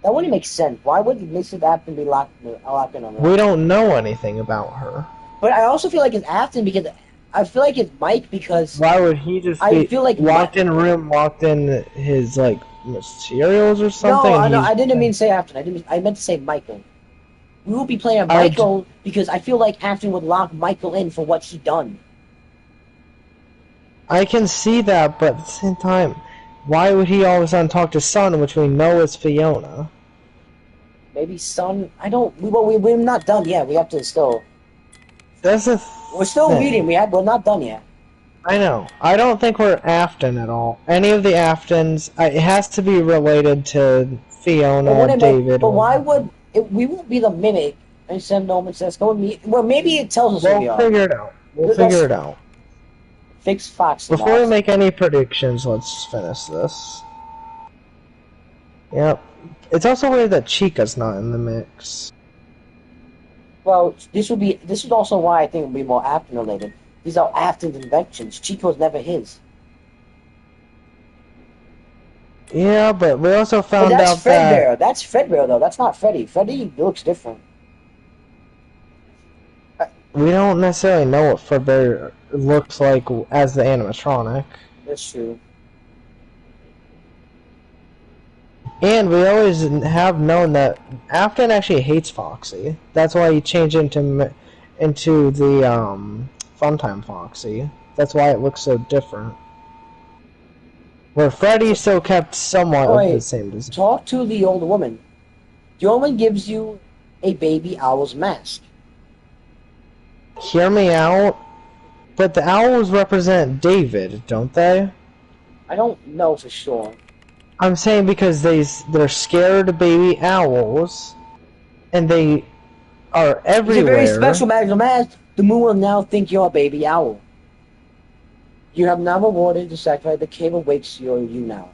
That wouldn't make sense. Why would Mrs. Afton be locked in on her? We don't know anything about her. But I also feel like it's Afton because I feel like it's Mike because. Why would he just be I feel like locked in a room, locked in his like materials or something? No, I didn't mean to say Afton. I meant to say Michael. We will be playing Michael because I feel like Afton would lock Michael in for what he done. I can see that, but at the same time, why would he all of a sudden talk to Sun, which we know is Fiona? Maybe Sun. I don't. We're not done yet. We have to still. We're still reading. We're not done yet. I know. I don't think we're Afton at all. Any of the Aftons, it has to be related to Fiona, David. But why would we won't be the mimic? And Sam Nolan says, "Go with me." Well, maybe it tells us who we are. We'll figure it out. We'll figure it out. Fix Fox. Before we make any predictions, let's finish this. Yep. It's also weird that Chica's not in the mix. Well, this is also why I think it will be more Afton related. These are Afton's inventions. Chica was never his. Yeah, but we also found out that... That's Fredbear, though. That's not Freddy. Freddy looks different. We don't necessarily know what Fredbear looks like as the animatronic. That's true. And we always have known that Afton actually hates Foxy. That's why he changed into the Funtime Foxy. That's why it looks so different. Where Freddy still kept somewhat of the same design. Talk to the old woman. The old woman gives you a baby owl's mask. Hear me out, but the owls represent David, don't they? I don't know for sure. I'm saying because they're scared of baby owls, and they are everywhere. It's a very special magical mask. The moon will now think you're a baby owl. You have now rewarded the sacrifice. The cave awaits you now.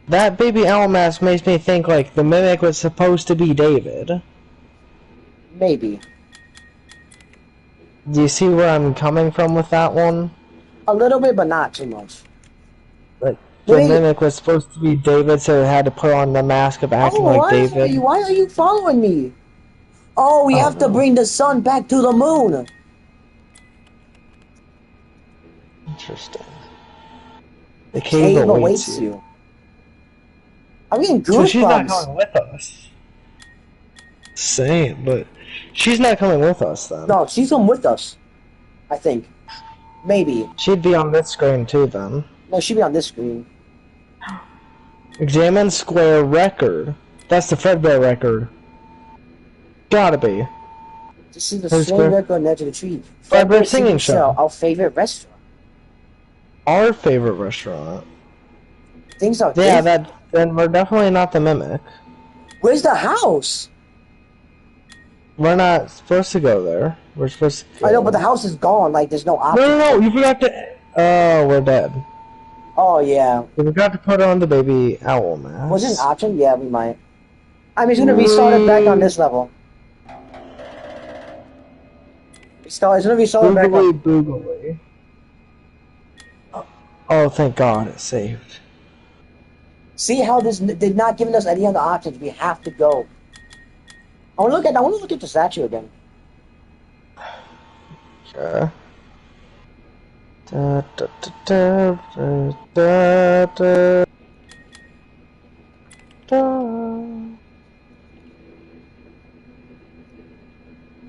That baby owl mask makes me think like the mimic was supposed to be David. Maybe. Do you see where I'm coming from with that one? A little bit, but not too much. Like, the mimic was supposed to be David, so it had to put on the mask of acting like David. Why are you following me? Oh, we have to bring the sun back to the moon. Interesting. The cave awaits you. I'm getting goosebumps. So she's not coming with us. Same, but she's not coming with us then. No, she's coming with us. I think. Maybe. She'd be on this screen too then. No, she'd be on this screen. Examine square record. That's the Fredbear record. Gotta be. This is the same record on the edge of the tree. Fredbear singing show. Our favorite restaurant. Our favorite restaurant. Things are then we're definitely not the mimic. Where's the house? We're not supposed to go there. We're supposed to I know, but the house is gone. Like, there's no option. No, you forgot to... Oh, we're dead. Oh, yeah. We forgot to put on the baby owl mask. Was it an option? Yeah, we might. I'm just gonna restart it back on this level. It's gonna restart it back on... Boogly. Oh, thank God, it saved. See how this did not giving us any other options. We have to go. I want to look at the statue again. Sure. Da, da, da, da, da, da, da.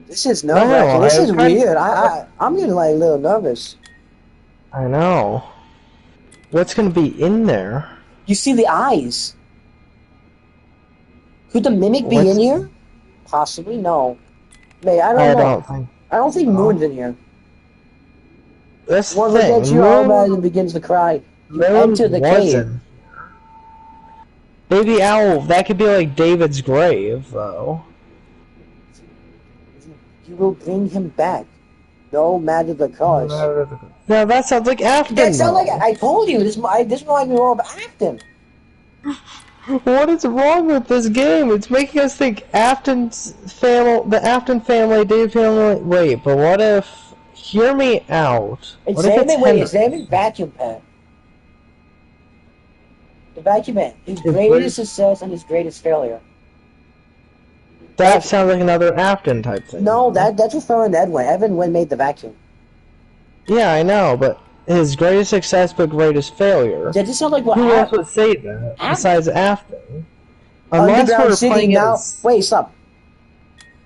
This is nerve-wracking. This is weird. I'm getting like a little nervous. I know. What's gonna be in there? You see the eyes. Could the mimic be in here? Possibly. No. May I don't know. I don't think Moon's in here. This one look at you, Almaz, and begins to cry. You enter the cave. Baby Owl, that could be like David's grave, though. You will bring him back. No matter the cost. No, that sounds like Afton. That sounds like I told you. This reminds me more of Afton. What is wrong with this game? It's making us think Afton's family, the Afton family, Dave family. Wait, but what if? Hear me out. Examine vacuum pen. The vacuum pen. His greatest success and his greatest failure. That sounds like another Afton type thing. No, that's referring to Edwin. Edwin made the vacuum. Yeah, I know, but his greatest success but greatest failure. That just sounds like what. Who else would say that besides Afton? Unless we're playing as. Wait, stop.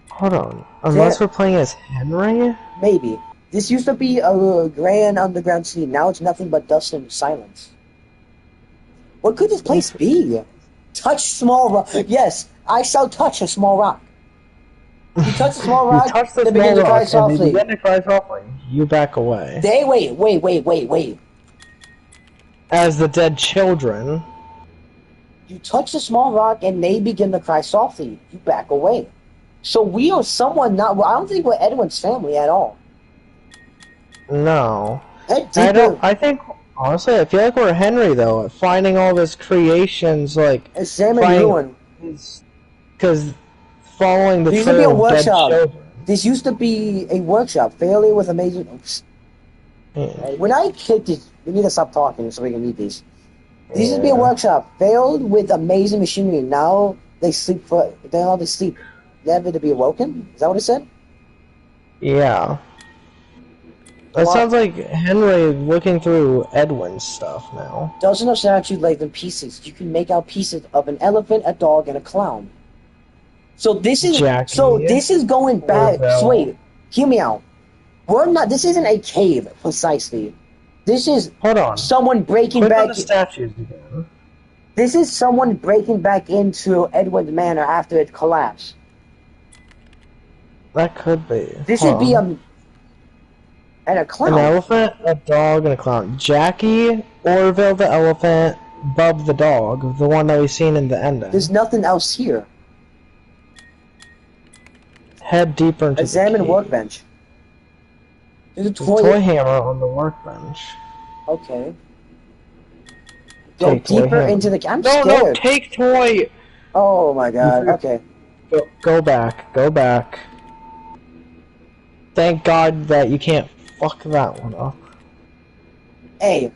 Hold on. Unless we're playing as Henry. Maybe. This used to be a grand underground city. Now it's nothing but dust and silence. What could this place be? Touch small rock. Yes, I shall touch a small rock. You touch a small rock, they begin to cry softly. You begin to cry softly. You back away. They wait. As the dead children. You touch the small rock and they begin to cry softly. You back away. So we are someone not. Well, I don't think we're Edwin's family at all. No. I think, honestly, I feel like we're Henry, though, at finding all his creations, like... Examine ruin. Because following the trail of dead children. This used to be a workshop, fairly with amazing... Oops. Yeah. When I kick this, we need to stop talking so we can meet these. This used to be a workshop, failed with amazing machinery. Now they sleep never to be awoken? Is that what it said? Yeah. That sounds like Henry looking through Edwin's stuff now. Dozens of statues laid in pieces. You can make out pieces of an elephant, a dog, and a clown. So this is this is going back. So wait, hear me out. We're not. This isn't a cave precisely. This is someone breaking back. The statues again. This is someone breaking back into Edwin's manor after it collapsed. That could be. This would be a. And a clown. An elephant, a dog, and a clown. Jackie, Orville the elephant, Bub the dog, the one that we've seen in the ending. There's nothing else here. Head deeper into Examine workbench. There's a toy hammer on the workbench. Okay. Go deeper into the... I'm scared. No, take toy! Oh my god, okay. Go back. Thank God that you can't fuck that one up. Hey.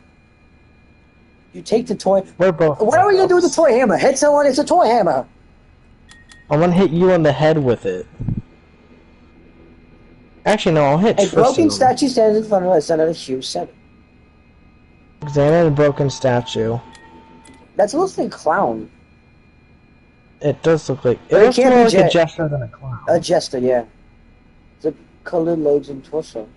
You take the toy... We're both... What are we gonna do with the toy hammer? Hit someone, it's a toy hammer! I'm gonna hit you on the head with it. Actually, no, I'll hit Tristan. A broken statue stands in front of us under a huge setting. Examine a broken statue. That's mostly a clown. It does look like... It looks more like a jester than a clown. A jester, yeah. The colored legs and torso.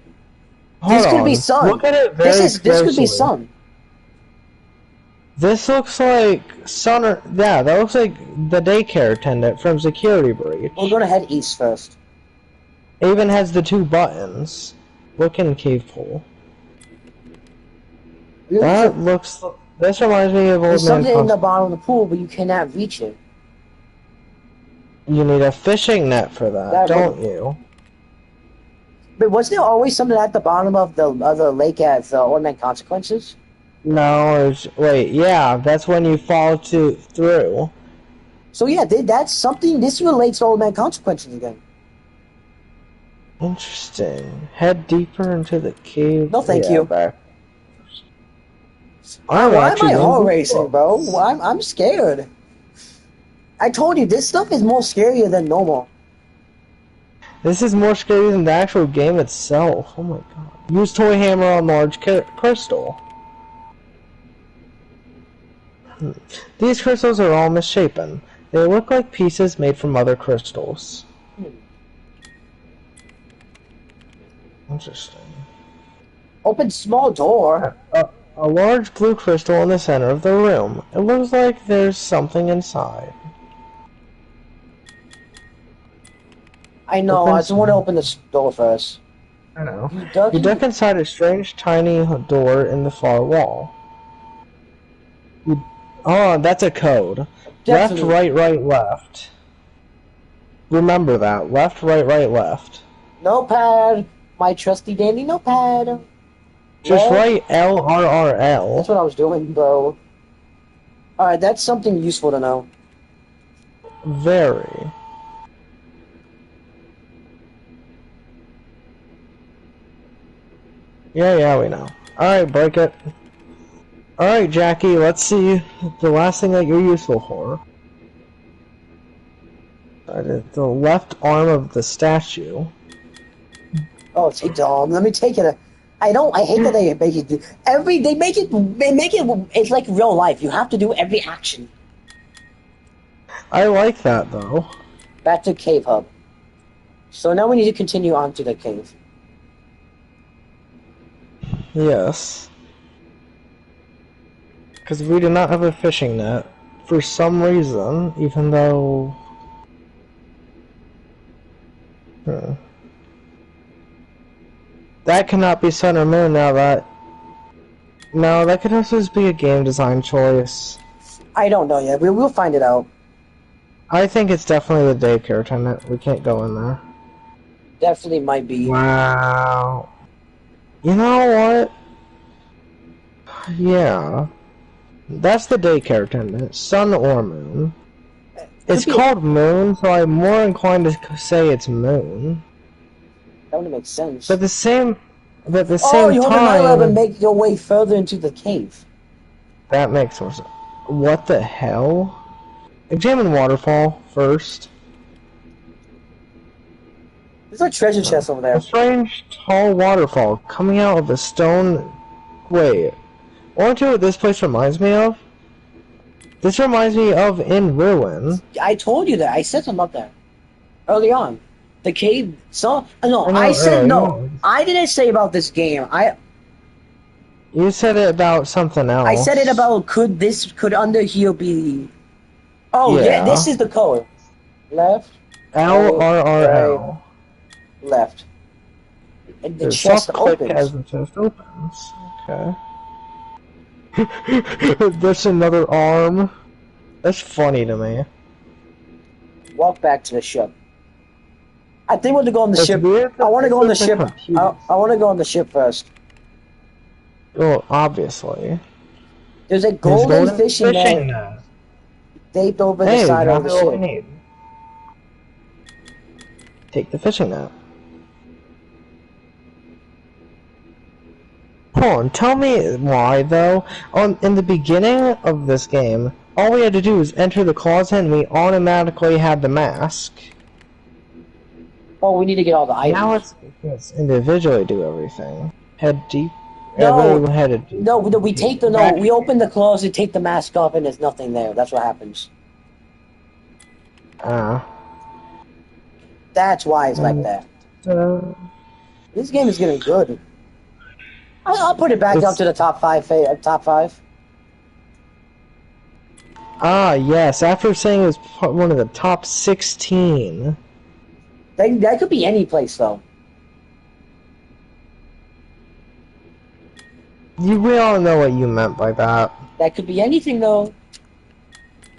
Hold this on. Could be sun. Look at it very This could be sun. This looks like sun or... Yeah, that looks like the daycare attendant from Security Breach. We're gonna head east first. It even has the 2 buttons. Look in cave pool. That looks... This reminds me of Old Man There's something in the bottom of the pool, but you cannot reach it. You need a fishing net for that, don't you? But was there always something at the bottom of the lake at Old Man Consequences? No, wait, yeah, that's when you fall through. So yeah, that's something, this relates to Old Man Consequences again. Interesting. Head deeper into the cave. No, thank you. Back. Why am I heart racing, bro? I'm scared. I told you, this stuff is more scarier than normal. This is more scary than the actual game itself. Oh my god. Use toy hammer on large crystal. These crystals are all misshapen. They look like pieces made from other crystals. Interesting. Open small door. A large blue crystal in the center of the room. It looks like there's something inside. I know, I just want to open this door first. I know. You duck inside a strange tiny door in the far wall. Oh, that's a code. Definitely. Left, right, left. Remember that. Left, right, left. Notepad. My trusty dandy notepad. Just write LRRL. That's what I was doing, bro. Alright, that's something useful to know. Very. Yeah, we know. Alright, break it. Alright, Jackie, let's see the last thing that you're useful for. The left arm of the statue. Oh, it's dumb. Let me take it. I hate that they make it it's like real life. You have to do every action. I like that, though. Back to Cave Hub. So now we need to continue on to the cave. Yes. Because we do not have a fishing net. For some reason, even though... That cannot be sun or moon now that... No, that could also just be a game design choice. I don't know yet. We'll find it out. I think it's definitely the daycare tenant. We can't go in there. Definitely might be. Wow. You know what? Yeah. That's the daycare attendant. Sun or moon. It's called moon, so I'm more inclined to say it's moon. That would make sense. But the same you time... hold an eye up and make your way further into the cave. That makes more sense. What the hell? Examine waterfall first. There's a treasure chest over there. A strange, tall waterfall coming out of the stone... Wait. Aren't you what this place reminds me of? This reminds me of In Ruin. I told you that. I said something about that early on. The cave. I said no. I didn't say about this game. You said it about something else. I said it about could Under Here be? Oh yeah, this is the code. Left. LRRL. Left. And the chest opens. As the chest opens. Okay. There's another arm. That's funny to me. Walk back to the ship. I think we'll go on the ship. I want to go on the ship. I want to go on the ship first. Well, obviously. There's a golden fishing net taped over the side of the ship. Take the fishing net. Hold on, tell me why, though. In the beginning of this game, all we had to do was enter the closet and we automatically had the mask. Oh, we need to get all the items. Now let's individually do everything. Head deep. No, we open the closet, take the mask off, and there's nothing there. That's what happens. That's why it's like that. This game is getting good. I'll put it back up to the top five. Ah, yes. After saying it was one of the top 16. That could be any place, though. We all know what you meant by that. That could be anything, though.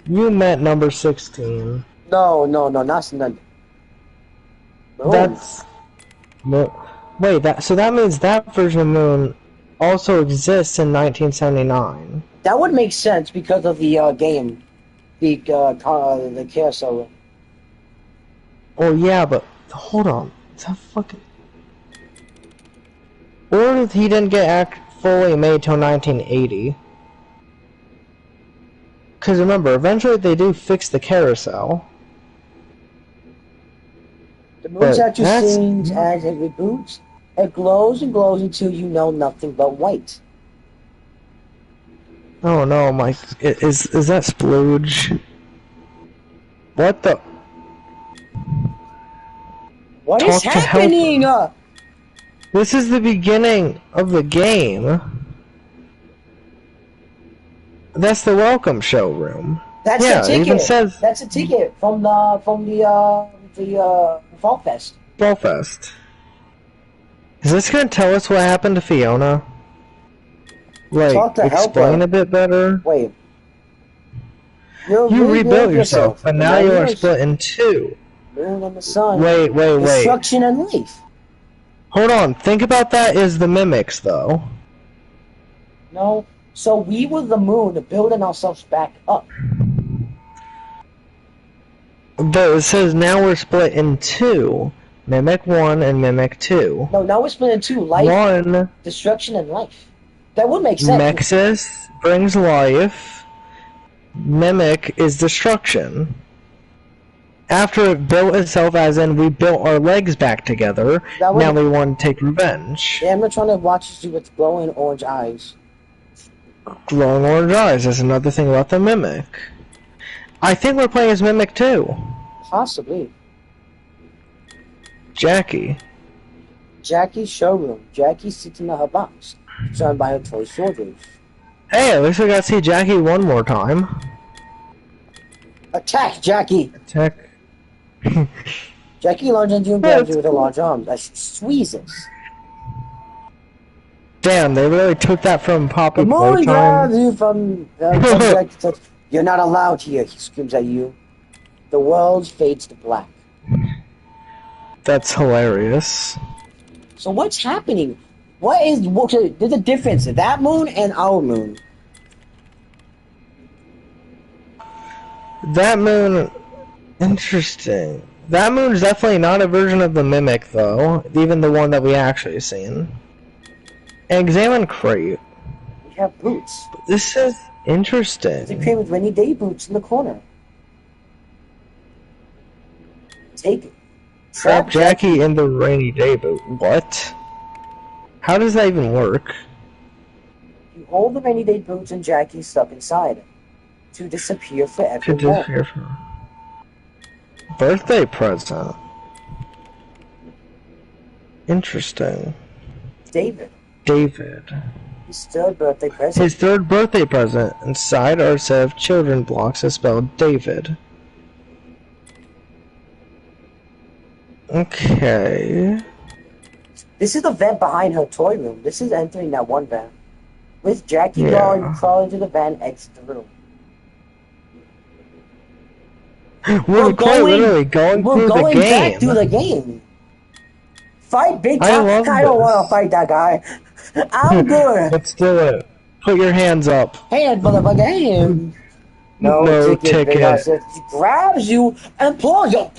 You meant number 16. No, not none. No. That's... Wait, so that means that version of Moon also exists in 1979. That would make sense because of the game. The carousel. Oh, yeah, but... Hold on. Is that fucking... Or he didn't get fully made till 1980. Because remember, eventually they do fix the carousel. moon statue sings as it reboots. It glows and glows until you know nothing but white. Oh no, my is that splooge? What the? What is happening? This is the beginning of the game. That's the welcome showroom. That's yeah, the ticket. It even says that's a ticket from the Fall Fest. Fall Fest. Is this gonna tell us what happened to Fiona? Like, explain a bit better? Wait. You rebuilt yourself, but now you are split in two. Moon and the sun. Wait. Destruction and life. Hold on. Think about that as the mimics, though. No. So we were the moon building ourselves back up. But it says now we're split in two. Mimic 1 and Mimic 2. No, now we're split in two. Life, 1. Destruction, and life. That would make sense. Nexus brings life. Mimic is destruction. After it built itself, as in we built our legs back together, now we want to take revenge. Yeah, I'm trying to watch you see with glowing orange eyes. Glowing orange eyes is another thing about the Mimic. I think we're playing as Mimic 2. Possibly. Jackie. Jackie's showroom. Jackie sits in her box, surrounded by her toy soldiers. Hey, at least we got to see Jackie one more time. Attack, Jackie! Attack. Jackie lunges into you and grabs you with her large arms as she squeezes. Damn, they really took that from Poppy The moon grabs Playtime. you from Jackie touch. You're not allowed here, he screams at you. The world fades to black. That's hilarious. So what's happening? There's a difference. That moon and our moon. That moon... Interesting. That moon's definitely not a version of the Mimic, though. Even the one that we actually seen. Examine crate. We have boots. This is interesting. It's a crate with rainy day boots in the corner. Take it. Trap Jackie in the rainy day boot. What? How does that even work? You hold the rainy day boots and Jackie's stuck inside. To disappear forever. To disappear forever. Birthday present. Interesting. David. His third birthday present. His third birthday present. Inside are a set of children blocks that spelled David. Okay. This is the vent behind her toy room. This is entering that one vent. With Jackie going, you crawl into the van, exit the room. We're literally going through the game. Back through the game. Fight Big Top. I don't want to fight that guy. I'm good. Let's do it. Put your hands up. Hand for the game. No ticket. He grabs you and pulls you.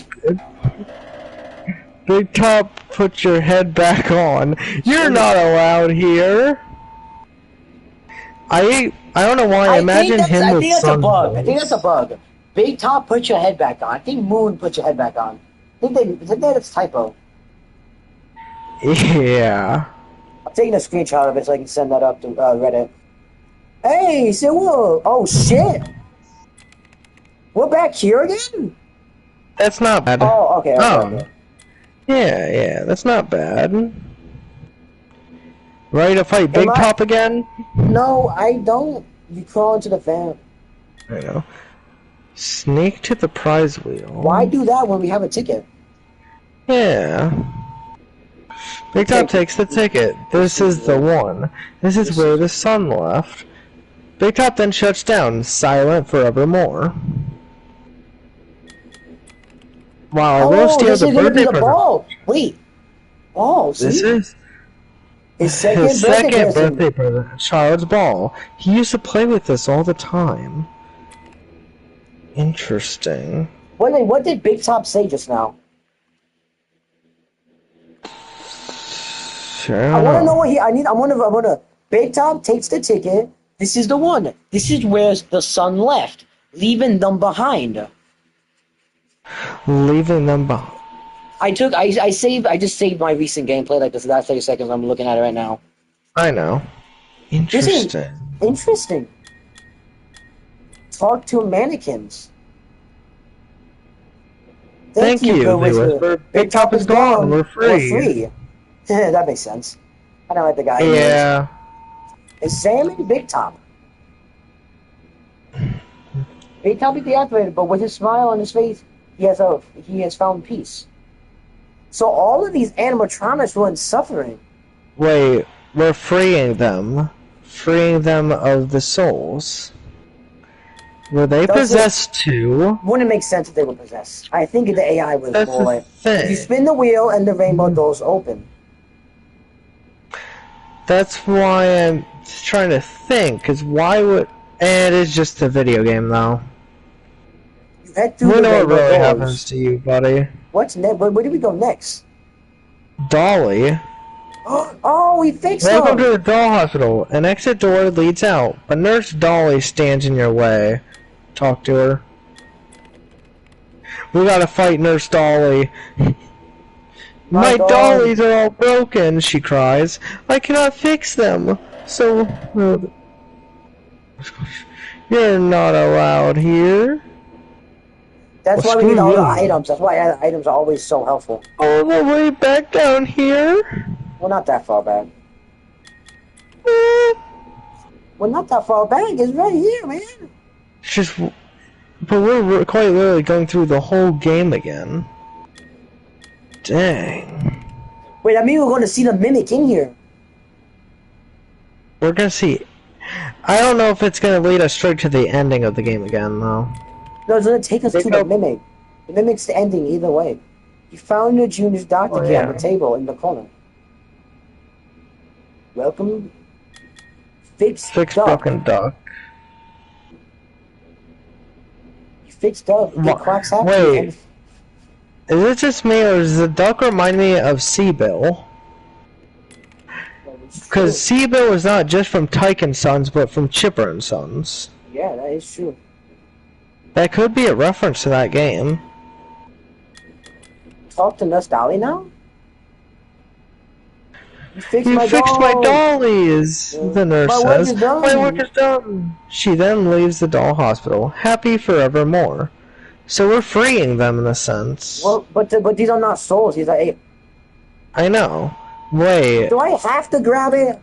Big Top, put your head back on. You're not allowed here. I don't know why I imagine him with I think that's a bug. Big Top, put your head back on. I think Moon, put your head back on. I think that's typo. Yeah. I'm taking a screenshot of it so I can send that up to Reddit. Hey, say what? Oh shit! We're back here again? That's not bad. Oh, okay. Okay. Yeah, that's not bad. Ready to fight Big Top again? No, I don't. You crawl into the van. I know. Sneak to the prize wheel. Why do that when we have a ticket? Yeah. Big Top takes the ticket. This is the one. This is where the sun left. Big Top then shuts down, silent forevermore. Wow, I will steal the birthday present. Ball. Wait. Oh, see? This is his second birthday present. Child's ball. He used to play with this all the time. Interesting. Wait, what did Big Top say just now? Sure. I want to know what I want to. Big Top takes the ticket. This is the one. This is where the sun left, leaving them behind. Leaving them behind. I just saved my recent gameplay, like this last 30 seconds. I'm looking at it right now. I know. Interesting. Interesting. Talk to mannequins. Thank you, Good Whisper. Big Top is gone. We're free. We're free. That makes sense. I don't like the guy. Yeah. Is Sam and Big Top? Big Top is deactivated, but with his smile on his face, he has found peace. So all of these animatronics were in suffering. Wait, we're freeing them. Freeing them of the souls. Were they possessed too? Wouldn't make sense if they were possessed. I think the AI was That's more like, thing. you spin the wheel and the rainbow doors open. That's why I'm trying to think, because why would... it is just a video game, though. You head through we the know what rainbow really doors. happens to you, buddy. What's next? Where do we go next? Dolly. Oh, we fixed them! Welcome to the doll hospital. An exit door leads out, but Nurse Dolly stands in your way. Talk to her. We gotta fight Nurse Dolly. My dollies are all broken, she cries. I cannot fix them. So... you're not allowed here. That's why we need all the items. That's why items are always so helpful. All the way back down here? Well, not that far back. Well, not that far back. It's right here, man. It's just... but we're quite literally going through the whole game again. Dang. Wait, I mean we're going to see the mimic in here. We're gonna see... I don't know if it's gonna lead us straight to the ending of the game again, though. No, it's going to take us to the mimic. The mimic's the ending either way. You found your junior's doctor key on the table in the corner. Welcome. Fix broken duck. You fixed duck. Quack's happy. Wait. Is it just me, or does the duck remind me of Seabill? Because Seabill is not just from Tyke and Sons, but from Chipper and Sons. Yeah, that is true. That could be a reference to that game. Talk to Nurse Dolly now? You fixed my dollies, the nurse says. My work is done. She then leaves the doll hospital, happy forevermore. So we're freeing them in a sense. Well, but these are not souls. These are ape. I know. Wait. Do I have to grab it?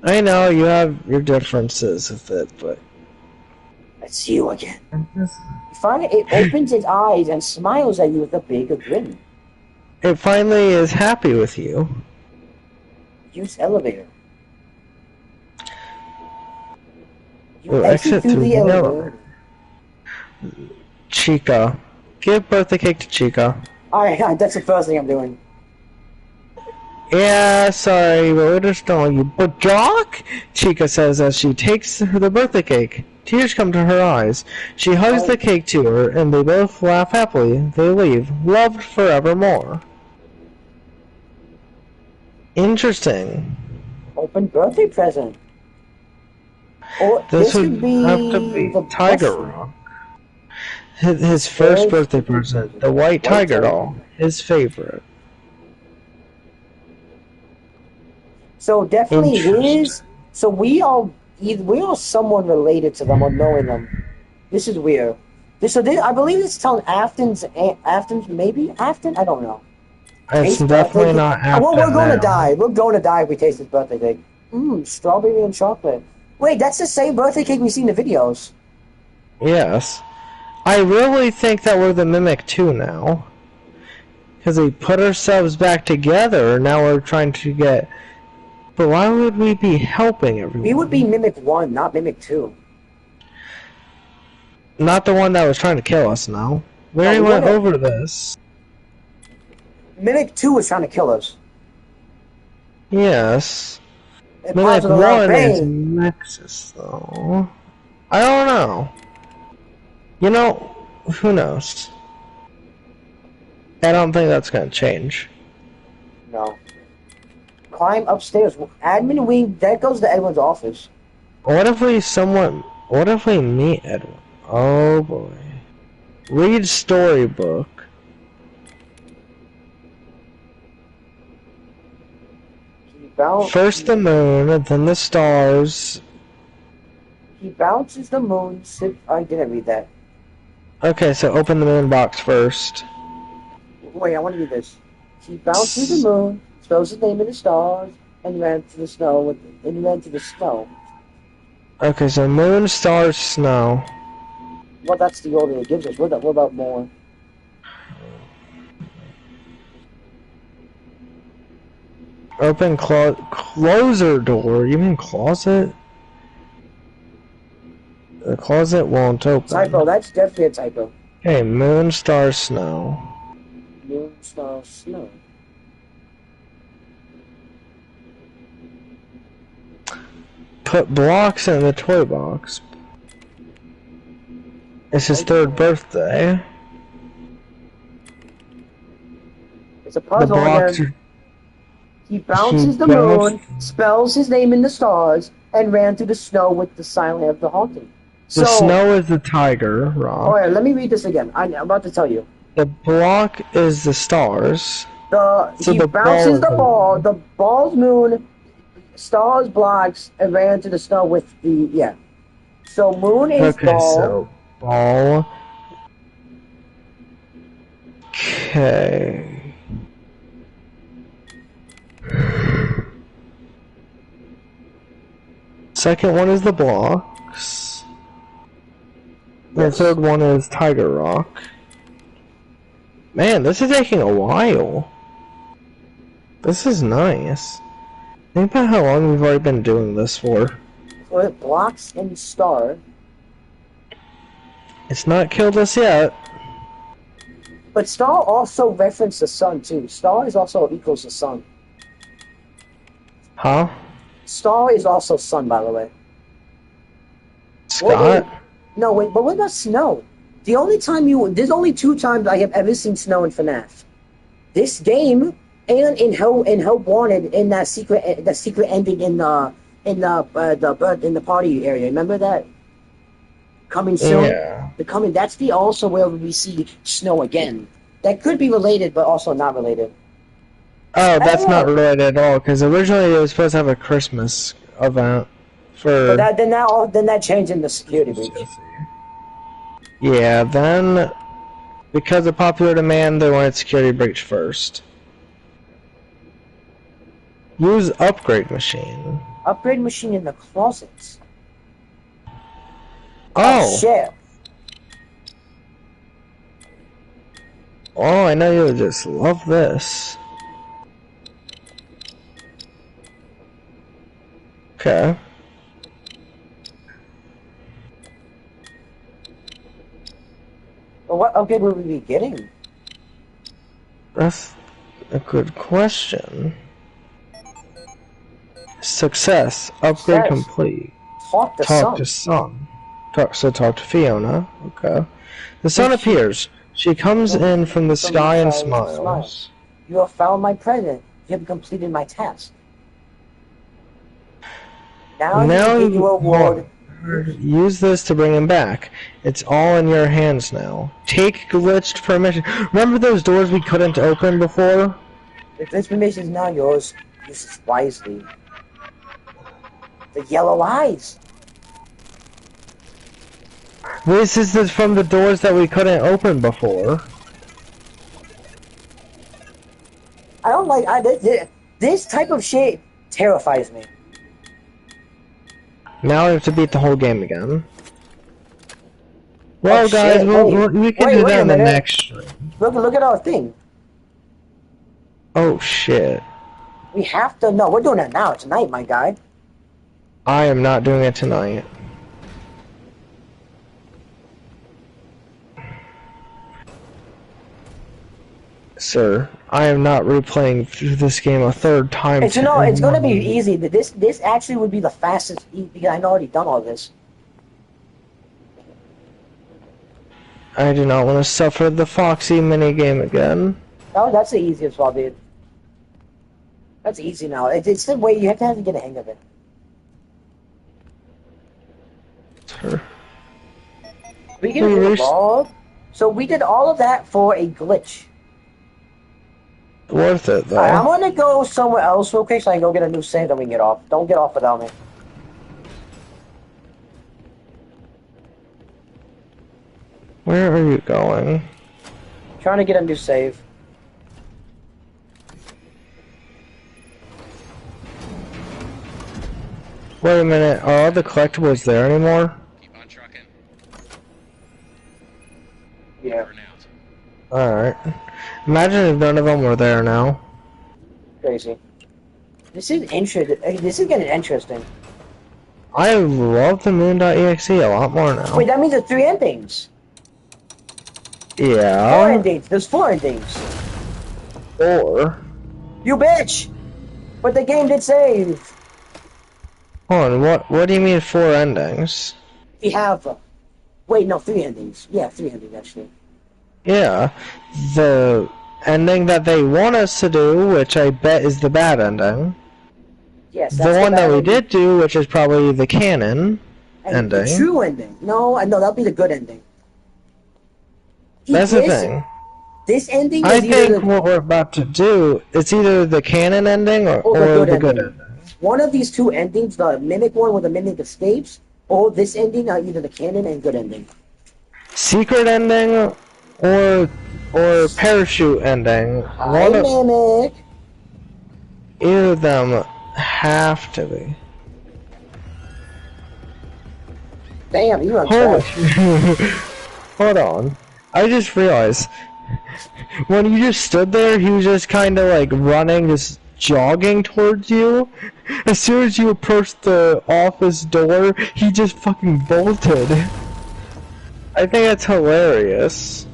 I know you have your differences with it, but... Let's see you again. Finally, it opens its eyes and smiles at you with a big grin. It finally is happy with you. Use elevator. You exit through the elevator. Chica. Give birthday cake to Chica. Alright, that's the first thing I'm doing. Yeah, sorry, but we're just telling you. But Doc? Chica says as she takes the birthday cake. Tears come to her eyes. She hugs the cake to her, and they both laugh happily. They leave, loved forevermore. Interesting. Open birthday present. Or this would have to be Tiger Rock. His first birthday present, the white tiger doll, his favorite. So definitely his. So we are someone related to them or knowing them. This is weird. I believe it's telling Afton's maybe Afton. I don't know. It's definitely not Afton. Well, we're going to die. We're going to die if we taste this birthday cake. Strawberry and chocolate. Wait, that's the same birthday cake we see in the videos. Yes. I really think that we're the Mimic 2 now. Because we put ourselves back together, now we're trying to get... But why would we be helping everyone? We would be Mimic 1, not Mimic 2. Not the one that was trying to kill us, no. We already went over this. Mimic 2 was trying to kill us. Yes. Mimic 1 is Nexus, though. I don't know. You know, who knows? I don't think that's gonna change. No. Climb upstairs. Admin wing, that goes to Edwin's office. What if we meet Edwin? Oh boy. Read storybook. First the moon, then the stars. He bounces the moon. I didn't read that. Okay, so open the moon box first. Wait, I want to read this. He bounces the moon, spells his name in the stars, and ran to the snow. Okay, so moon, stars, snow. Well, that's the order it gives us. What about more? Open closer door. You mean closet? The closet won't open. Typo. That's definitely a typo. Okay, moon, star, snow. Moon, star, snow. Put blocks in the toy box. It's his third birthday. It's a puzzle again. He bounces the moon, spells his name in the stars, and ran through the snow with the silence of the haunting. The snow is the tiger rock. Alright, let me read this again. I'm about to tell you. The block is the stars. He bounces the ball, the ball's moon, stars blocks, and ran to the snow with the, yeah. So moon is ball. So ball. Okay. Second one is the blocks. The third one is Tiger Rock. Man, this is taking a while. This is nice. Think about how long we've already been doing this for. So it blocks and star. It's not killed us yet. But star also referenced the sun too. Star is also equals the sun. Huh? Star is also sun, by the way. Scott? No, wait, but what about snow? There's only 2 times I have ever seen snow in FNAF. This game and in Help Wanted in that secret ending in the party area. Remember that? Coming soon. Yeah. That's also where we see snow again. That could be related, but also not related. Oh, that's not related at all, because originally it was supposed to have a Christmas event for... But then that changed in the security breach. Yeah, then, because of popular demand, they wanted security breach first. Use upgrade machine. Upgrade machine in the closets. Oh! Shit. Oh, I know you'll just love this. Okay. Well, what upgrade will we be getting? That's a good question. Success. Upgrade complete. Talk to Sun. Talk to Fiona. Okay. The sun appears. She comes in from the sky and smiles. You have found my present. You have completed my task. Now you reward. Use this to bring him back. It's all in your hands now. Take glitched permission. Remember those doors we couldn't open before? If this permission is now yours, use it wisely. The yellow eyes. This is from the doors that we couldn't open before. I don't like this type of shit. Terrifies me. Now we have to beat the whole game again. Well, guys, we can do that in the next stream. Look at our thing. Oh shit! We have to. No, we're doing that now. Tonight, my guy. I am not doing it tonight. Sir, I am not replaying through this game a third time. It's gonna be easy. This actually would be the fastest because I've already done all this. I do not want to suffer the Foxy minigame again. Oh, that's the easiest one, dude. That's easy now. It's the way you have to get a hang of it. Sure. We can do log. So we did all of that for a glitch. worth it though. Alright, I'm gonna go somewhere else real quick so I can go get a new save, then we can get off. Don't get off without me. Where are you going? Trying to get a new save. Wait a minute, are all the collectibles there anymore? Keep on trucking. Yeah. Alright. Imagine if none of them were there now. Crazy. This is interesting. This is getting interesting. I love the Moon.exe a lot more now. Wait, that means there's 3 endings. Yeah. 4 endings. There's 4 endings. 4? You bitch! But the game did save. Hold on, what do you mean 4 endings? We have... wait, no, 3 endings. Yeah, 3 endings, actually. Yeah. The ending that they want us to do, which I bet is the bad ending. Yes, the one that we did do, which is probably the canon and ending. The true ending. No, that'll be the good ending. That's the thing. This ending is I think what we're about to do, it's either the canon ending or the good ending. One of these 2 endings, the mimic one where the mimic escapes, or this ending are either the canon and good ending. Secret ending or parachute ending. Hi, mimic. Either of them have to be. Damn, you run fast. Hold on. I just realized when you just stood there, he was just kind of like running, just jogging towards you. As soon as you approached the office door, he just fucking bolted. I think that's hilarious.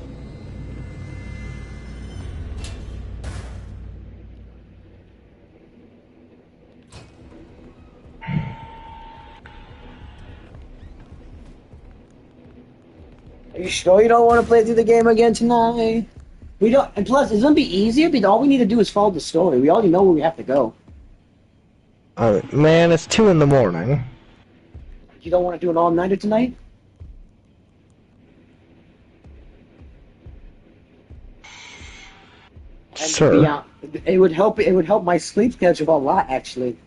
Are you sure you don't want to play through the game again tonight? We don't, and plus, it's gonna be easier because all we need to do is follow the story. We already know where we have to go. Man, it's 2 in the morning. You don't want to do an all-nighter tonight? Sure. Yeah, it would help. It would help my sleep schedule a lot, actually.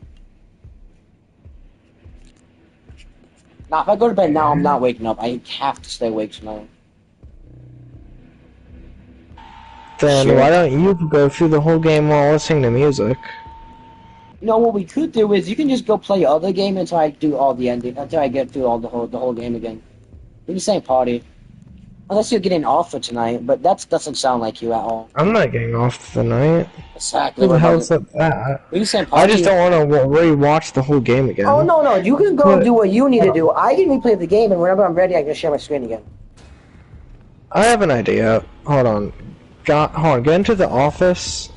Now, if I go to bed now, I'm not waking up. I have to stay awake tonight. Then why don't you go through the whole game while listening to music? You know what we could do is you can just go play other game until I do all the ending, until I get through all the whole game again. We can same party. Unless you're getting off for tonight, but that doesn't sound like you at all. I'm not getting off tonight. Exactly. Who the hell said that? We can same party. I just don't want to re-watch the whole game again. Oh no, you can go do what you need to do. I can replay the game, and whenever I'm ready, I can share my screen again. I have an idea. Hold on. Hold on. Get into the office.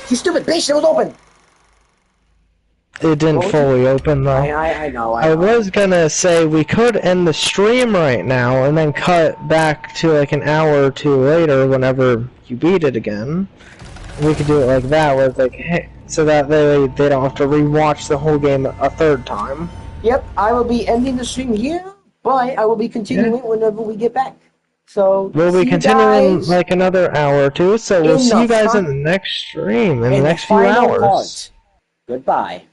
You stupid bitch! It was open. It didn't fully open though. I know. I was gonna say we could end the stream right now and then cut back to like an hour or 2 later whenever you beat it again. We could do it like that, where it's like, hey, so that they don't have to re-watch the whole game a 3rd time. Yep, I will be ending the stream here, but I will be continuing whenever we get back. So we'll be continuing like another hour or 2. So we'll see you guys in the next stream in the next few hours. Goodbye.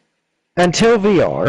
Until VR.